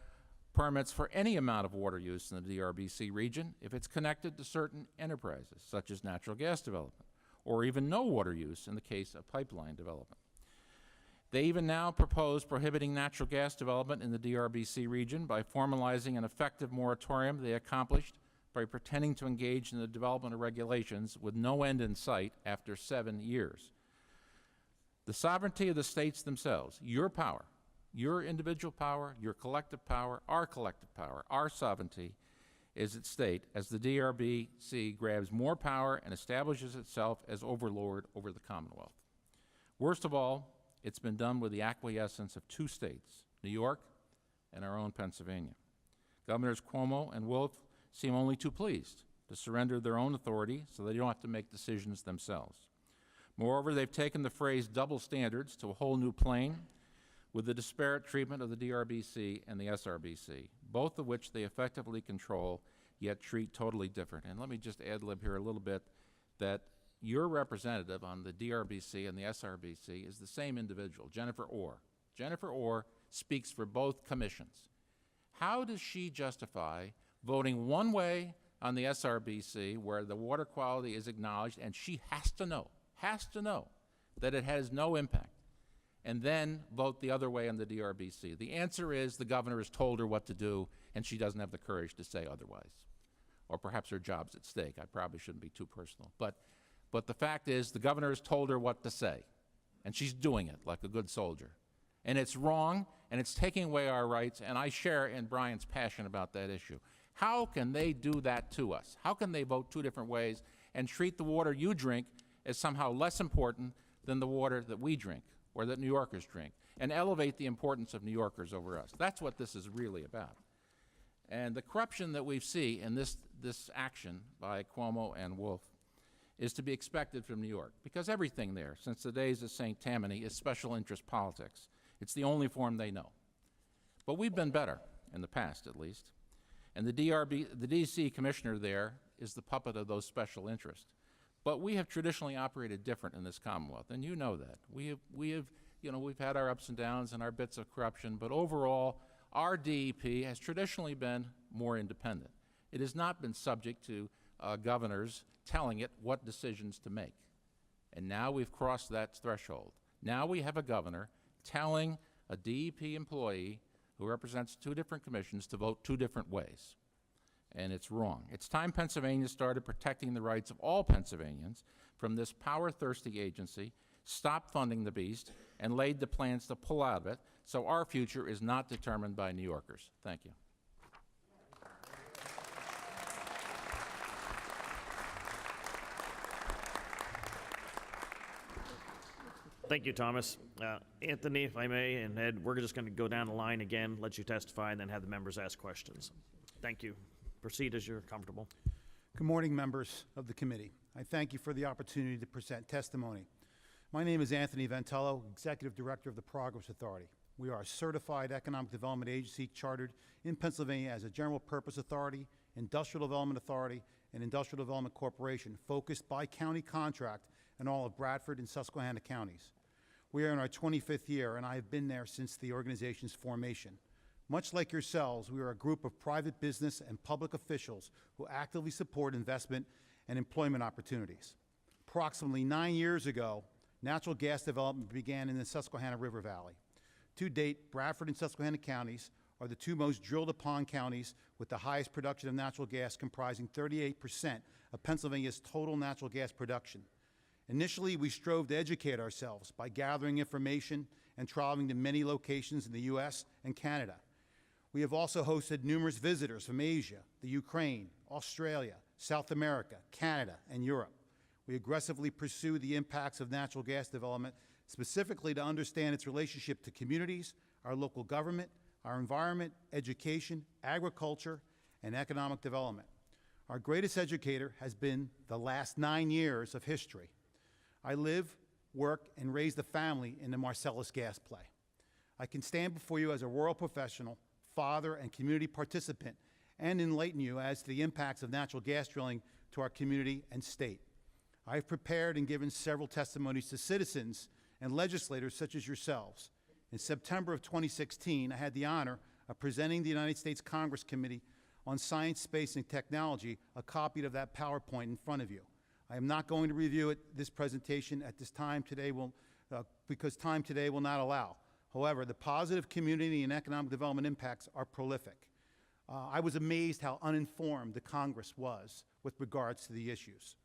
permits for any amount of water use in the DRBC region if it's connected to certain enterprises, such as natural gas development, or even no water use in the case of pipeline development. They even now propose prohibiting natural gas development in the DRBC region by formalizing an effective moratorium they accomplished by pretending to engage in the development of regulations with no end in sight after 7 years. The sovereignty of the states themselves, your power, your individual power, your collective power, our sovereignty is at stake as the DRBC grabs more power and establishes itself as overlord over the Commonwealth. Worst of all, it's been done with the acquiescence of 2 states, New York and our own Pennsylvania. Governors Cuomo and Wolf seem only too pleased to surrender their own authority so they don't have to make decisions themselves. Moreover, they've taken the phrase double standards to a whole new plane with the disparate treatment of the DRBC and the SRBC, both of which they effectively control, yet treat totally different. And let me just ad-lib here a little bit that your representative on the DRBC and the SRBC is the same individual, Jennifer Orr. Jennifer Orr speaks for both commissions. How does she justify voting one way on the SRBC, where the water quality is acknowledged, and she has to know that it has no impact, and then vote the other way on the DRBC? The answer is the governor has told her what to do, and she doesn't have the courage to say otherwise. Or perhaps her job's at stake. I probably shouldn't be too personal. But the fact is the governor has told her what to say, and she's doing it like a good soldier. And it's wrong, and it's taking away our rights, and I share in Brian's passion about that issue. How can they do that to us? How can they vote 2 different ways and treat the water you drink as somehow less important than the water that we drink or that New Yorkers drink, and elevate the importance of New Yorkers over us? That's what this is really about. And the corruption that we see in this action by Cuomo and Wolf is to be expected from New York, because everything there, since the days of St. Tammany, is special interest politics. It's the only form they know. But we've been better, in the past at least. And the DC commissioner there is the puppet of those special interests. But we have traditionally operated different in this Commonwealth, and you know that. We've had our ups and downs and our bits of corruption, but overall, our DEP has traditionally been more independent. It has not been subject to governors telling it what decisions to make. And now we've crossed that threshold. Now we have a governor telling a DEP employee who represents 2 different commissions to vote 2 different ways. And it's wrong. It's time Pennsylvania started protecting the rights of all Pennsylvanians from this power-thirsty agency, stopped funding the beast, and laid the plans to pull out of it so our future is not determined by New Yorkers. Thank you. Thank you, Thomas. Anthony, if I may, and Ed, we're just going to go down the line again, let you testify, and then have the members ask questions. Thank you. Proceed as you're comfortable. Good morning, members of the committee. I thank you for the opportunity to present testimony. My name is Anthony Ventello, Executive Director of the Progress Authority. We are a certified economic development agency chartered in Pennsylvania as a general purpose authority, industrial development authority, and industrial development corporation focused by county contract in all of Bradford and Susquehanna counties. We are in our 25th year, and I have been there since the organization's formation. Much like yourselves, we are a group of private business and public officials who actively support investment and employment opportunities. Approximately 9 years ago, natural gas development began in the Susquehanna River Valley. To date, Bradford and Susquehanna counties are the two most drilled upon counties with the highest production of natural gas, comprising 38% of Pennsylvania's total natural gas production. Initially, we strove to educate ourselves by gathering information and traveling to many locations in the U.S. and Canada. We have also hosted numerous visitors from Asia, the Ukraine, Australia, South America, Canada, and Europe. We aggressively pursue the impacts of natural gas development, specifically to understand its relationship to communities, our local government, our environment, education, agriculture, and economic development. Our greatest educator has been the last 9 years of history. I live, work, and raise the family in the Marcellus gas play. I can stand before you as a rural professional, father, and community participant, and enlighten you as to the impacts of natural gas drilling to our community and state. I have prepared and given several testimonies to citizens and legislators such as yourselves. In September of 2016, I had the honor of presenting the United States Congress Committee on Science, Space, and Technology a copy of that PowerPoint in front of you. I am not going to review this presentation at this time today because time today will not allow. However, the positive community and economic development impacts are prolific. I was amazed how uninformed the Congress was with regards to the issues.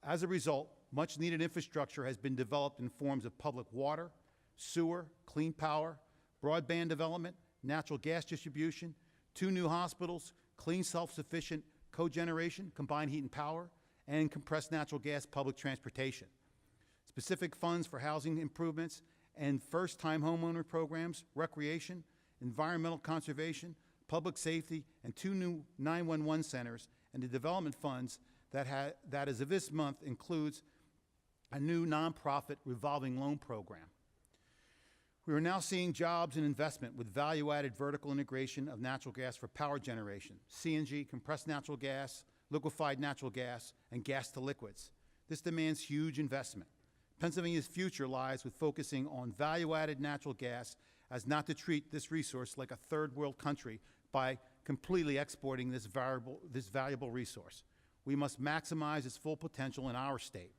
As a result, much needed infrastructure has been developed in forms of public water, sewer, clean power, broadband development, natural gas distribution, 2 new hospitals, clean self-sufficient cogeneration, combined heat and power, and compressed natural gas public transportation. Specific funds for housing improvements and first-time homeowner programs, recreation, environmental conservation, public safety, and 2 new 911 centers, and the development funds that as of this month includes a new nonprofit revolving loan program. We are now seeing jobs and investment with value-added vertical integration of natural gas for power generation, CNG, compressed natural gas, liquefied natural gas, and gas to liquids. This demands huge investment. Pennsylvania's future lies with focusing on value-added natural gas as not to treat this resource like a third world country by completely exporting this valuable resource. We must maximize its full potential in our state.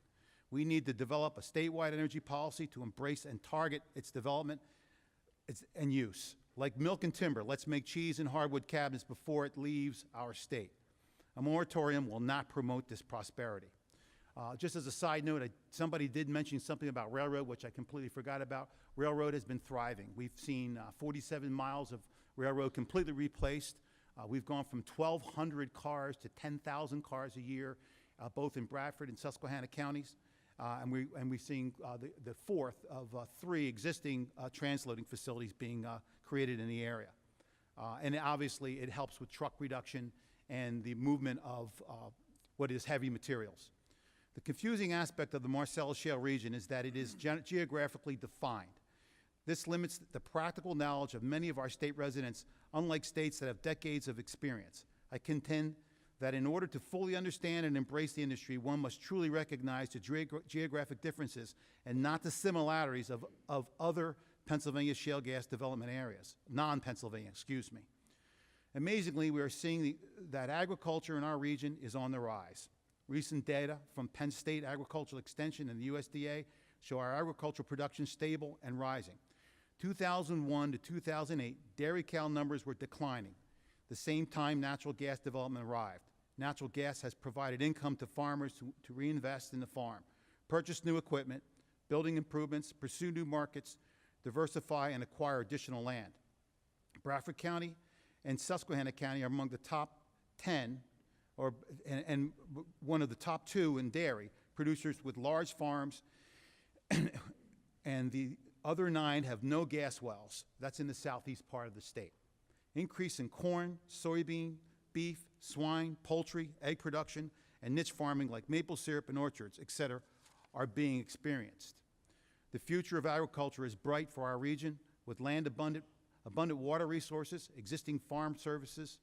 We need to develop a statewide energy policy to embrace and target its development and use. Like milk and timber, let's make cheese and hardwood cabinets before it leaves our state. A moratorium will not promote this prosperity. Just as a side note, somebody did mention something about railroad, which I completely forgot about. Railroad has been thriving. We've seen 47 miles of railroad completely replaced. We've gone from 1,200 cars to 10,000 cars a year, both in Bradford and Susquehanna counties. And we're seeing the fourth of 3 existing transloading facilities being created in the area. And obviously, it helps with truck reduction and the movement of what is heavy materials. The confusing aspect of the Marcellus Shale region is that it is geographically defined. This limits the practical knowledge of many of our state residents, unlike states that have decades of experience. I contend that in order to fully understand and embrace the industry, one must truly recognize the geographic differences and not the similarities of other Pennsylvania shale gas development areas, non-Pennsylvania, excuse me. Amazingly, we are seeing that agriculture in our region is on the rise. Recent data from Penn State Agricultural Extension and the USDA show our agricultural production stable and rising. 2001 to 2008, dairy cow numbers were declining. The same time natural gas development arrived. Natural gas has provided income to farmers to reinvest in the farm, purchase new equipment, building improvements, pursue new markets, diversify, and acquire additional land. Bradford County and Susquehanna County are among the top 10, and one of the top 2 in dairy producers with large farms and the other 9 have no gas wells. That's in the southeast part of the state. Increase in corn, soybean, beef, swine, poultry, egg production, and niche farming like maple syrup and orchards, etc., are being experienced. The future of agriculture is bright for our region with land abundant water resources, existing farm services,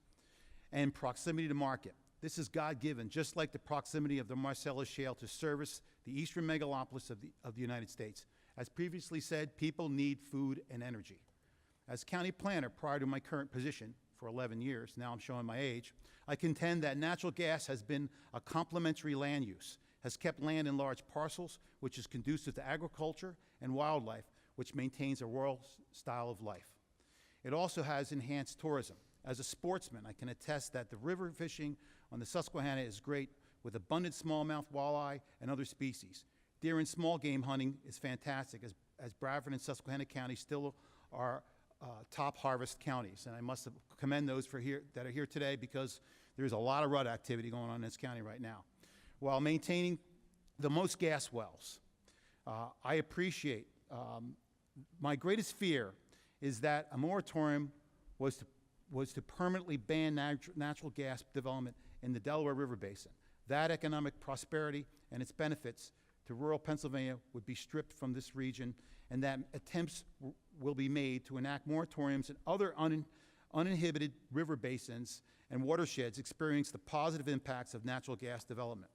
and proximity to market. This is God-given, just like the proximity of the Marcellus Shale to service the eastern megalopolis of the United States. As previously said, people need food and energy. As county planner prior to my current position for 11 years, now I'm showing my age, I contend that natural gas has been a complementary land use, has kept land in large parcels, which is conducive to agriculture and wildlife, which maintains a rural style of life. It also has enhanced tourism. As a sportsman, I can attest that the river fishing on the Susquehanna is great with abundant smallmouth walleye and other species. Deer and small game hunting is fantastic, as Bradford and Susquehanna counties still are top harvest counties. And I must commend those that are here today, because there's a lot of rut activity going on in this county right now. While maintaining the most gas wells, I appreciate, my greatest fear is that a moratorium was to permanently ban natural gas development in the Delaware River Basin. That economic prosperity and its benefits to rural Pennsylvania would be stripped from this region, and that attempts will be made to enact moratoriums in other uninhibited river basins and watersheds experience the positive impacts of natural gas development.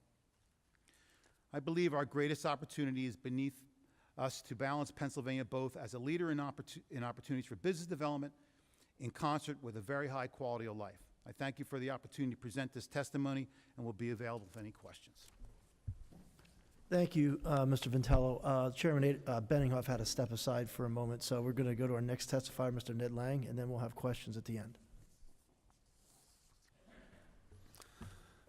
I believe our greatest opportunity is beneath us to balance Pennsylvania both as a leader in opportunities for business development in concert with a very high quality of life. I thank you for the opportunity to present this testimony and will be available for any questions. Thank you, Mr. Vintello. Chairman Benninghoff had to step aside for a moment, so we're going to go to our next testifier, Mr. Ned Lang, and then we'll have questions at the end.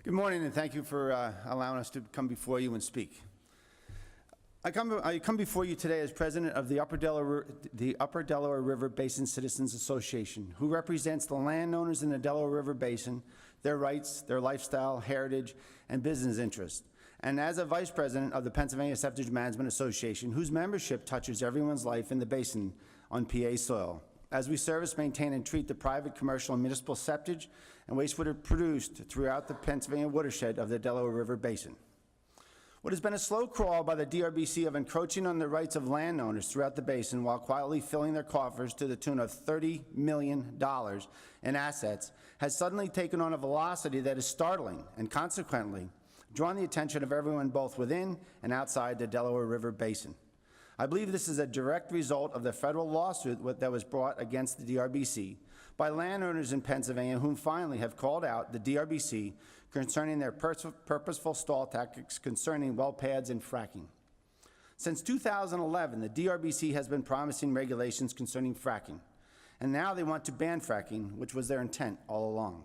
Good morning, and thank you for allowing us to come before you and speak. I come before you today as president of the Upper Delaware River Basin Citizens Association, who represents the landowners in the Delaware River Basin, their rights, their lifestyle, heritage, and business interests, and as a vice president of the Pennsylvania Septic Management Association, whose membership touches everyone's life in the basin on PA soil, as we service, maintain, and treat the private, commercial, and municipal septic and wastewater produced throughout the Pennsylvania watershed of the Delaware River Basin. What has been a slow crawl by the Drbc of encroaching on the rights of landowners throughout the basin while quietly filling their coffers to the tune of $30 million in assets has suddenly taken on a velocity that is startling and consequently drawn the attention of everyone both within and outside the Delaware River Basin. I believe this is a direct result of the federal lawsuit that was brought against the Drbc by landowners in Pennsylvania whom finally have called out the Drbc concerning their purposeful stall tactics concerning well pads and fracking. Since 2011, the Drbc has been promising regulations concerning fracking, and now they want to ban fracking, which was their intent all along.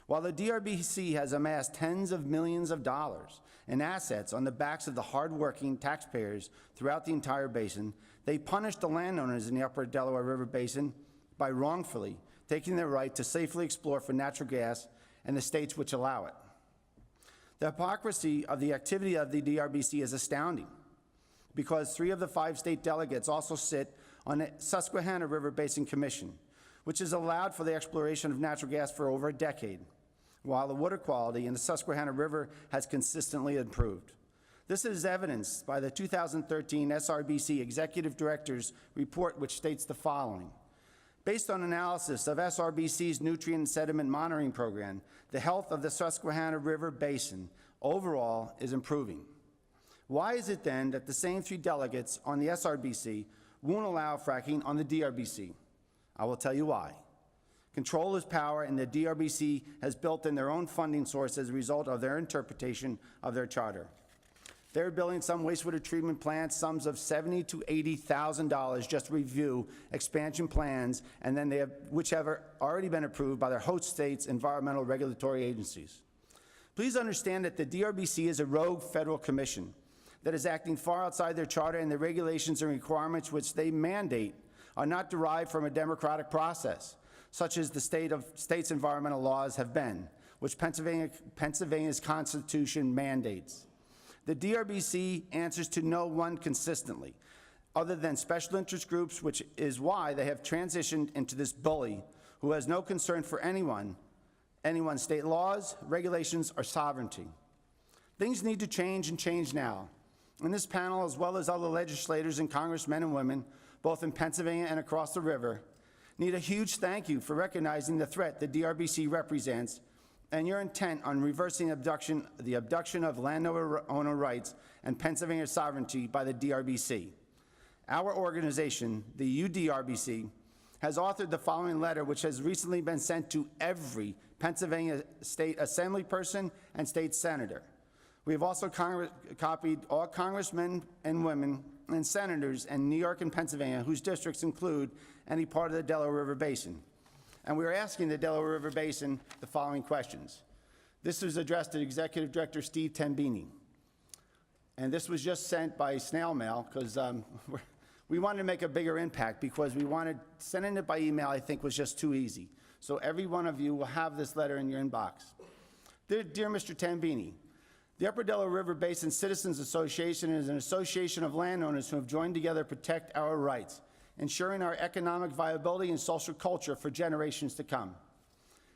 While the Drbc has amassed tens of millions of dollars in assets on the backs of the hard-working taxpayers throughout the entire basin, they punish the landowners in the Upper Delaware River Basin by wrongfully taking their right to safely explore for natural gas in the states which allow it. The hypocrisy of the activity of the Drbc is astounding, because 3 of the 5 state delegates also sit on the Susquehanna River Basin Commission, which has allowed for the exploration of natural gas for over a decade, while the water quality in the Susquehanna River has consistently improved. This is evidenced by the 2013 SRBC Executive Director's report, which states the following. Based on analysis of SRBC's nutrient and sediment monitoring program, the health of the Susquehanna River Basin overall is improving. Why is it then that the same 3 delegates on the SRBC won't allow fracking on the Drbc? I will tell you why. Control is power, and the Drbc has built in their own funding source as a result of their interpretation of their charter. They're building some wastewater treatment plants, sums of $70,000 to $80,000 just to review expansion plans, and then which have already been approved by their host states' environmental regulatory agencies. Please understand that the Drbc is a rogue federal commission that is acting far outside their charter, and the regulations and requirements which they mandate are not derived from a democratic process, such as the state's environmental laws have been, which Pennsylvania's Constitution mandates. The Drbc answers to no one consistently. other than special interest groups, which is why they have transitioned into this bully who has no concern for anyone's state laws, regulations, or sovereignty. Things need to change and change now. And this panel, as well as other legislators and congressmen and women, both in Pennsylvania and across the river, need a huge thank you for recognizing the threat the DRBC represents and your intent on reversing the abduction of landowner rights and Pennsylvania sovereignty by the DRBC. Our organization, the UDRBC, has authored the following letter, which has recently been sent to every Pennsylvania state assembly person and state senator. We have also copied all congressmen and women and senators in New York and Pennsylvania whose districts include any part of the Delaware River Basin. And we are asking the Delaware River Basin the following questions. This was addressed to Executive Director Steve Tambini. And this was just sent by snail mail because we wanted to make a bigger impact because sending it by email I think was just too easy. So every one of you will have this letter in your inbox. Dear Mr. Tambini, the Upper Delaware River Basin Citizens Association is an association of landowners who have joined together to protect our rights, ensuring our economic viability and social culture for generations to come.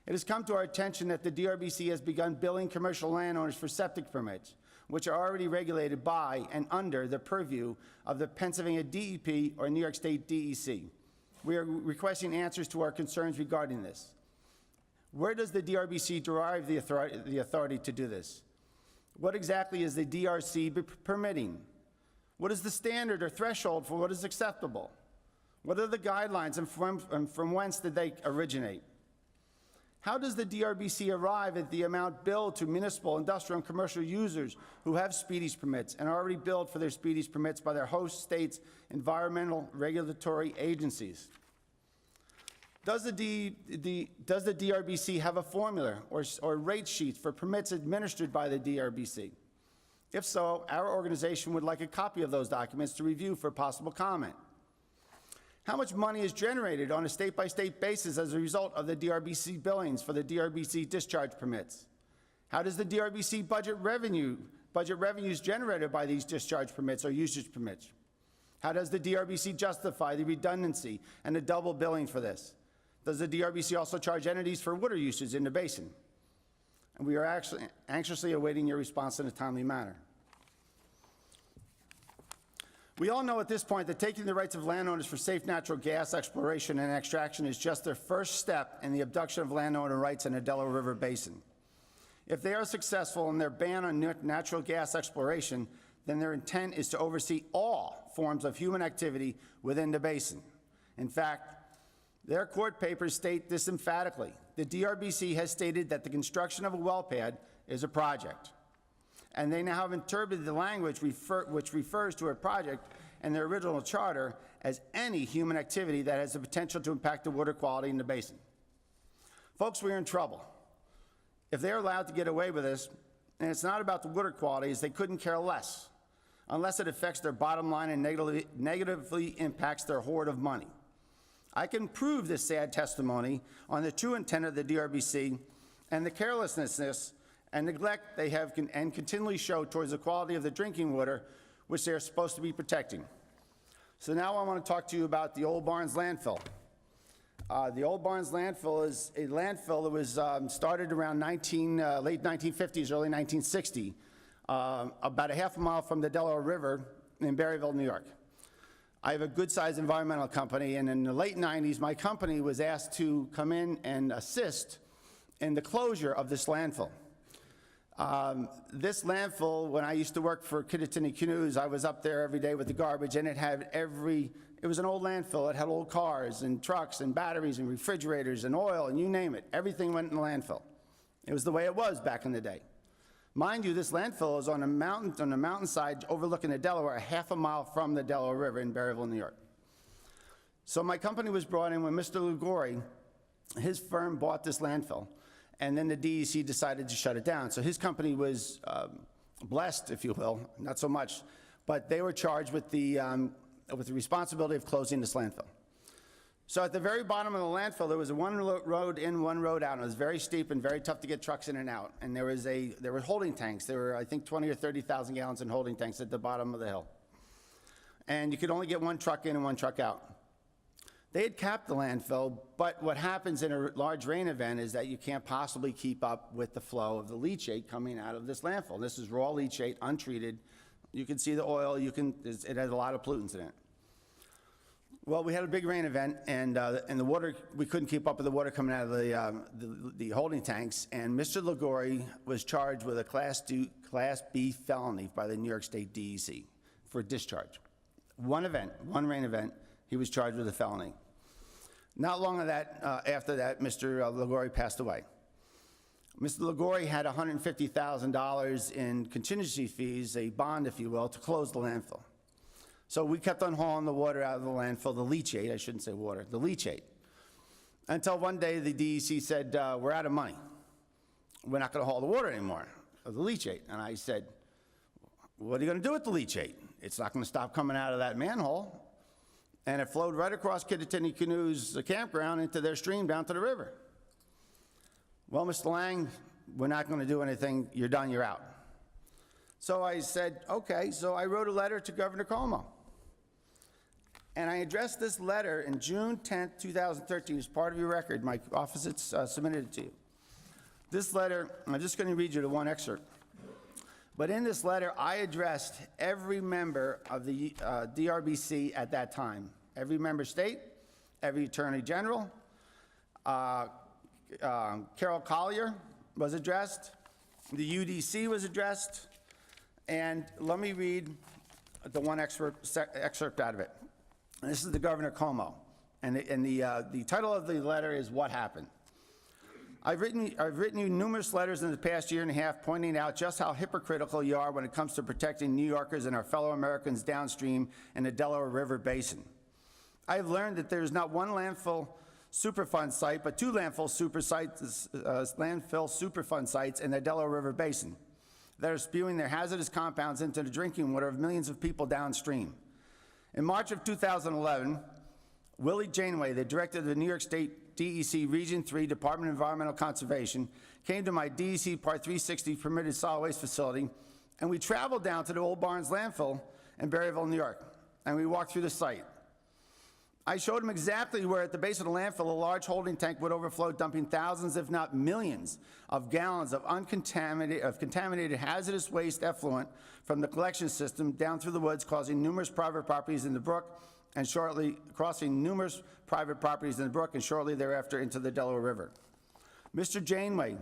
It has come to our attention that the DRBC has begun billing commercial landowners for septic permits, which are already regulated by and under the purview of the Pennsylvania DEP or New York State DEC. We are requesting answers to our concerns regarding this. Where does the DRBC derive the authority to do this? What exactly is the DRC permitting? What is the standard or threshold for what is acceptable? What are the guidelines and from whence did they originate? How does the DRBC arrive at the amount billed to municipal, industrial, and commercial users who have speedies permits and are already billed for their speedies permits by their host states' environmental regulatory agencies? Does the DRBC have a formula or rate sheets for permits administered by the DRBC? If so, our organization would like a copy of those documents to review for possible comment. How much money is generated on a state-by-state basis as a result of the DRBC billings for the DRBC discharge permits? How does the DRBC budget revenues generated by these discharge permits or usage permits? How does the DRBC justify the redundancy and the double billing for this? Does the DRBC also charge entities for water usage in the basin? And we are actually anxiously awaiting your response in a timely manner. We all know at this point that taking the rights of landowners for safe natural gas exploration and extraction is just their first step in the abduction of landowner rights in the Delaware River Basin. If they are successful in their ban on natural gas exploration, then their intent is to oversee all forms of human activity within the basin. In fact, their court papers state this emphatically. The DRBC has stated that the construction of a well pad is a project. And they now have interpreted the language which refers to a project in their original charter as any human activity that has the potential to impact the water quality in the basin. Folks, we're in trouble. If they're allowed to get away with this, and it's not about the water quality, as they couldn't care less, unless it affects their bottom line and negatively impacts their hoard of money. I can prove this sad testimony on the true intent of the DRBC and the carelessness and neglect they have and continually show towards the quality of the drinking water which they are supposed to be protecting. So now I want to talk to you about the Old Barnes landfill. The Old Barnes landfill is a landfill that was started around late 1950s, early 1960, about a half a mile from the Delaware River in Berryville, New York. I have a good-sized environmental company, and in the late 90s, my company was asked to come in and assist in the closure of this landfill. This landfill, when I used to work for Kittatinny Canoes, I was up there every day with the garbage, and it was an old landfill. It had old cars and trucks and batteries and refrigerators and oil and you name it. Everything went in the landfill. It was the way it was back in the day. Mind you, this landfill is on a mountainside overlooking the Delaware, a half a mile from the Delaware River in Berryville, New York. So my company was brought in when Mr. Lugori, his firm bought this landfill, and then the DEC decided to shut it down. So his company was blessed, if you will, not so much, but they were charged with the responsibility of closing this landfill. So at the very bottom of the landfill, there was one road in, one road out. And it was very steep and very tough to get trucks in and out. And there were holding tanks. There were, I think, 20 or 30,000 gallons in holding tanks at the bottom of the hill. and you could only get one truck in and one truck out. They had capped the landfill, but what happens in a large rain event is that you can't possibly keep up with the flow of the leachate coming out of this landfill. This is raw leachate, untreated. You can see the oil, it has a lot of pollutants in it. Well, we had a big rain event, and the water, we couldn't keep up with the water coming out of the holding tanks, and Mr. Ligori was charged with a Class B felony by the New York State DEC for discharge. One rain event, he was charged with a felony. Not long after that, Mr. Ligori passed away. Mr. Ligori had $150,000 in contingency fees, a bond, if you will, to close the landfill. So we kept on hauling the water out of the landfill, the leachate, I shouldn't say water, the leachate. Until one day the DEC said, we're out of money. We're not gonna haul the water anymore, of the leachate. And I said, what are you gonna do with the leachate? It's not gonna stop coming out of that manhole. And it flowed right across Kittatinny Canoe's campground into their stream down to the river. Well, Mr. Lang, we're not gonna do anything, you're done, you're out. So I said, okay, so I wrote a letter to Governor Cuomo. And I addressed this letter in June 10th, 2013, as part of your record. My office submitted it to you. This letter, I'm just gonna read you the one excerpt. But in this letter, I addressed every member of the DRBC at that time. Every member state, every attorney general. Carol Collier was addressed. The UDC was addressed. And let me read the one excerpt out of it. And this is the Governor Cuomo. And the title of the letter is What Happened? I've written you numerous letters in the past year and a half pointing out just how hypocritical you are when it comes to protecting New Yorkers and our fellow Americans downstream in the Delaware River Basin. I've learned that there is not one landfill Superfund site, but two landfill Superfund sites in the Delaware River Basin that are spewing their hazardous compounds into the drinking water of millions of people downstream. In March of 2011, Willie Janeway, the director of the New York State DEC Region 3 Department of Environmental Conservation, came to my DEC Part 360 permitted solid waste facility, and we traveled down to the Old Barnes landfill in Berryville, New York, and we walked through the site. I showed him exactly where at the base of the landfill a large holding tank would overflow, dumping thousands, if not millions, of gallons of contaminated hazardous waste effluent from the collection system down through the woods, causing numerous private properties in the brook, and shortly thereafter into the Delaware River. Mr. Janeway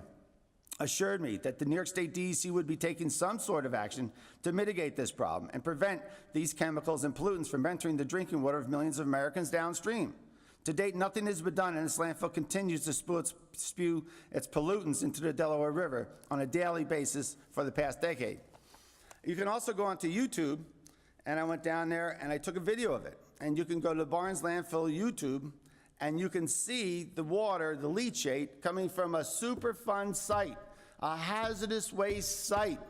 assured me that the New York State DEC would be taking some sort of action to mitigate this problem and prevent these chemicals and pollutants from entering the drinking water of millions of Americans downstream. To date, nothing has been done, and this landfill continues to spew its pollutants into the Delaware River on a daily basis for the past decade. You can also go onto YouTube, and I went down there and I took a video of it. And you can go to Barnes Landfill YouTube, and you can see the water, the leachate, coming from a Superfund site, a hazardous waste site,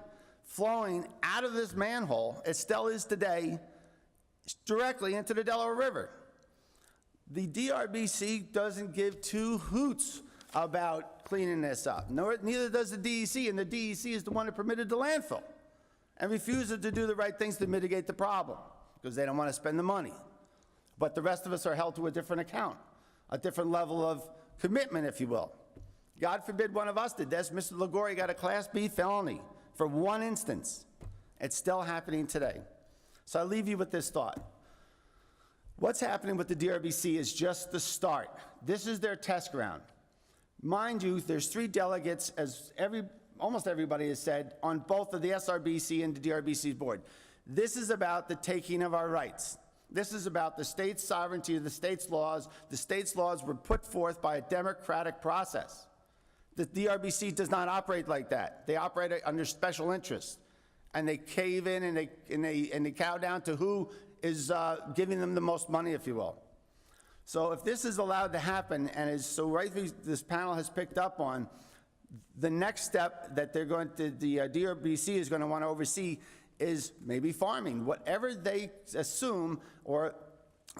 flowing out of this manhole, it still is today, directly into the Delaware River. The DRBC doesn't give two hoots about cleaning this up. Neither does the DEC, and the DEC is the one that permitted the landfill and refuses to do the right things to mitigate the problem because they don't want to spend the money. But the rest of us are held to a different account, a different level of commitment, if you will. God forbid one of us did this. Mr. Ligori got a Class B felony for one instance. It's still happening today. So I leave you with this thought. What's happening with the DRBC is just the start. This is their test ground. Mind you, there's 3 delegates, as almost everybody has said, on both of the SRBC and the DRBC board. This is about the taking of our rights. This is about the state's sovereignty, the state's laws. The state's laws were put forth by a democratic process. The DRBC does not operate like that. They operate under special interests, and they cave in and they cow down to who is giving them the most money, if you will. So if this is allowed to happen, and is so rightly this panel has picked up on, the next step that the DRBC is going to want to oversee is maybe farming. Whatever they assume or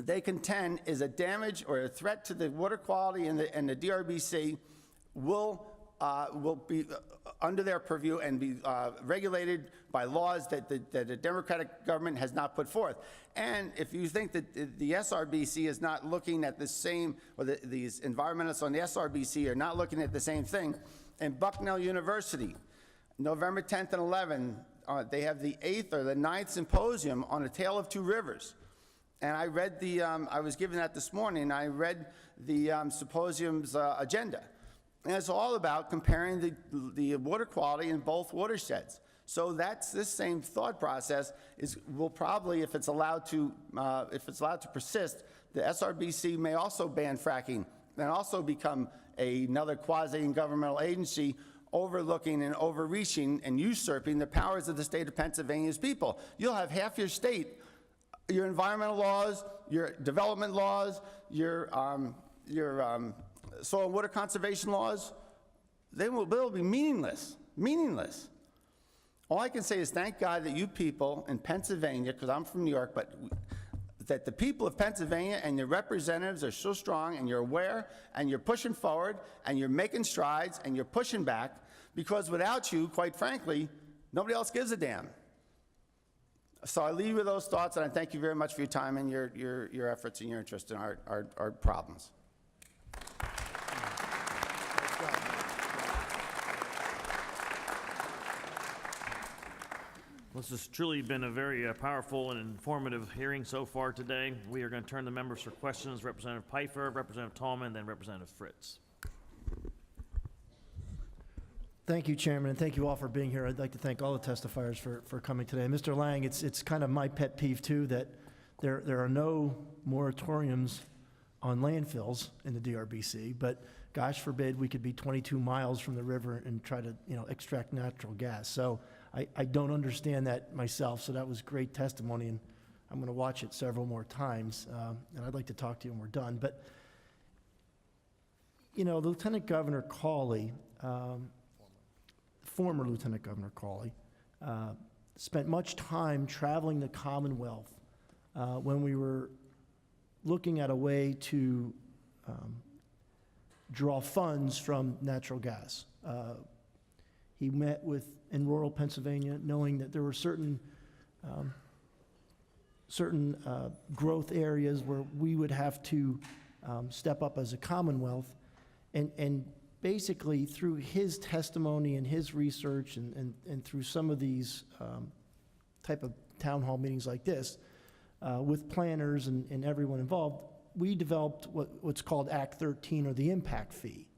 they contend is a damage or a threat to the water quality, and the DRBC will will be under their purview and be regulated by laws that the Democratic government has not put forth. And if you think that the SRBC is not looking at the same, or these environmentalists on the SRBC are not looking at the same thing, in Bucknell University, November 10th and 11th, they have the 8th or the 9th symposium on a tale of two rivers. And I read I was given that this morning, I read the symposium's agenda. And it's all about comparing the water quality in both watersheds. So that's this same thought process will probably, if it's allowed to persist, the SRBC may also ban fracking and also become another quasi-governmental agency overlooking and overreaching and usurping the powers of the state of Pennsylvania's people. You'll have half your state, your environmental laws, your development laws, your soil and water conservation laws, they'll be meaningless, meaningless. All I can say is thank God that you people in Pennsylvania, because I'm from New York, but that the people of Pennsylvania and your representatives are so strong and you're aware and you're pushing forward and you're making strides and you're pushing back, because without you, quite frankly, nobody else gives a damn. So I leave you with those thoughts, and I thank you very much for your time and your efforts and your interest in our problems. This has truly been a very powerful and informative hearing so far today. We are going to turn to members for questions. Representative Pfeiffer, Representative Tallman, then Representative Fritz. Thank you, Chairman, and thank you all for being here. I'd like to thank all the testifiers for coming today. Mr. Lang, it's kind of my pet peeve, too, that there are no moratoriums on landfills in the DRBC, but gosh forbid we could be 22 miles from the river and try to, extract natural gas. So I don't understand that myself, so that was great testimony, and I'm going to watch it several more times, and I'd like to talk to you when we're done. But, Lieutenant Governor Cawley, former Lieutenant Governor Cawley, spent much time traveling the Commonwealth when we were looking at a way to draw funds from natural gas. He met in rural Pennsylvania, knowing that there were certain growth areas where we would have to step up as a Commonwealth, and basically through his testimony and his research and through some of these type of town hall meetings like this, with planners and everyone involved, we developed what's called Act 13, or the impact fee.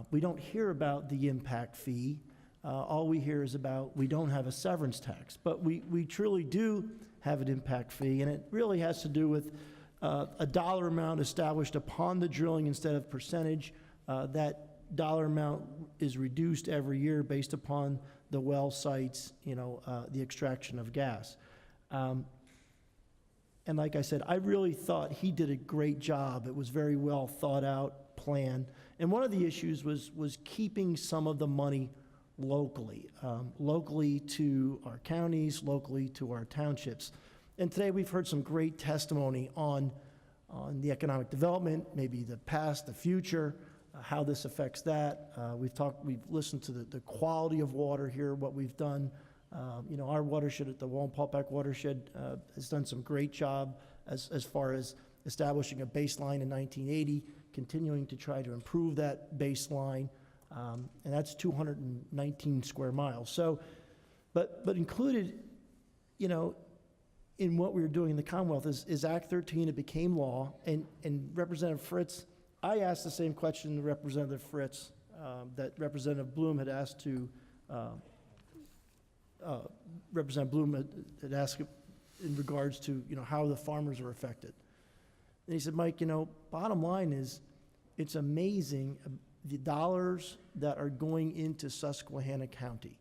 We don't hear about the impact fee. All we hear is about we don't have a severance tax, but we truly do have an impact fee, and it really has to do with a dollar amount established upon the drilling instead of percentage. That dollar amount is reduced every year based upon the well sites, the extraction of gas. And like I said, I really thought he did a great job. It was very well thought out plan. And one of the issues was keeping some of the money locally, locally to our counties, locally to our townships. And today we've heard some great testimony on the economic development, maybe the past, the future, how this affects that. We've listened to the quality of water here, what we've done. Our watershed at the Wallenpaupack watershed has done some great job as far as establishing a baseline in 1980, continuing to try to improve that baseline, and that's 219 square miles. So, but included, in what we were doing in the Commonwealth is Act 13. It became law, and Representative Fritz, I asked the same question to Representative Fritz that Representative Bloom had asked to. Representative Bloom had asked in regards to how the farmers are affected. And he said, Mike, bottom line is it's amazing the dollars that are going into Susquehanna County.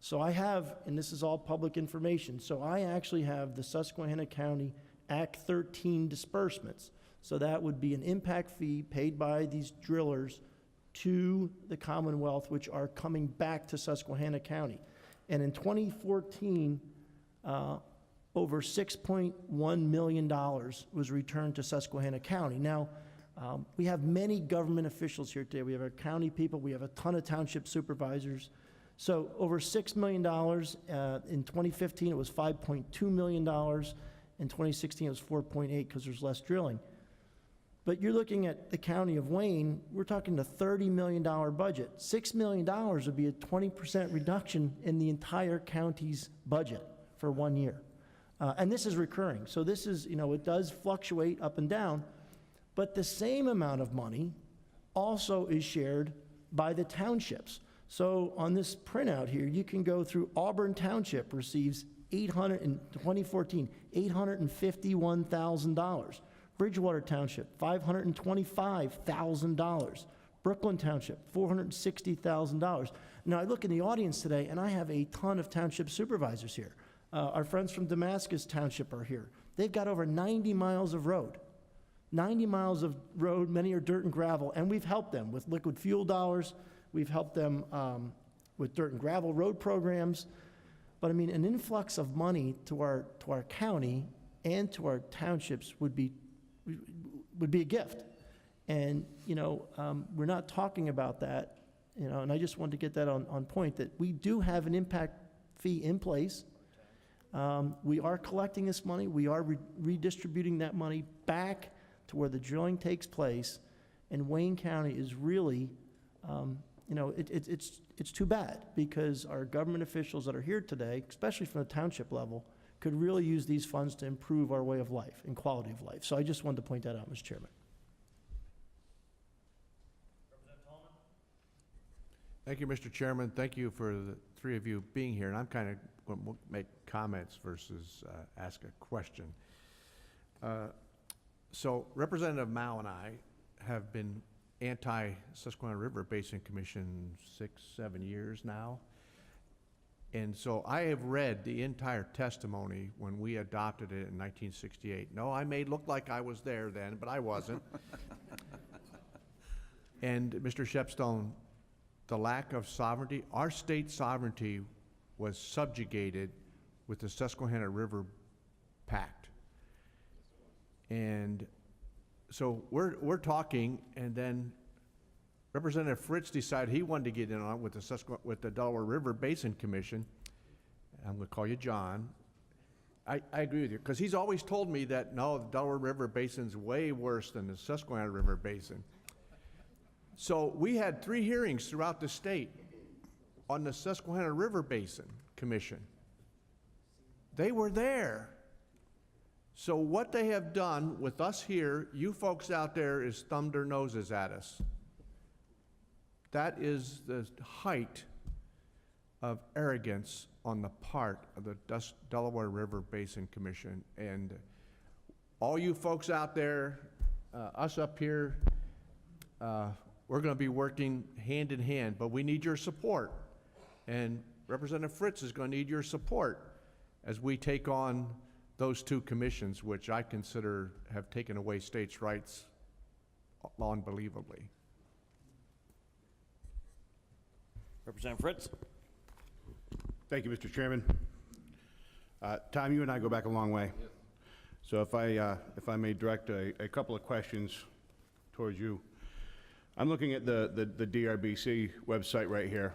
So I have, and this is all public information, so I actually have the Susquehanna County Act 13 disbursements. So that would be an impact fee paid by these drillers to the Commonwealth, which are coming back to Susquehanna County. And in 2014, over $6.1 million was returned to Susquehanna County. Now, We have many government officials here today. We have our county people, we have a ton of township supervisors. So over $6 million. In 2015, it was $5.2 million. In 2016, it was 4.8 because there's less drilling. But you're looking at the county of Wayne, we're talking a $30 million budget. $6 million would be a 20% reduction in the entire county's budget for 1 year. And this is recurring. So this is, it does fluctuate up and down, but the same amount of money also is shared by the townships. So on this printout here, you can go through Auburn Township receives in 2014, $851,000. Bridgewater Township, $525,000. Brooklyn Township, $460,000. Now I look in the audience today and I have a ton of township supervisors here. Our friends from Damascus Township are here. They've got over 90 miles of road. 90 miles of road, many are dirt and gravel, and we've helped them with liquid fuel dollars. We've helped them with dirt and gravel road programs. But I mean, an influx of money to our county and to our townships would be a gift. And, we're not talking about that, and I just wanted to get that on point, that we do have an impact fee in place. We are collecting this money. We are redistributing that money back to where the drilling takes place. And Wayne County is really, it's too bad, because our government officials that are here today, especially from the township level, could really use these funds to improve our way of life and quality of life. So I just wanted to point that out, Mr. Chairman. Thank you, Mr. Chairman. Thank you for the three of you being here. And I'm kind of going to make comments versus ask a question. So Representative Mao and I have been anti-Susquehanna River Basin Commission 6-7 years now. And so I have read the entire testimony when we adopted it in 1968. No, I may look like I was there then, but I wasn't. And Mr. Shepstone, the lack of sovereignty, our state sovereignty was subjugated with the Susquehanna River Pact. And so we're talking, and then Representative Fritz decided he wanted to get in on it with the Delaware River Basin Commission. I'm going to call you John. I agree with you, because he's always told me that, no, the Delaware River Basin's way worse than the Susquehanna River Basin. So we had 3 hearings throughout the state on the Susquehanna River Basin Commission. They were there. So what they have done with us here, you folks out there, is thumbed their noses at us. That is the height of arrogance on the part of the Delaware River Basin Commission. And all you folks out there, us up here, we're going to be working hand in hand, but we need your support. And Representative Fritz is going to need your support as we take on those 2 commissions, which I consider have taken away states' rights unbelievably. Representative Fritz. Thank you, Mr. Chairman. Tom, you and I go back a long way. Yes. So if I may direct a couple of questions towards you. I'm looking at the DRBC website right here.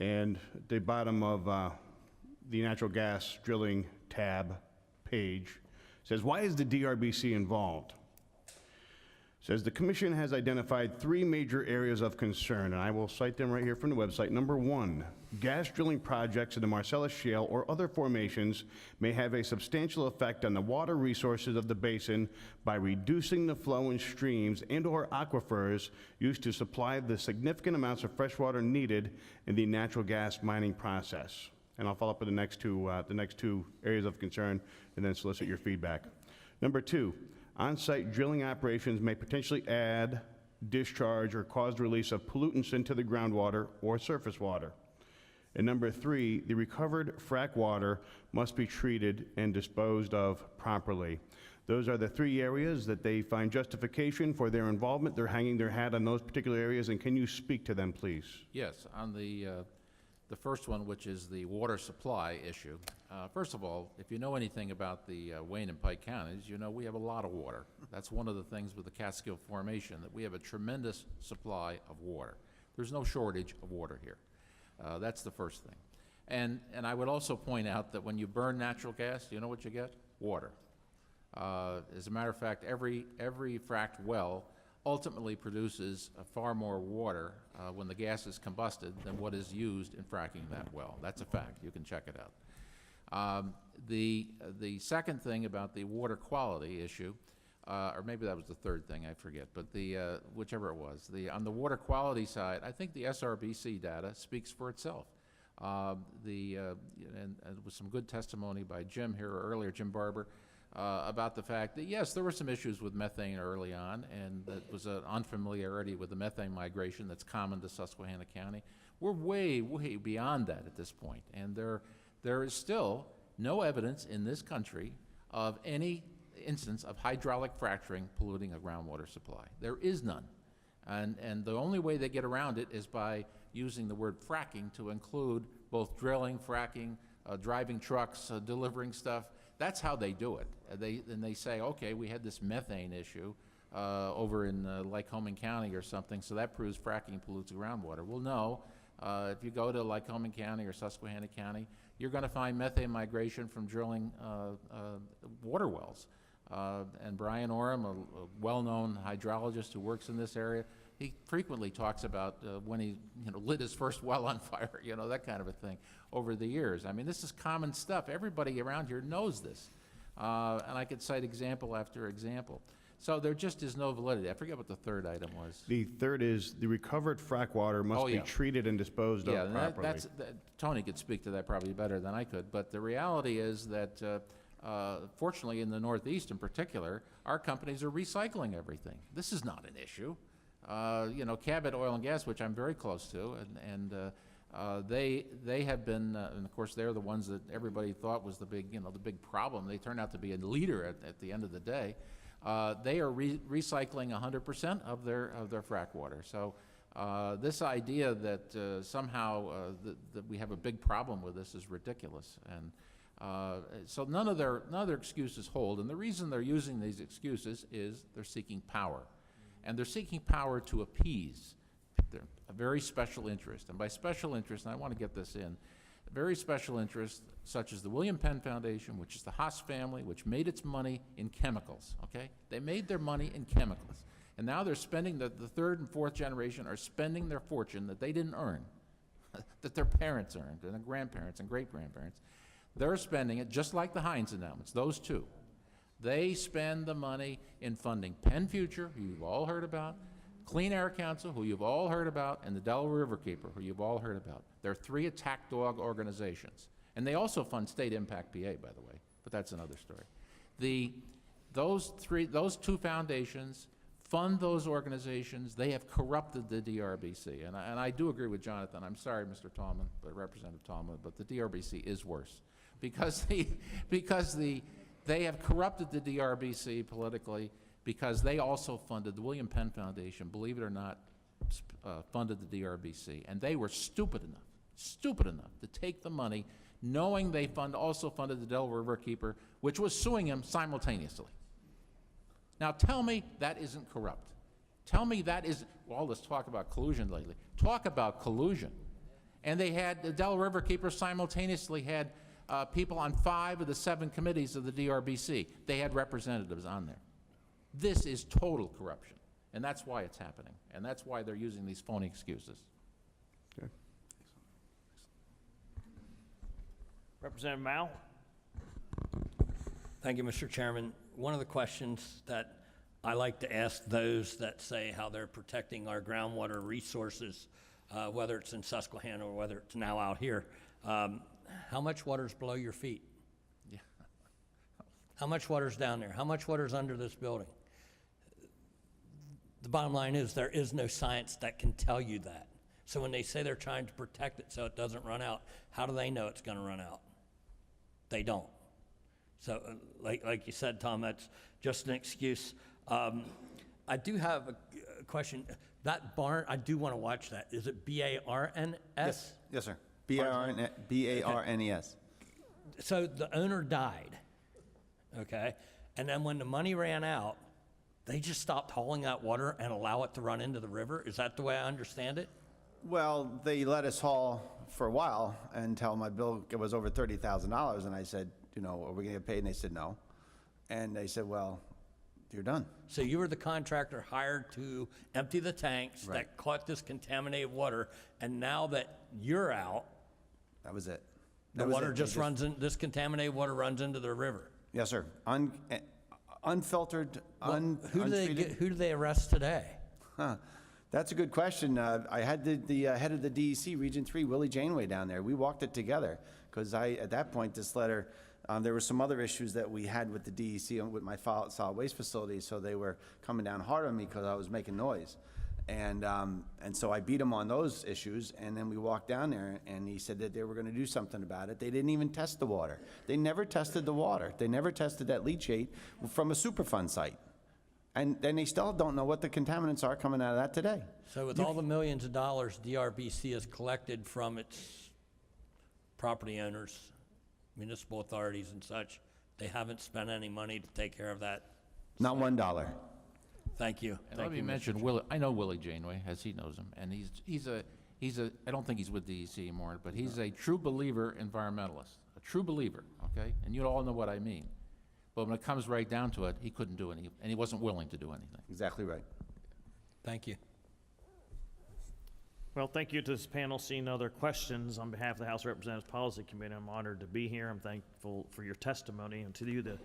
And at the bottom of the natural gas drilling tab page says, why is the DRBC involved? Says the commission has identified 3 major areas of concern, and I will cite them right here from the website. Number 1, gas drilling projects in the Marcellus Shale or other formations may have a substantial effect on the water resources of the basin by reducing the flow in streams and/or aquifers used to supply the significant amounts of fresh water needed in the natural gas mining process. And I'll follow up with the next two areas of concern and then solicit your feedback. Number 2, on-site drilling operations may potentially add, discharge, or cause the release of pollutants into the groundwater or surface water. And number 3, the recovered frack water must be treated and disposed of properly. Those are the 3 areas that they find justification for their involvement. They're hanging their hat on those particular areas, and can you speak to them, please? Yes, on the The first one, which is the water supply issue. First of all, if you know anything about the Wayne and Pike counties, you know we have a lot of water. That's one of the things with the Catskill Formation, that we have a tremendous supply of water. There's no shortage of water here. That's the first thing. And I would also point out that when you burn natural gas, you know what you get? Water. As a matter of fact, every fracked well ultimately produces far more water when the gas is combusted than what is used in fracking that well. That's a fact. You can check it out. The second thing about the water quality issue, or maybe that was the third thing, I forget, but whichever it was, on the water quality side, I think the SRBC data speaks for itself. And with some good testimony by Jim here earlier, Jim Barber, about the fact that, yes, there were some issues with methane early on, and that was an unfamiliarity with the methane migration that's common to Susquehanna County. We're way, way beyond that at this point, and there is still no evidence in this country of any instance of hydraulic fracturing polluting a groundwater supply. There is none. And the only way they get around it is by using the word fracking to include both drilling, fracking, driving trucks, delivering stuff. That's how they do it. They say, okay, we had this methane issue over in Lycoming County or something, so that proves fracking pollutes groundwater. Well, no. If you go to Lycoming County or Susquehanna County, you're going to find methane migration from drilling water wells. And Brian Oram, a well-known hydrologist who works in this area, he frequently talks about when he lit his first well on fire, that kind of a thing over the years. I mean, this is common stuff. Everybody around here knows this. And I could cite example after example. So there just is no validity. I forget what the third item was. The third is the recovered frack water must be treated and disposed of properly. Tony could speak to that probably better than I could. But the reality is that, fortunately, in the Northeast in particular, our companies are recycling everything. This is not an issue. Cabot Oil and Gas, which I'm very close to, and they have been, and of course they're the ones that everybody thought was the big problem. They turned out to be a leader at the end of the day. They are recycling 100% of their frack water. So this idea that somehow that we have a big problem with this is ridiculous. And so none of their excuses hold. And the reason they're using these excuses is they're seeking power. And they're seeking power to appease a very special interest. And by special interest, and I want to get this in, very special interests such as the William Penn Foundation, which is the Haas family, which made its money in chemicals, okay? They made their money in chemicals. And now they're spending, the third and fourth generation are spending their fortune that they didn't earn, that their parents earned, and their grandparents and great-grandparents. They're spending it just like the Heinz endowments, those two. They spend the money in funding Penn Future, who you've all heard about, Clean Air Council, who you've all heard about, and the Delaware Riverkeeper, who you've all heard about. They're three attack dog organizations. And they also fund State Impact PA, by the way, but that's another story. Those two foundations fund those organizations. They have corrupted the DRBC. And I do agree with Jonathan. I'm sorry, Mr. Tallman, but Representative Tallman, but the DRBC is worse. Because they have corrupted the DRBC politically, because they also funded the William Penn Foundation, believe it or not, funded the DRBC. And they were stupid enough to take the money, knowing they also funded the Delaware Riverkeeper, which was suing him simultaneously. Now tell me that isn't corrupt. Tell me that isn't, all this talk about collusion lately. Talk about collusion. And they had, the Delaware Riverkeeper simultaneously had people on 5 of the 7 committees of the DRBC. They had representatives on there. This is total corruption, and that's why it's happening, and that's why they're using these phony excuses. Okay. Representative Mao. Thank you, Mr. Chairman. One of the questions that I like to ask those that say how they're protecting our groundwater resources, whether it's in Susquehanna or whether it's now out here, how much water's below your feet? Yeah. How much water's down there? How much water's under this building? The bottom line is there is no science that can tell you that. So when they say they're trying to protect it so it doesn't run out, how do they know it's going to run out? They don't. So like you said, Tom, that's just an excuse. I do have a question. That barn, I do want to watch that. Is it B-A-R-N-S? Yes, sir. B-A-R-N-E-S. So the owner died, okay? And then when the money ran out, they just stopped hauling that water and allow it to run into the river? Is that the way I understand it? Well, they let us haul for a while until my bill was over $30,000, and I said, you know, are we gonna get paid? And they said no. And they said, well, you're done. So you were the contractor hired to empty the tanks Right. that caught this contaminated water, and now that you're out, That was it. the That was water it. just runs in, this contaminated water runs into the river? Yes, sir. Unfiltered, Well, untreated. who do they arrest today? Huh. That's a good question. I had the head of the DEC, Region 3, Willie Janeway, down there. We walked it together, because at that point, this letter, there were some other issues that we had with the DEC and with my solid waste facility, so they were coming down hard on me because I was making noise. And so I beat him on those issues, and then we walked down there, and he said that they were gonna do something about it. They didn't even test the water. They never tested the water. They never tested that leachate from a Superfund site. And then they still don't know what the contaminants are coming out of that today. So with all the millions of dollars DRBC has collected from its property owners, municipal authorities and such, they haven't spent any money to take care of that? Not $1. Thank you. And let me mention Willie. I know Willie Janeway, as he knows him, and he's a I don't think he's with DEC anymore, but he's a true believer environmentalist, a true believer. Okay, and you all know what I mean. But when it comes right down to it, he couldn't do anything, and he wasn't willing to do anything. Exactly right. Thank you. Well, thank you to this panel. Seeing no other questions, on behalf of the House of Representatives Policy Committee, I'm honored to be here. I'm thankful for your testimony, and to you, the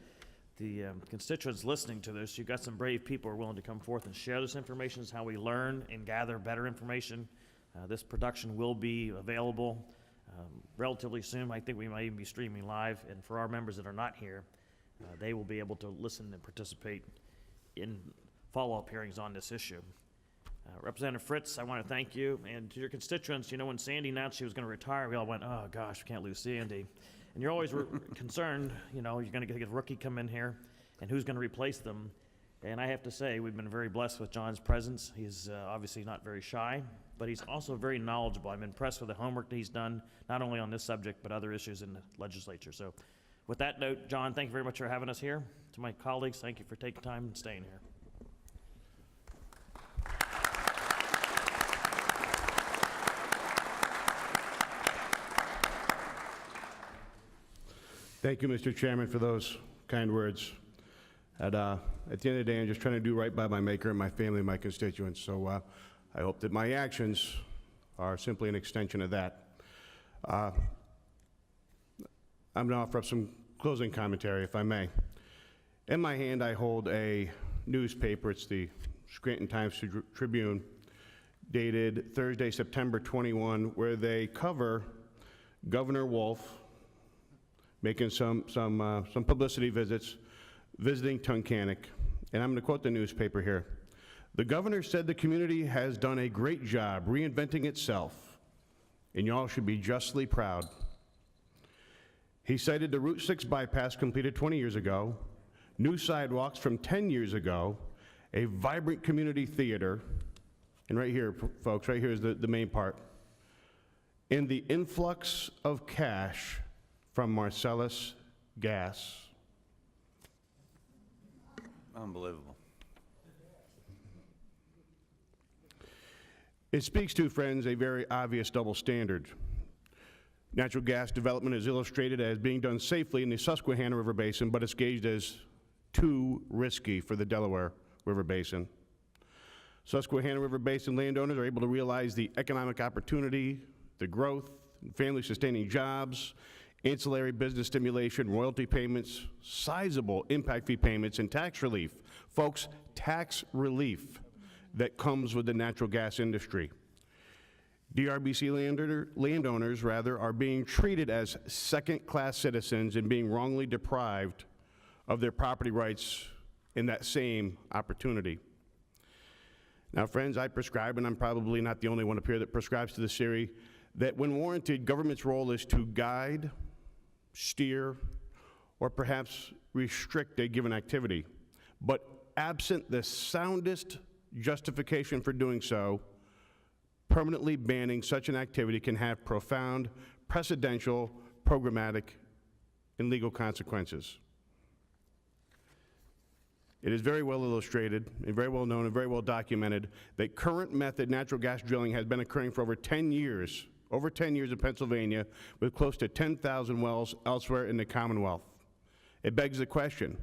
constituents listening to this. You've got some brave people who are willing to come forth and share this information. It's how we learn and gather better information. This production will be available relatively soon. I think we might even be streaming live, and for our members that are not here, they will be able to listen and participate in follow-up hearings on this issue. Representative Fritz, I want to thank you, and to your constituents. You know, when Sandy announced she was going to retire, we all went, oh gosh, we can't lose Sandy. And you're always concerned, you know, you're going to get a rookie come in here, and who's going to replace them. And I have to say, we've been very blessed with John's presence. He's obviously not very shy, but he's also very knowledgeable. I'm impressed with the homework that he's done, not only on this subject, but other issues in the legislature. So with that note, John, thank you very much for having us here. To my colleagues, thank you for taking time and staying here. Thank you, Mr. Chairman, for those kind words. At the end of the day, I'm just trying to do right by my maker and my family and my constituents. So I hope that my actions are simply an extension of that. I'm going to offer up some closing commentary, if I may. In my hand, I hold a newspaper. It's the Scranton Times-Tribune, dated Thursday, September 21, where they cover Governor Wolf making some publicity visits, visiting Tunkhannock. And I'm going to quote the newspaper here. The governor said the community has done a great job reinventing itself, and y'all should be justly proud. He cited the Route 6 bypass completed 20 years ago, new sidewalks from 10 years ago, a vibrant community theater, and right here, folks, right here is the main part, and the influx of cash from Marcellus Gas. Unbelievable. It speaks to, friends, a very obvious double standard. Natural gas development is illustrated as being done safely in the Susquehanna River Basin, but it's gauged as too risky for the Delaware River Basin. Susquehanna River Basin landowners are able to realize the economic opportunity, the growth, family-sustaining jobs, ancillary business stimulation, royalty payments, sizable impact fee payments, and tax relief. Folks, tax relief that comes with the natural gas industry. DRBC landowners are being treated as second-class citizens and being wrongly deprived of their property rights in that same opportunity. Now, friends, I prescribe, and I'm probably not the only one up here that prescribes to this theory, that when warranted, government's role is to guide, steer, or perhaps restrict a given activity. But absent the soundest justification for doing so, permanently banning such an activity can have profound precedential, programmatic, and legal consequences. It is very well illustrated and very well known and very well documented that current method natural gas drilling has been occurring for over 10 years in Pennsylvania, with close to 10,000 wells elsewhere in the Commonwealth. It begs the question,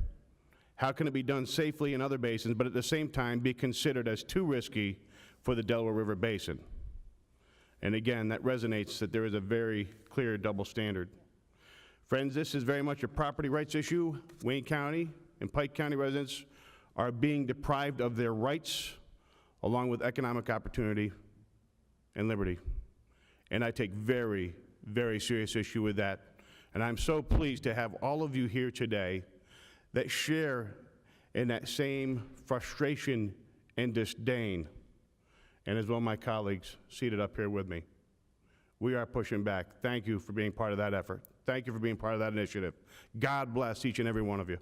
how can it be done safely in other basins, but at the same time be considered as too risky for the Delaware River Basin? And again, that resonates that there is a very clear double standard. Friends, this is very much a property rights issue. Wayne County and Pike County residents are being deprived of their rights, along with economic opportunity and liberty. And I take very, very serious issue with that. And I'm so pleased to have all of you here today that share in that same frustration and disdain, and as well my colleagues seated up here with me. We are pushing back. Thank you for being part of that effort. Thank you for being part of that initiative. God bless each and every one of you.